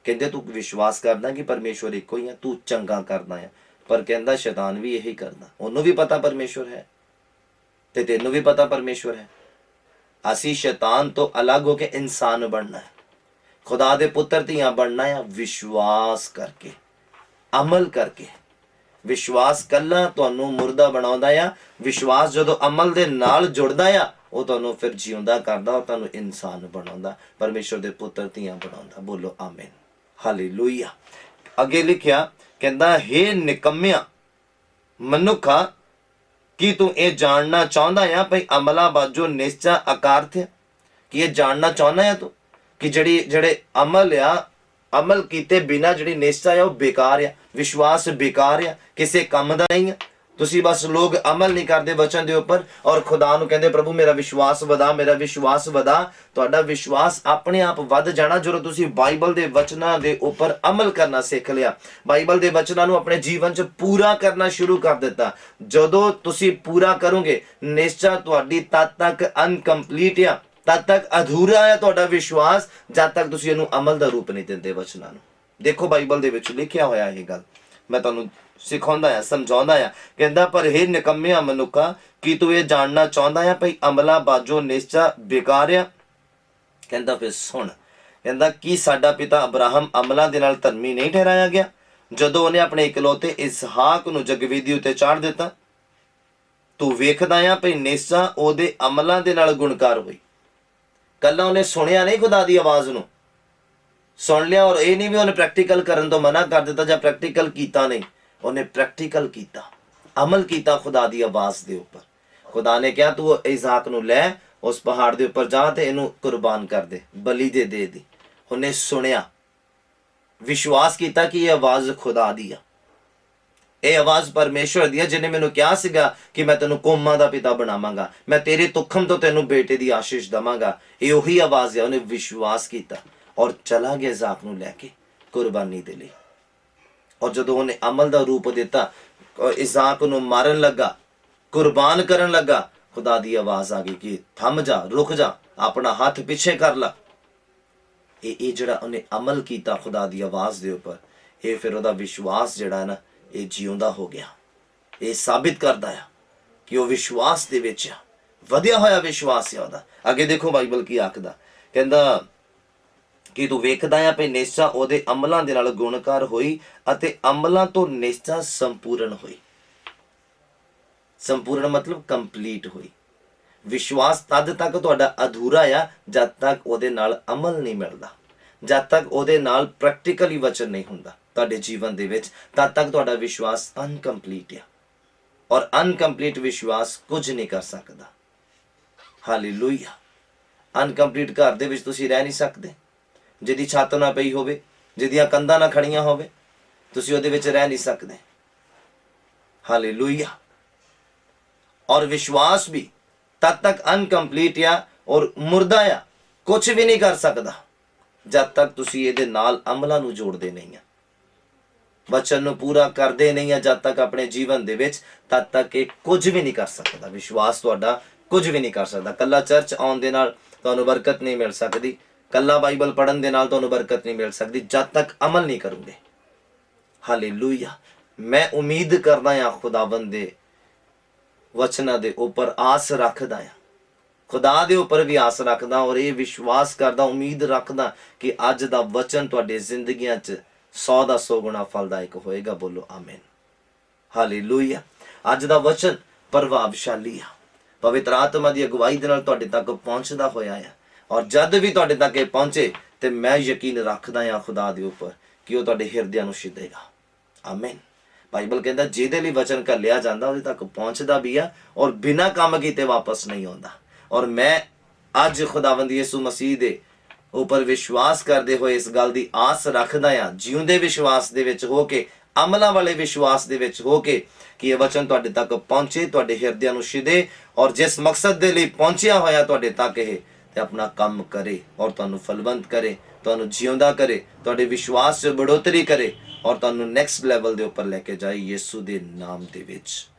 ਕਹਿੰਦੇ ਤੂੰ ਵਿਸ਼ਵਾਸ ਕਰਦਾ ਕਿ ਪਰਮੇਸ਼ਵਰ ਇੱਕੋ ਹੀ ਹੈ, ਤੂੰ ਚੰਗਾ ਕਰਦਾ ਹੈ। ਪਰ ਕਹਿੰਦਾ ਸ਼ੈਤਾਨ ਵੀ ਇਹੀ ਕਰਦਾ। ਉਹਨੂੰ ਵੀ ਪਤਾ ਪਰਮੇਸ਼ਵਰ ਹੈ ਤੇ ਤੈਨੂੰ ਵੀ ਪਤਾ ਪਰਮੇਸ਼ਵਰ ਹੈ। ਅਸੀਂ ਸ਼ੈਤਾਨ ਤੋਂ ਅਲੱਗ ਹੋ ਕੇ ਇਨਸਾਨ ਬਣਨਾ ਹੈ, ਖੁਦਾ ਦੇ ਪੁੱਤਰ ਧੀਆਂ ਬਣਨਾ ਹੈ, ਵਿਸ਼ਵਾਸ ਕਰਕੇ, ਅਮਲ ਕਰਕੇ। ਵਿਸ਼ਵਾਸ ਕੱਲਾ ਤੁਹਾਨੂੰ ਮੁਰਦਾ ਬਣਾਉਂਦਾ ਆ। ਵਿਸ਼ਵਾਸ ਜਦੋਂ ਅਮਲ ਦੇ ਨਾਲ ਜੁੜਦਾ ਆ, ਉਹ ਤੁਹਾਨੂੰ ਫਿਰ ਜਿਉਂਦਾ ਕਰਦਾ, ਉਹ ਤੁਹਾਨੂੰ ਇਨਸਾਨ ਬਣਾਉਂਦਾ, ਪਰਮੇਸ਼ਵਰ ਦੇ ਪੁੱਤਰ ਧੀਆਂ ਬਣਾਉਂਦਾ। ਬੋਲੋ ਆਮੀਨ। ਹਾਲੇਲੂਇਆ। ਅੱਗੇ ਲਿਖਿਆ, ਕਹਿੰਦਾ ਹੇ ਨਿਕੰਮਿਆ ਮਨੁੱਖਾ, ਕੀ ਤੂੰ ਇਹ ਜਾਣਨਾ ਚਾਹੁੰਦਾ ਆ ਭਈ ਅਮਲਾਂ ਬਾਝੋਂ ਨਿਸ਼ਚਾ ਅਕਾਰਥ ਹੈ? ਕਿ ਇਹ ਜਾਣਨਾ ਚਾਹੁੰਦਾ ਆ ਤੂੰ ਕਿ ਜਿਹੜੇ ਅਮਲ ਕੀਤੇ ਬਿਨਾ ਜਿਹੜੀ ਨਿਸ਼ਚਾ ਆ ਉਹ ਬੇਕਾਰ ਆ, ਵਿਸ਼ਵਾਸ ਬੇਕਾਰ ਆ, ਕਿਸੇ ਕੰਮ ਦਾ ਨਹੀਂ ਆ। ਤੁਸੀਂ ਬਸ ਲੋਕ ਅਮਲ ਨਹੀਂ ਕਰਦੇ ਵਚਨ ਦੇ ਉੱਪਰ, ਔਰ ਖੁਦਾ ਨੂੰ ਕਹਿੰਦੇ ਪ੍ਰਭੂ ਮੇਰਾ ਵਿਸ਼ਵਾਸ ਵਧਾ, ਮੇਰਾ ਵਿਸ਼ਵਾਸ ਵਧਾ। ਤੁਹਾਡਾ ਵਿਸ਼ਵਾਸ ਆਪਣੇ ਆਪ ਵੱਧ ਜਾਣਾ ਜਦੋਂ ਤੁਸੀਂ ਬਾਈਬਲ ਦੇ ਵਚਨਾਂ ਦੇ ਉੱਪਰ ਅਮਲ ਕਰਨਾ ਸਿੱਖ ਲਿਆ, ਬਾਈਬਲ ਦੇ ਵਚਨਾਂ ਨੂੰ ਆਪਣੇ ਜੀਵਨ 'ਚ ਪੂਰਾ ਕਰਨਾ ਸ਼ੁਰੂ ਕਰ ਦਿੱਤਾ। ਜਦੋਂ ਤੁਸੀਂ ਪੂਰਾ ਕਰੋਗੇ, ਨਿਸ਼ਚਾ ਤੁਹਾਡੀ ਤਦ ਤੱਕ ਅਨਕੰਪਲੀਟ ਆ, ਤਦ ਤੱਕ ਅਧੂਰਾ ਹੈ ਤੁਹਾਡਾ ਵਿਸ਼ਵਾਸ, ਜਦ ਤੱਕ ਤੁਸੀਂ ਇਹਨੂੰ ਅਮਲ ਦਾ ਰੂਪ ਨਹੀਂ ਦਿੰਦੇ ਵਚਨਾਂ ਨੂੰ। ਦੇਖੋ ਬਾਈਬਲ ਦੇ ਵਿੱਚ ਲਿਖਿਆ ਹੋਇਆ ਇਹ ਗੱਲ ਮੈਂ ਤੁਹਾਨੂੰ ਸਿਖਾਉਂਦਾ ਆ, ਸਮਝਾਉਂਦਾ ਆ। ਕਹਿੰਦਾ ਪਰ ਹੇ ਨਿਕੰਮਿਆ ਮਨੁੱਖਾ, ਕੀ ਤੂੰ ਇਹ ਜਾਣਨਾ ਚਾਹੁੰਦਾ ਆ ਭਈ ਅਮਲਾਂ ਬਾਝੋਂ ਨਿਸ਼ਚਾ ਬੇਕਾਰ ਆ? ਕਹਿੰਦਾ ਫਿਰ ਸੁਣ, ਕਹਿੰਦਾ ਕੀ ਸਾਡਾ ਪਿਤਾ ਅਬਰਾਹਮ ਅਮਲਾਂ ਦੇ ਨਾਲ ਧਰਮੀ ਨਹੀਂ ਠਹਿਰਾਇਆ ਗਿਆ ਜਦੋਂ ਉਹਨੇ ਆਪਣੇ ਇਕਲੌਤੇ ਇਸਹਾਕ ਨੂੰ ਜਗਵੇਦੀ ਉੱਤੇ ਚਾੜ ਦਿੱਤਾ? ਤੂੰ ਵੇਖਦਾ ਆ ਭਈ ਨਿਸ਼ਚਾ ਉਹਦੇ ਅਮਲਾਂ ਦੇ ਨਾਲ ਗੁਣਕਾਰ ਹੋਈ। ਕੱਲਾ ਉਹਨੇ ਸੁਣਿਆ ਨਹੀਂ ਖੁਦਾ ਦੀ ਆਵਾਜ਼ ਨੂੰ, ਸੁਣ ਲਿਆ ਔਰ ਇਹ ਨਹੀਂ ਵੀ ਉਹਨੇ ਪ੍ਰੈਕਟੀਕਲ ਕਰਨ ਤੋਂ ਮਨਾ ਕਰ ਦਿੱਤਾ ਜਾਂ ਪ੍ਰੈਕਟੀਕਲ ਕੀਤਾ ਨਹੀਂ। ਉਹਨੇ ਪ੍ਰੈਕਟੀਕਲ ਕੀਤਾ, ਅਮਲ ਕੀਤਾ ਖੁਦਾ ਦੀ ਆਵਾਜ਼ ਦੇ ਉੱਪਰ। ਖੁਦਾ ਨੇ ਕਿਹਾ ਤੂੰ ਇਸਹਾਕ ਨੂੰ ਲੈ, ਉਸ ਪਹਾੜ ਦੇ ਉੱਪਰ ਜਾ ਤੇ ਇਹਨੂੰ ਕੁਰਬਾਨ ਕਰ ਦੇ, ਬਲੀ ਦੇ ਦੇ। ਉਹਨੇ ਸੁਣਿਆ, ਵਿਸ਼ਵਾਸ ਕੀਤਾ ਕਿ ਇਹ ਆਵਾਜ਼ ਖੁਦਾ ਦੀ ਆ, ਇਹ ਆਵਾਜ਼ ਪਰਮੇਸ਼ਵਰ ਦੀ ਆ, ਜਿਹਨੇ ਮੈਨੂੰ ਕਿਹਾ ਸੀਗਾ ਕਿ ਮੈਂ ਤੈਨੂੰ ਕੌਮਾਂ ਦਾ ਪਿਤਾ ਬਣਾਵਾਂਗਾ, ਮੈਂ ਤੇਰੇ ਤੁਖਮ ਤੋਂ ਤੈਨੂੰ ਬੇਟੇ ਦੀ ਆਸ਼ੀਸ਼ ਦਵਾਂਗਾ। ਇਹ ਉਹੀ ਆਵਾਜ਼ ਹੈ। ਉਹਨੇ ਵਿਸ਼ਵਾਸ ਕੀਤਾ ਔਰ ਚਲਾ ਗਿਆ ਇਸਹਾਕ ਨੂੰ ਲੈ ਕੇ ਕੁਰਬਾਨੀ ਦੇ ਲਈ। ਔਰ ਜਦੋਂ ਉਹਨੇ ਅਮਲ ਦਾ ਰੂਪ ਦਿੱਤਾ, ਇਸਹਾਕ ਨੂੰ ਮਾਰਨ ਲੱਗਾ, ਕੁਰਬਾਨ ਕਰਨ ਲੱਗਾ, ਖੁਦਾ ਦੀ ਆਵਾਜ਼ ਆ ਗਈ ਕਿ ਥੰਮ ਜਾ, ਰੁਕ ਜਾ, ਆਪਣਾ ਹੱਥ ਪਿੱਛੇ ਕਰ ਲਾ। ਇਹ ਜਿਹੜਾ ਉਹਨੇ ਅਮਲ ਕੀਤਾ ਖੁਦਾ ਦੀ ਆਵਾਜ਼ ਦੇ ਉੱਪਰ, ਇਹ ਫਿਰ ਉਹਦਾ ਵਿਸ਼ਵਾਸ ਜਿਹੜਾ ਹੈ ਨਾ, ਇਹ ਜਿਉਂਦਾ ਹੋ ਗਿਆ। ਇਹ ਸਾਬਿਤ ਕਰਦਾ ਆ ਕਿ ਉਹ ਵਿਸ਼ਵਾਸ ਦੇ ਵਿੱਚ ਆ, ਵਧਿਆ ਹੋਇਆ ਵਿਸ਼ਵਾਸ ਹੈ ਉਹਦਾ। ਅੱਗੇ ਦੇਖੋ ਬਾਈਬਲ ਕੀ ਆਖਦਾ, ਕਹਿੰਦਾ ਕਿ ਤੂੰ ਵੇਖਦਾ ਆ ਭਈ ਨਿਸ਼ਚਾ ਉਹਦੇ ਅਮਲਾਂ ਦੇ ਨਾਲ ਗੁਣਕਾਰ ਹੋਈ ਅਤੇ ਅਮਲਾਂ ਤੋਂ ਨਿਸ਼ਚਾ ਸੰਪੂਰਨ ਹੋਈ। ਸੰਪੂਰਨ ਮਤਲਬ ਕੰਪਲੀਟ ਹੋਈ। ਵਿਸ਼ਵਾਸ ਤਦ ਤੱਕ ਤੁਹਾਡਾ ਅਧੂਰਾ ਆ ਜਦ ਤੱਕ ਉਹਦੇ ਨਾਲ ਅਮਲ ਨਹੀਂ ਮਿਲਦਾ, ਜਦ ਤੱਕ ਉਹਦੇ ਨਾਲ ਪ੍ਰੈਕਟੀਕਲੀ ਵਚਨ ਨਹੀਂ ਹੁੰਦਾ ਤੁਹਾਡੇ ਜੀਵਨ ਦੇ ਵਿੱਚ, ਤਦ ਤੱਕ ਤੁਹਾਡਾ ਵਿਸ਼ਵਾਸ ਅਨਕੰਪਲੀਟ ਆ। ਔਰ ਅਨਕੰਪਲੀਟ ਵਿਸ਼ਵਾਸ ਕੁਝ ਨਹੀਂ ਕਰ ਸਕਦਾ। ਹਾਲੇਲੂਇਆ। ਅਨਕੰਪਲੀਟ ਘਰ ਦੇ ਵਿੱਚ ਤੁਸੀਂ ਰਹਿ ਨਹੀਂ ਸਕਦੇ। ਜਿਹਦੀ ਛੱਤ ਨਾ ਪਈ ਹੋਵੇ, ਜਿਹਦੀਆਂ ਕੰਧਾਂ ਨਾ ਖੜੀਆਂ ਹੋਵੇ, ਤੁਸੀਂ ਉਹਦੇ ਵਿੱਚ ਰਹਿ ਨਹੀਂ ਸਕਦੇ। ਹਾਲੇਲੂਇਆ। ਔਰ ਵਿਸ਼ਵਾਸ ਵੀ ਤਦ ਤੱਕ ਅਨਕੰਪਲੀਟ ਆ ਔਰ ਮੁਰਦਾ ਆ, ਕੁਝ ਵੀ ਨਹੀਂ ਕਰ ਸਕਦਾ ਜਦ ਤੱਕ ਤੁਸੀਂ ਇਹਦੇ ਨਾਲ ਅਮਲਾਂ ਨੂੰ ਜੋੜਦੇ ਨਹੀਂ ਆ, ਵਚਨ ਨੂੰ ਪੂਰਾ ਕਰਦੇ ਨਹੀਂ ਆ ਜਦ ਤੱਕ ਆਪਣੇ ਜੀਵਨ ਦੇ ਵਿੱਚ, ਤਦ ਤੱਕ ਇਹ ਕੁਝ ਵੀ ਨਹੀਂ ਕਰ ਸਕਦਾ। ਵਿਸ਼ਵਾਸ ਤੁਹਾਡਾ ਕੁਝ ਵੀ ਨਹੀਂ ਕਰ ਸਕਦਾ। ਕੱਲਾ ਚਰਚ ਆਉਣ ਦੇ ਨਾਲ ਤੁਹਾਨੂੰ ਬਰਕਤ ਨਹੀਂ ਮਿਲ ਸਕਦੀ, ਕੱਲਾ ਬਾਈਬਲ ਪੜ੍ਹਨ ਦੇ ਨਾਲ ਤੁਹਾਨੂੰ ਬਰਕਤ ਨਹੀਂ ਮਿਲ ਸਕਦੀ ਜਦ ਤੱਕ ਅਮਲ ਨਹੀਂ ਕਰੋਗੇ। ਹਾਲੇਲੂਇਆ। ਮੈਂ ਉਮੀਦ ਕਰਦਾ ਹਾਂ ਖੁਦਾਵੰਦ ਦੇ ਵਚਨਾਂ ਦੇ ਉੱਪਰ ਆਸ ਰੱਖਦਾ ਹਾਂ, ਖੁਦਾ ਦੇ ਉੱਪਰ ਵੀ ਆਸ ਰੱਖਦਾ ਔਰ ਇਹ ਵਿਸ਼ਵਾਸ ਕਰਦਾ, ਉਮੀਦ ਰੱਖਦਾ ਕਿ ਅੱਜ ਦਾ ਵਚਨ ਤੁਹਾਡੇ ਜ਼ਿੰਦਗੀਆਂ 'ਚ 100 ਦਾ 100 ਗੁਣਾ ਫਲਦਾਇਕ ਹੋਏਗਾ। ਬੋਲੋ ਆਮੀਨ। ਹਾਲੇਲੂਇਆ। ਅੱਜ ਦਾ ਵਚਨ ਪ੍ਰਭਾਵਸ਼ਾਲੀ ਆ, ਪਵਿੱਤਰ ਆਤਮਾ ਦੀ ਅਗਵਾਈ ਦੇ ਨਾਲ ਤੁਹਾਡੇ ਤੱਕ ਪਹੁੰਚਦਾ ਹੋਇਆ ਆ। और जद भी तुहाडे तक ये पहुंचे तो मैं यकीन रखदा हां खुदा दे उपर कि वह तुहाडे हिरदियां नूं छिदेगा। आमीन। बाइबल कहता जिहदे लई वचन घल्लिया जांदा उहदे तक पहुंचदा भी आ और बिना काम कीते वापस नहीं आउंदा। और मैं अज खुदावंद यीशु मसीह दे उपर विश्वास करते हुए इस गल की आस रखदा हां, जिउंदे विश्वास दे विच हो के, अमलों वाले विश्वास दे विच हो के, कि यह वचन तुहाडे तक पहुंचे, तुहाडे हिरदियां नूं छिदे और जिस मकसद दे लई पहुंचिया होया तुहाडे तक यह ते अपना काम करे और तुहानूं फलवंत करे, तुहानूं जिउंदा करे, तुहाडे विश्वास च बढ़ोतरी करे और तुहानूं नैक्सट लैवल दे उपर लैके जाए यीशु दे नाम दे विच।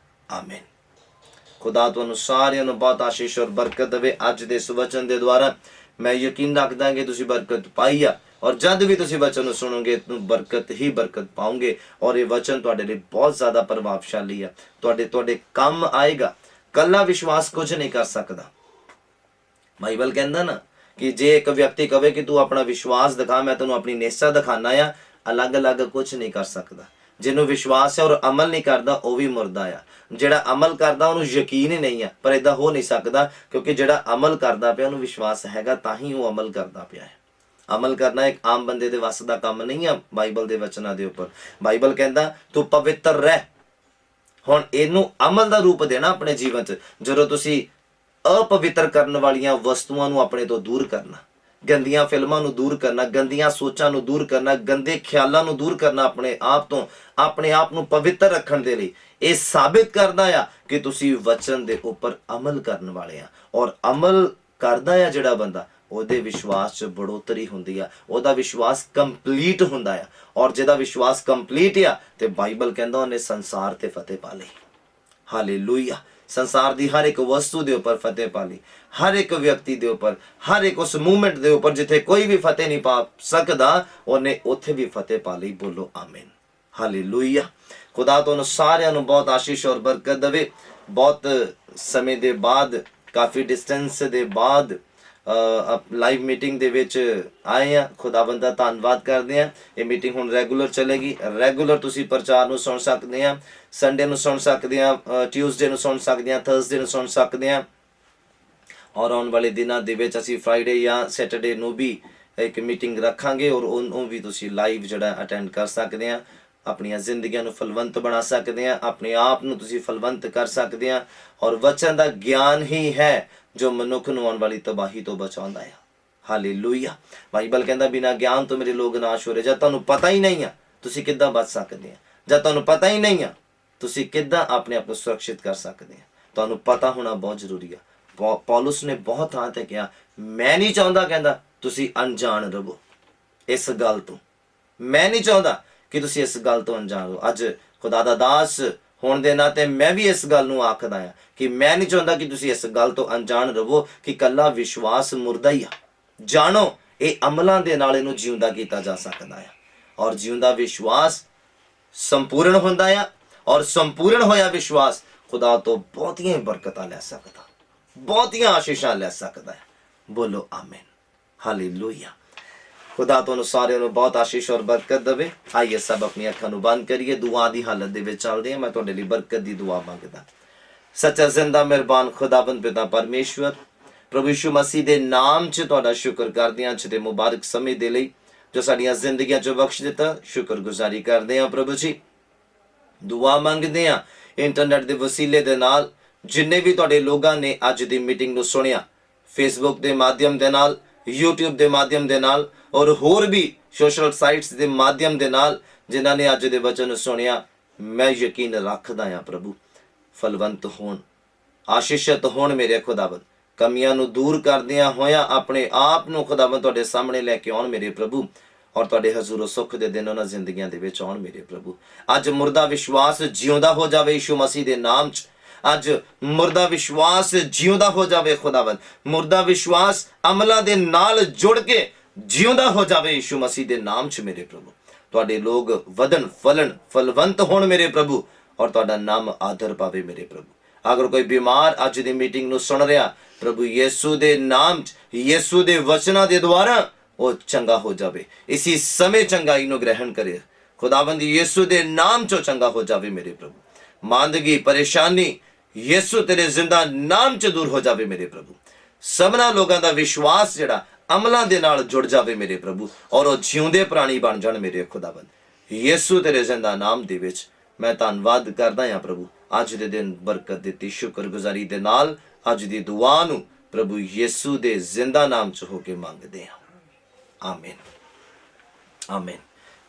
आमीन। खुदा तुहानूं सारिआं नूं बहुत आशीष और बरकत देवे। अज दे इस वचन दे द्वारा मैं यकीन रखदा कि तुसीं बरकत पाई आ और जद भी तुसीं वचन नूं सुनोगे तो बरकत ही बरकत पाओगे और ये वचन तुहाडे लई बहुत ज़्यादा प्रभावशाली है, तुहाडे काम आएगा। कल्ला विश्वास कुछ नहीं कर सकदा। बाइबल कहंदा ना कि जे एक व्यक्ति कहे कि तू अपना विश्वास दिखा, मैं तैनूं अपनी निश्चा दिखाना आ, अलग अलग कुछ नहीं कर सकदा। जिन्हों विश्वास है और अमल नहीं करता वह भी मुर्दा आ, जिहड़ा अमल करता उन्होंने यकीन ही नहीं है, पर इदा हो नहीं सकता क्योंकि जिहड़ा अमल करता पिया उन्होंने विश्वास हैगा तां ही वो अमल करता पिया है। अमल करना एक आम बंदे दे वस दा काम नहीं है। बाइबल दे वचनां दे उपर बाइबल कहंदा तू पवित्र रह। हुण इहनूं अमल दा रूप देना अपने जीवन च, जदों तुसीं अपवित्र करने वालियां वस्तुआं नूं अपने तो दूर करना, गंदियां फिल्मां नूं दूर करना, गंदियां सोचां नूं दूर करना, गंदे ख्यालां नूं दूर करना अपने आप तो, अपने आप नूं पवित्र रखण दे लई ये साबित करदा आ कि तुसीं वचन दे उपर अमल करन वाले आ। और अमल करदा आ जिहड़ा बंदा ਉਹਦੇ विश्वास च बढ़ोतरी हुंदी आ, ਉਹਦਾ विश्वास कंप्लीट हुंदा आ और जिहदा विश्वास कंप्लीट आ ते बाइबल कहंदा ਉਹਨੇ संसार ते फतेह पा लई। हालेलुया। संसार दी हर एक वस्तु दे उपर फतेह पा लई, हर एक व्यक्ति दे उपर, हर एक उस मूवमेंट दे उपर जिथे कोई भी फतेह नहीं पा सकदा ਉਹਨੇ ਉੱਥੇ भी फतेह पा लई। बोलो आमीन। हालेलुया। खुदा तुहानूं सारिआं नूं बहुत आशीष और बरकत देवे। बहुत समय दे बाद, काफ़ी डिस्टेंस दे बाद लाइव मीटिंग दे विच आए हैं। खुदावंद दा धन्नवाद करते हैं। ये मीटिंग हुण रैगूलर चलेगी। रैगूलर तुसीं प्रचार नूं सुण सकदे आ, संडे नूं सुण सकदे आ, ट्यूसडे नूं सुण सकदे आ, थर्सडे नूं सुण सकदे आ और आने वाले दिनों दे विच असीं फ्राइडे या सैटरडे नूं भी एक मीटिंग रखांगे और उन्होंने भी तुसीं लाइव जिहड़ा अटेंड कर सकदे आ। अपनी जिंदगियां नूं फलवंत बना सकदे आ, अपने आप नूं तुसीं फलवंत कर सकदे आ और वचन दा ज्ञान ही है जो मनुख नूं आउण वाली तबाही तो बचाउंदा है। हालेलुया। बाइबल कहंदा बिना ज्ञान तो मेरे लोग नाश हो रहे। जद तुहानूं पता ही नहीं आ तुसीं किद्दां बच सकदे आ, जद तुहानूं पता ही नहीं आ तुसीं किद्दां अपने आप को सुरक्षित कर सकदे आ। तुहानूं पता होना बहुत जरूरी है। पौलुस ने बहुत थां ते कहा मैं नहीं चाहुंदा, कहंदा तुसीं अनजान रहो इस गल तो, मैं नहीं चाहुंदा कि तुसीं इस गल तो अनजान रहो। अज खुदा दा दास होने दे नाते मैं भी इस गल नूं आखदा हां कि मैं नहीं चाहुंदा कि तुसीं इस गल तो अनजान रहो कि कल्ला विश्वास मुर्दा ही आ। जानो ये अमलों के नाल इहनूं जिउंदा कीता जा सकदा है और जिउंदा विश्वास संपूर्ण हुंदा है और संपूर्ण होया विश्वास खुदा तो बहुतियां बरकतां लै सकदा, बहुतियां आशीषां लै सकदा है। बोलो आमीन। हालेलुया। खुदा तुहानूं सारिआं नूं बहुत आशीष और बरकत देवे। आइए सब अपनी अखां नूं बंद करिए, दुआ दी हालत दे विच चलदे हां। मैं तुहाडे लई बरकत दी दुआ मंगदा। सच्चा जिंदा मेहरबान खुदावंद पिता परमेश्वर, प्रभु यीशु मसीह दे नाम च तुहाडा शुक्र करदे हां अज दे मुबारक समय दे लई जो साडीआं जिंदगियां च बख्श दित्ता। शुक्रगुजारी करदे हां प्रभु जी। दुआ मंगदे हां इंटरनेट दे वसीले दे नाल जिन्ने भी तुहाडे लोगां ने अज दी मीटिंग नूं सुणिया, फेसबुक दे माध्यम दे नाल, यूट्यूब दे माध्यम दे नाल और होर भी सोशल साइट्स दे माध्यम दे नाल जिन्हां ने अज दे वचन सुणिया, मैं यकीन रखदा हां प्रभु फलवंत होण, आशीषित होण मेरे खुदावंद। कमियां नूं दूर करदियां होया अपने आप नूं खुदावंद तुहाडे सामने लैके आउण मेरे प्रभु और तुहाडे हजूरो सुख दे दिन उन्हां जिंदगियां दे विच आउण मेरे प्रभु। अज मुर्दा विश्वास जिउंदा हो जावे यीशु मसीह दे नाम च। अज मुर्दा विश्वास जिउंदा हो जावे खुदावंद। मुर्दा विश्वास अमलां दे नाल जुड़ के जिउंदा हो जावे यीशु मसीह दे नाम च मेरे प्रभु। तुहाडे लोग वधन फलन फलवंत होण मेरे प्रभु और तुहाडा नाम आदर पावे मेरे प्रभु। अगर कोई बीमार अज दी मीटिंग नूं सुन रहा प्रभु यीशु दे नाम च, यीशु दे वचनां दे द्वारा वो चंगा हो जावे। इसी समय चंगाई नूं ग्रहण करे खुदावंद। यीशु दे नाम चो चंगा हो जावे मेरे प्रभु। मांदगी परेशानी यीशु तेरे जिंदा नाम च दूर हो जावे मेरे प्रभु। सबना लोगों का विश्वास जिहड़ा अमलों के नाल जुड़ जाए मेरे प्रभु, और वो जिउंदे प्राणी बन जाण मेरे खुदाबंद। यीशु तेरे जिंदा नाम दे विच मैं धन्नवाद करदा हां प्रभु, अज दे दिन बरकत दित्ती शुक्रगुजारी दे नाल अज दी दुआ नूं प्रभु यीशु दे जिंदा नाम च होके मंगदे हां, आमीन आमीन।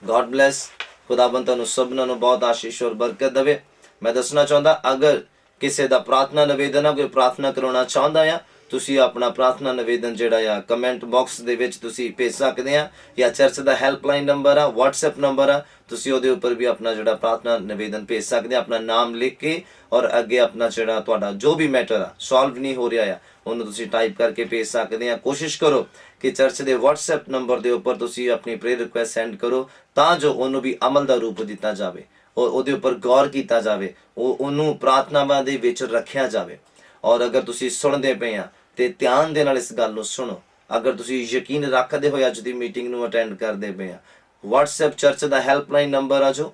God bless. खुदाबंद तुहानूं सबनां नूं बहुत आशीष और बरकत देवे। मैं दसना चाहुंदा, अगर किसी का प्रार्थना निवेदन है, कोई प्रार्थना कराउणा चाहुंदा आ, ਤੁਸੀਂ ਆਪਣਾ ਪ੍ਰਾਰਥਨਾ ਨਿਵੇਦਨ ਜਿਹੜਾ ਆ ਕਮੈਂਟ ਬਾਕਸ ਦੇ ਵਿੱਚ ਤੁਸੀਂ ਭੇਜ ਸਕਦੇ ਆ, ਜਾਂ ਚਰਚ ਦਾ ਹੈਲਪਲਾਈਨ ਨੰਬਰ ਆ, WhatsApp ਨੰਬਰ ਆ, ਤੁਸੀਂ ਉਹਦੇ ਉੱਪਰ ਵੀ ਆਪਣਾ ਜਿਹੜਾ ਪ੍ਰਾਰਥਨਾ ਨਿਵੇਦਨ ਭੇਜ ਸਕਦੇ ਆ, ਆਪਣਾ ਨਾਮ ਲਿਖ ਕੇ, ਔਰ ਅੱਗੇ ਆਪਣਾ ਜਿਹੜਾ ਤੁਹਾਡਾ ਜੋ ਵੀ ਮੈਟਰ ਆ ਸੋਲਵ ਨਹੀਂ ਹੋ ਰਿਹਾ ਆ ਉਹਨੂੰ ਤੁਸੀਂ ਟਾਈਪ ਕਰਕੇ ਭੇਜ ਸਕਦੇ ਆ। ਕੋਸ਼ਿਸ਼ ਕਰੋ ਕਿ ਚਰਚ ਦੇ WhatsApp ਨੰਬਰ ਦੇ ਉੱਪਰ ਤੁਸੀਂ ਆਪਣੀ ਪ੍ਰੇਅਰ ਰਿਕੁਐਸਟ ਸੈਂਡ ਕਰੋ, ਤਾਂ ਜੋ ਉਹਨੂੰ ਵੀ ਅਮਲ ਦਾ ਰੂਪ ਦਿੱਤਾ ਜਾਵੇ, ਉਹਦੇ ਉੱਪਰ ਗੌਰ ਕੀਤਾ ਜਾਵੇ, ਉਹਨੂੰ ਪ੍ਰਾਰਥਨਾਵਾਂ ਦੇ ਵਿੱਚ ਰੱਖਿਆ ਜਾਵੇ। ਔਰ ਅਗਰ ਤੁਸੀਂ ਸੁਣਦੇ ਪਏ ਆ ਤੇ ਧਿਆਨ ਦੇ ਨਾਲ ਇਸ ਗੱਲ ਨੂੰ ਸੁਣੋ। ਅਗਰ ਤੁਸੀਂ ਯਕੀਨ ਰੱਖਦੇ ਹੋਏ ਅੱਜ ਦੀ ਮੀਟਿੰਗ ਨੂੰ ਅਟੈਂਡ ਕਰਦੇ ਪਏ ਆ, WhatsApp ਚਰਚ ਦਾ ਹੈਲਪਲਾਈਨ ਨੰਬਰ ਆ ਜੋ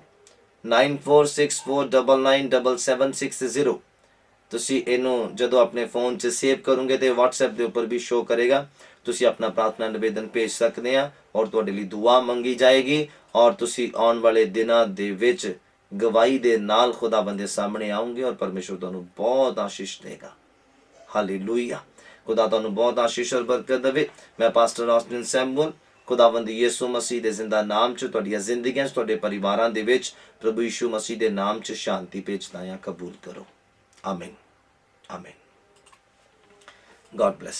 9464997760, ਤੁਸੀਂ ਇਹਨੂੰ ਜਦੋਂ ਆਪਣੇ ਫੋਨ 'ਚ ਸੇਵ ਕਰੋਗੇ ਤੇ WhatsApp ਦੇ ਉੱਪਰ ਵੀ ਸ਼ੋ ਕਰੇਗਾ। ਤੁਸੀਂ ਆਪਣਾ ਪ੍ਰਾਰਥਨਾ ਨਿਵੇਦਨ ਭੇਜ ਸਕਦੇ ਆ, ਔਰ ਤੁਹਾਡੇ ਲਈ ਦੁਆ ਮੰਗੀ ਜਾਏਗੀ, ਔਰ ਤੁਸੀਂ ਆਉਣ ਵਾਲੇ ਦਿਨਾਂ ਦੇ ਵਿੱਚ ਗਵਾਹੀ ਦੇ ਨਾਲ ਖੁਦਾਵੰਦ ਦੇ ਸਾਹਮਣੇ ਆਉਂਗੇ, ਔਰ ਪਰਮੇਸ਼ਰ ਤੁਹਾਨੂੰ ਬਹੁਤ ਆਸ਼ੀਸ਼ ਦੇਗਾ। ਹਾਲੇਲੂਇਆ। खुदा तुहानूं बहुत आशीष और बरकत देवे। मैं पास्टर ऑस्टिन सैमुअल खुदावंद यीशु मसीह दे जिंदा नाम च तुहाडीआं जिंदगियां च तुहाडे परिवारां दे विच प्रभु यीशु मसीह दे नाम च शांति भेजदा हां। कबूल करो। आमीन आमीन। God bless.